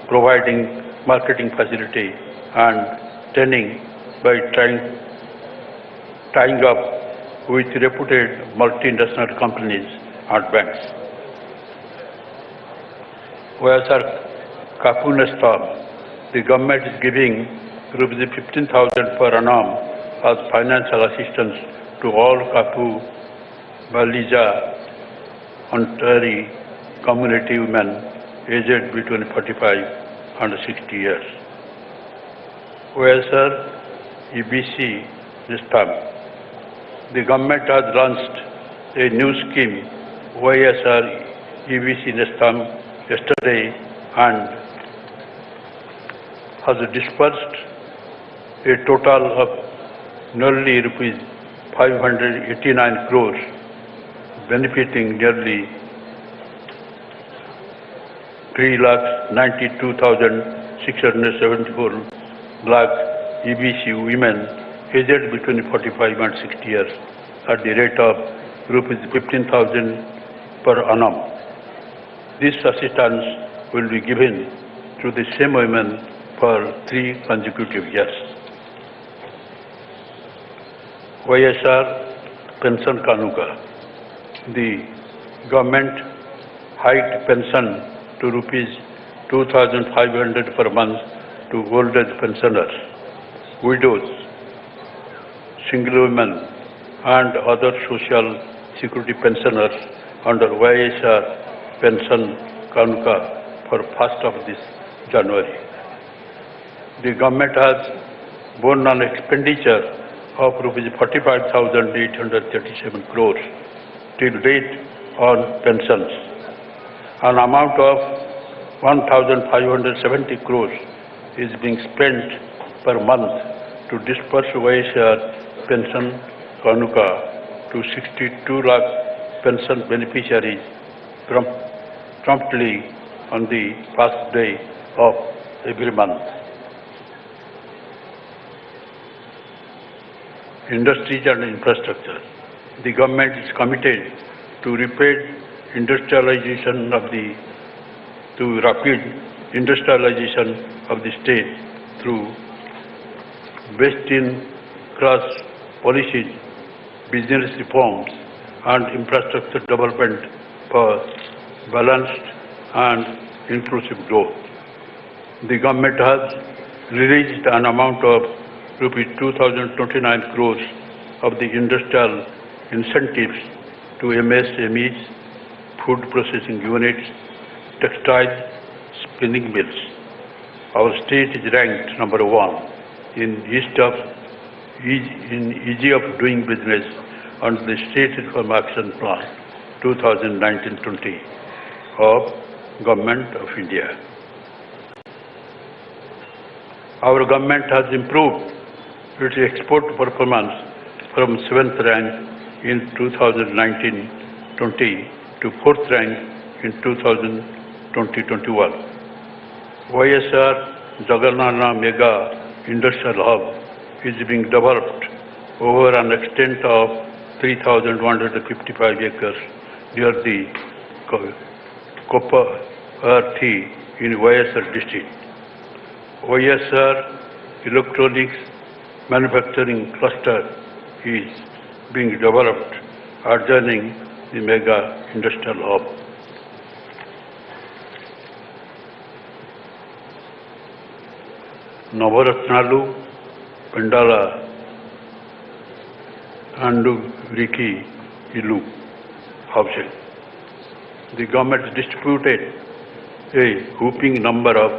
providing marketing facility and training by tying up with reputed multinational companies and banks. Whereas Kapoor Storm, the government is giving rupees 15,000 per annum as financial assistance to all Kapoor, Balija, Ontario community women aged between 45 and 60 years. Whereas EBC this time, the government has launched a new scheme, YSR EBC Nestam, yesterday and has disbursed a total of nearly rupees 589 crores, benefiting nearly 3,92,674 lakh EBC women aged between 45 and 60 years at the rate of rupees 15,000 per annum. This assistance will be given to the same women for 3 consecutive years. YSR Pension Kanuka. The government hiked pension to rupees 2,500 per month to old age pensioners, widows, single women and other social security pensioners under VJA pension Kanuka for 1st of this January. The government has borne an expenditure of rupees 45,837 crores till date on pensions. An amount of 1,570 crores is being spent per month to disperse VJA pension Kanuka to 62 lakh pension beneficiaries promptly on the first day of every month. Industries and infrastructure. The government is committed to rapid industrialization of the state through best-in-class policies, business reforms, and infrastructure development for balanced and inclusive growth. The government has released an amount of rupees 2,029 crores of the industrial incentives to MSMEs, food processing units, textiles, spinning mills. Our state is ranked number 1 in ease of doing business under the State Reform Action Plan 2019-20 of Government of India. Our government has improved its export performance from 7th rank in 2019-20 to 4th rank in 2020-21. YSR Jagannatha Mega Industrial Hub is being developed over an extent of 3,155 acres near the Kopparathi in YSR district. YSR Electronics Manufacturing Cluster is being developed adjoining the Mega Industrial Hub. Navaratnalu, Pandala, Riki, Ilu housing. The government distributed a whopping number of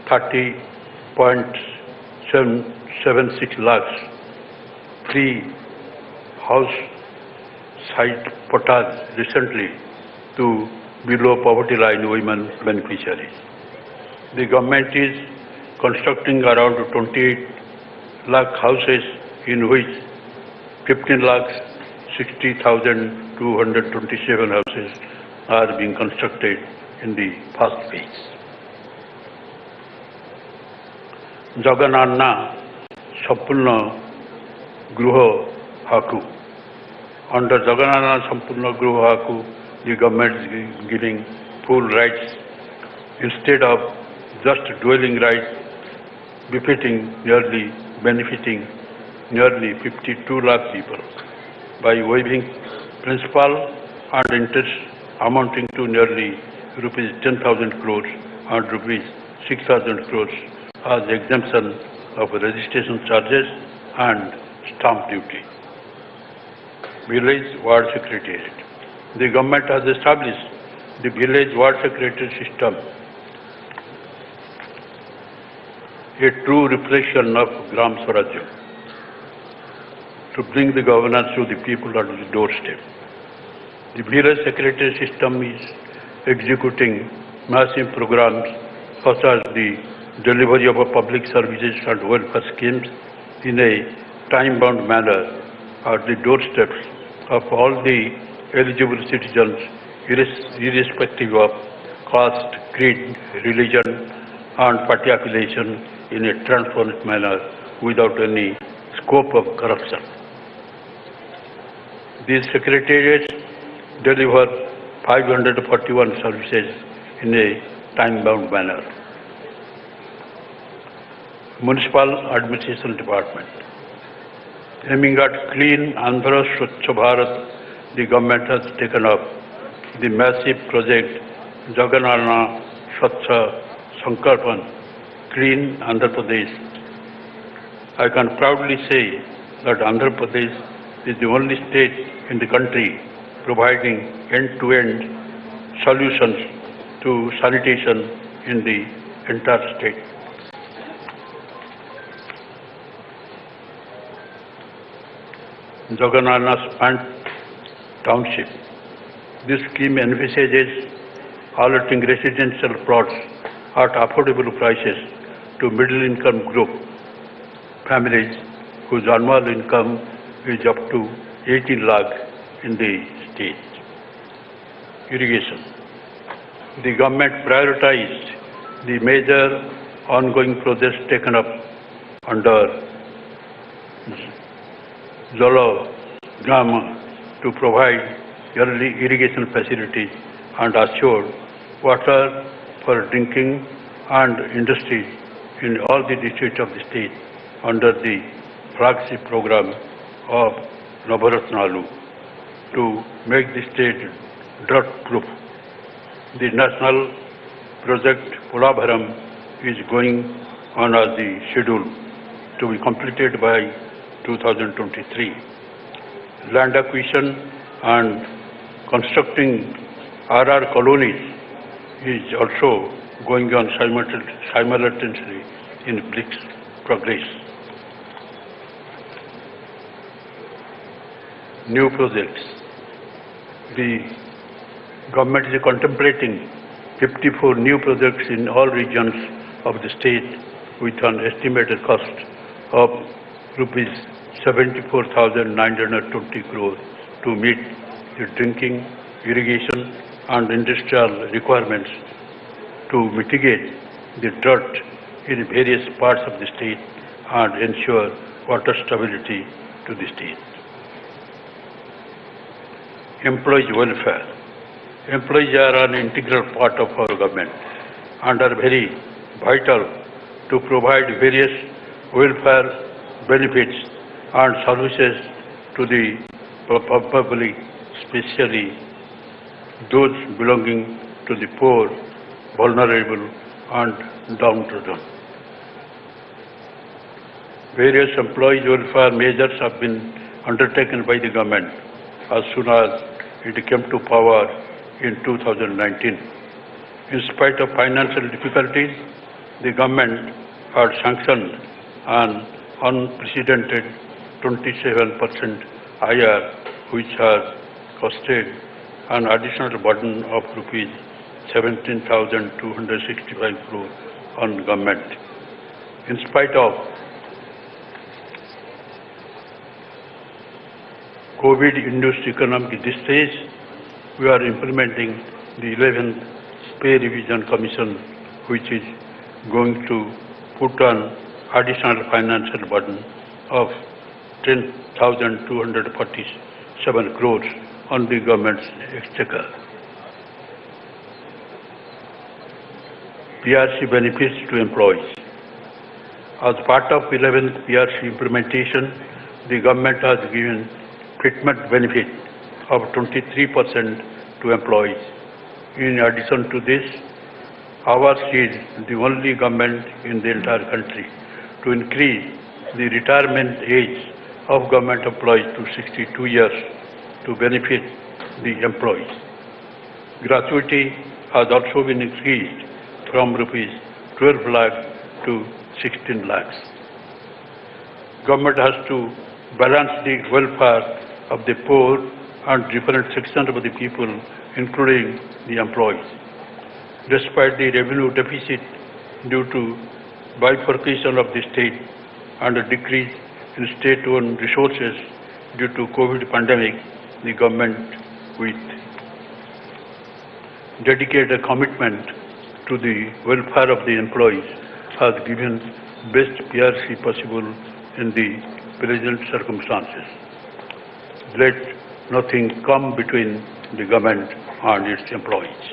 30.76 lakhs free house site potas recently to below poverty line women beneficiaries. The government is constructing around 28 lakh houses, in which 15 lakhs 60,227 houses are being constructed in the first phase. Jagannatha Sampurna Gruha Haku. Under Jagannatha Sampurna Gruha Haku the government is giving full rights instead of just dwelling rights benefiting nearly 52 lakh people by waiving principal and interest amounting to nearly rupees 10,000 crores and rupees 6,000 crores as exemption of registration charges and stamp duty. Village Ward Secretariat. The government has established the Village Ward Secretariat system, a true reflection of Gram Swarajya, to bring the governance to the people at the doorstep. The Village Secretariat system is executing massive programs such as the delivery of public services and welfare schemes in a time-bound manner at the doorsteps of all the eligible citizens, irrespective of caste, creed, religion, and party affiliation, in a transparent manner without any scope of corruption. These secretariats deliver 541 services in a time-bound manner. Municipal Administration Department. Aiming at clean Unfurls Swachh Bharat, the government has taken up the massive project Jagannath Swachh Sankalpan, Clean Andhra Pradesh. I can proudly say that Andhra Pradesh is the only state in the country providing end-to-end solutions to sanitation in the entire state. Jagannath Township. This scheme envisages allotting residential plots at affordable prices to middle-income group families whose annual income is up to 18 lakh in the state. Irrigation. The government prioritized the major ongoing projects taken up under Jala Grama to provide early irrigation facilities and assure water for drinking and industry in all the districts of the state under the flagship program of Navaratnalu to make the state drought-proof. The national project Polabharam is going on as the schedule to be completed by 2023. Land acquisition and constructing RR colonies is also going on simultaneously in brisk progress. New projects. The government is contemplating 54 new projects in all regions of the state with an estimated cost of rupees 74,920 crores to meet the drinking, irrigation and industrial requirements to mitigate the drought in various parts of the state and ensure water stability to the state. Employees' welfare. Employees are an integral part of our government and are very vital to provide various welfare benefits and services to the public, especially those belonging to the poor, vulnerable and downtrodden. Various employee welfare measures have been undertaken by the government as soon as it came to power in 2019. In spite of financial difficulties, the government had sanctioned an unprecedented 27% IR, which has costed an additional burden of rupees 17,265 crore on government. In spite of COVID-induced economic distress, we are implementing the 11th Pay Revision Commission, which is going to put on additional financial burden of 10,247 crores on the government's exchequer. PRC benefits to employees. As part of 11th PRC implementation, the government has given treatment benefit of 23% to employees. In addition to this, ours is the only government in the entire country to increase the retirement age of government employees to 62 years to benefit the employees. Gratuity has also been increased from rupees 12 lakh to 16 lakhs. Government has to balance the welfare of the poor and different sections of the people, including the employees. Despite the revenue deficit due to bifurcation of the state and a decrease in state-owned resources due to COVID pandemic, the government, with dedicated commitment to the welfare of the employees, has given best PRC possible in the present circumstances. Let nothing come between the government and its employees.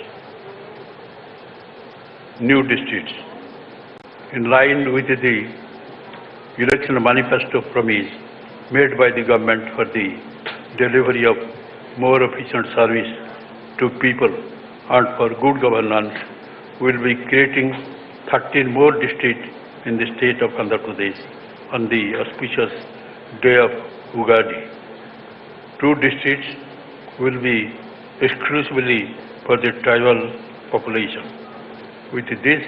New districts. In line with the election manifesto promise made by the government for the delivery of more efficient service to people and for good governance, we will be creating 13 more districts in the state of Andhra Pradesh on the auspicious day of Ugadi. 2 districts will be exclusively for the tribal population. With this,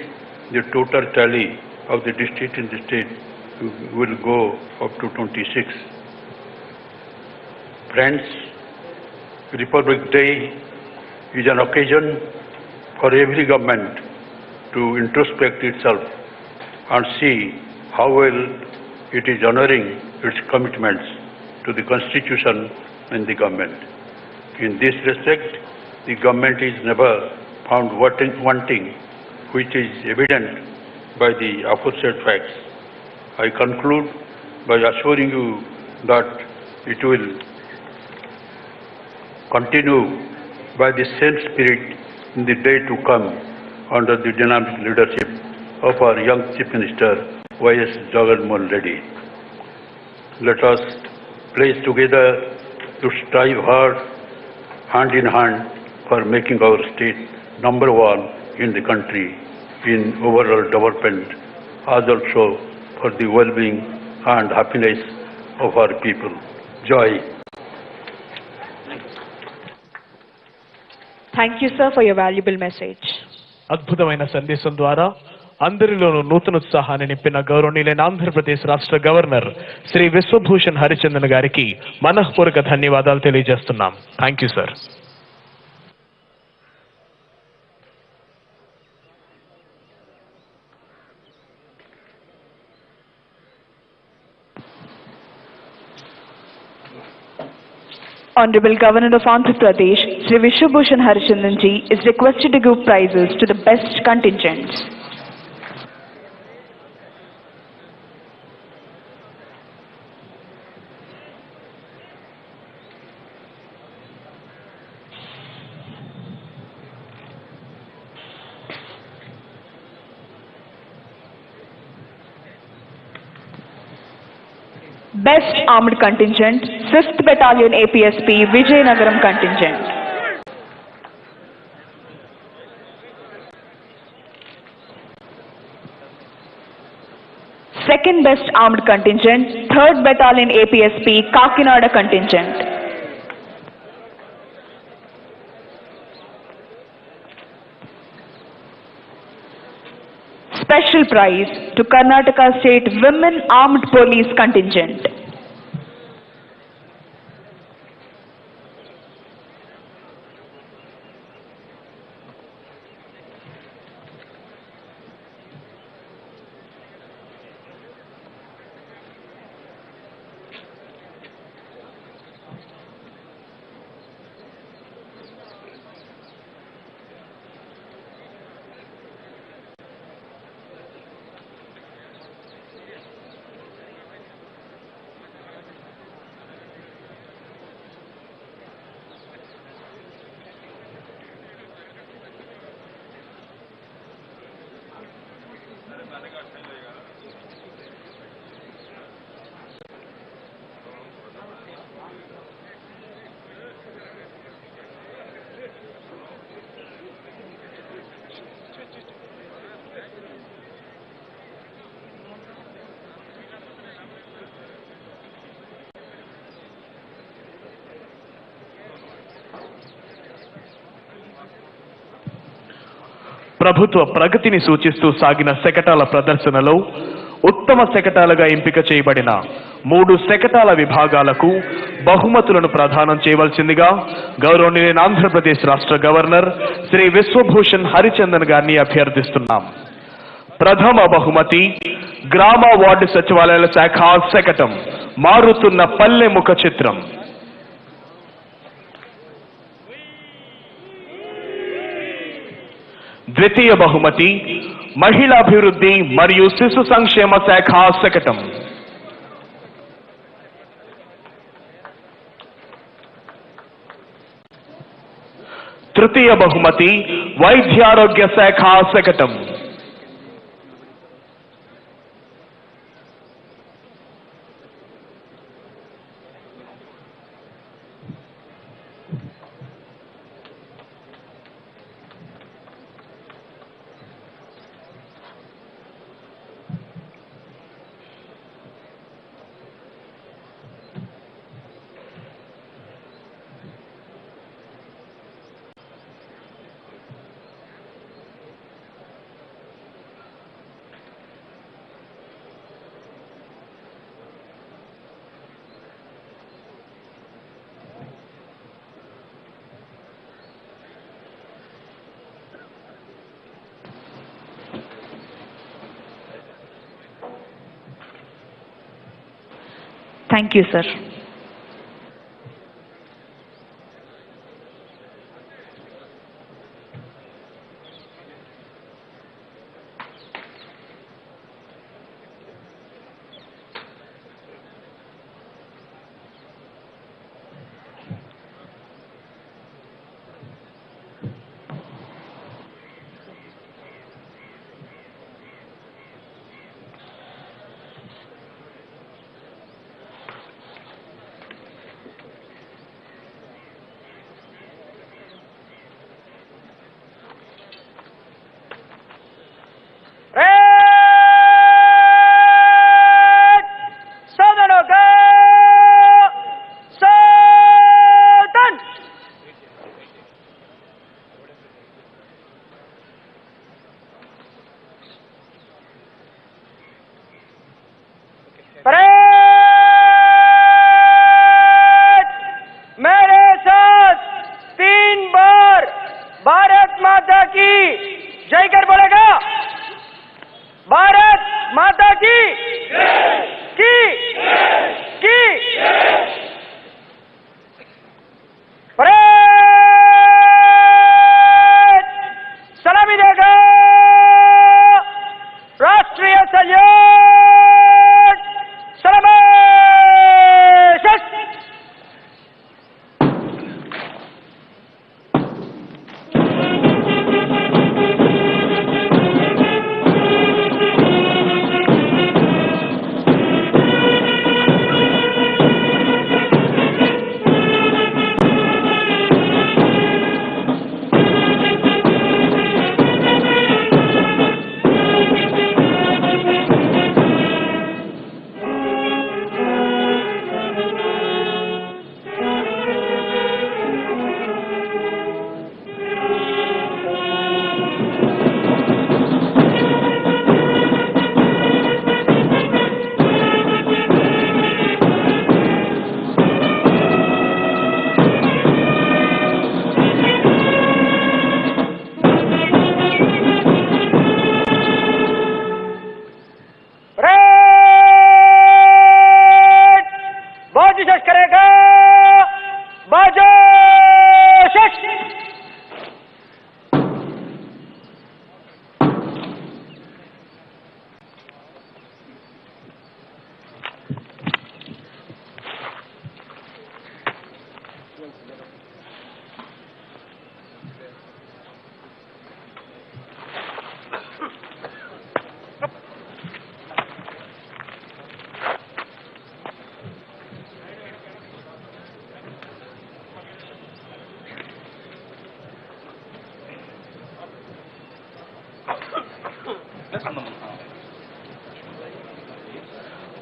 the total tally of the district in the state will go up to 26. Friends, Republic Day is an occasion for every government to introspect itself and see how well it is honoring its commitments to the Constitution and the government. In this respect, the government is never found wanting, which is evident by the aforesaid facts. I conclude by assuring you that it will continue by the same spirit in the day to come under the dynamic leadership of our young Chief Minister, Y.S. Jagannath Reddy. Let us pledge together to strive hard, hand in hand, for making our state number 1 in the country in overall development, as also for the well-being and happiness of our people. Joy. Thank you, sir, for your valuable message. అద్భుతమైన సందేశం ద్వారా అందరిలోనూ నూతనోత్సాహాన్ని నింపిన గౌరవనీయులైన ఆంధ్రప్రదేశ్ రాష్ట్ర governor Shri Vishwabhushan Harichandan గారికి మనఃపూర్వక ధన్యవాదాలు తెలియజేస్తున్నాం. Thank you sir. Honorable Governor of Andhra Pradesh, Sri Vishwabhushan Harichandan ji, is requested to give prizes to the best contingents. Best Armed Contingent, 5th Battalion APSP, Vijayanagaram Contingent. Second Best Armed Contingent, 3rd Battalion APSP, Kakinada Contingent. Special prize to Karnataka State Women Armed Police Contingent. ప్రభుత్వ ప్రగతిని సూచిస్తూ సాగిన శకటాల ప్రదర్శనలో ఉత్తమ శకటాలుగా ఎంపిక చేయబడిన 3 శకటాల విభాగాలకు బహుమతులను ప్రదానం చేయవలసిందిగా గౌరవనీయులైన ఆంధ్రప్రదేశ్ రాష్ట్ర గవర్నర్ శ్రీ విశ్వభూషణ్ హరిచందన్ గారిని అభ్యర్థిస్తున్నాం. ప్రథమ బహుమతి గ్రామ వార్డు సచివాలయాల శాఖ శకటం మారుతున్న పల్లె ముఖ చిత్రం. ద్వితీయ బహుమతి మహిళాభివృద్ధి మరియు శిశు సంక్షేమ శాఖ శకటం. తృతీయ బహుమతి వైద్యారోగ్య శాఖ శకటం. Thank you, sir.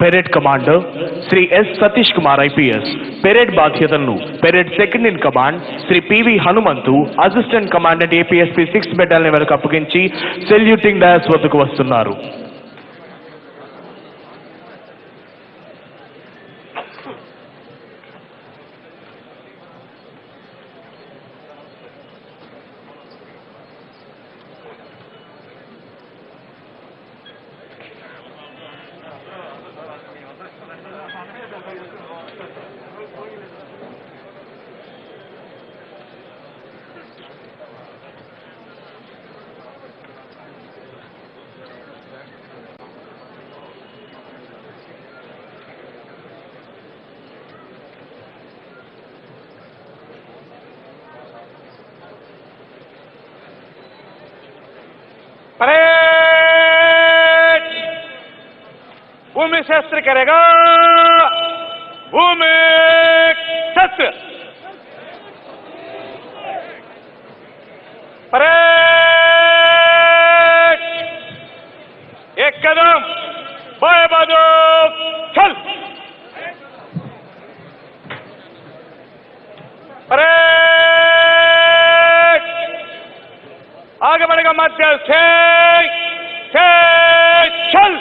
Parade commander Shri S Satish Kumar IPS parade బాధ్యతలను parade second in command Shri PV Hanumanthu assistant commandant APSP 6th battalion వరకు అప్పగించి సెల్యూటింగ్ డయాస్ వద్దకు వస్తున్నారు. परेड भूमि शस्त्र करेगा. भूमि शस्त्र. परेड एक कदम बाएं बाजू चल. परेड आगे बढ़ेगा मध्य से चल.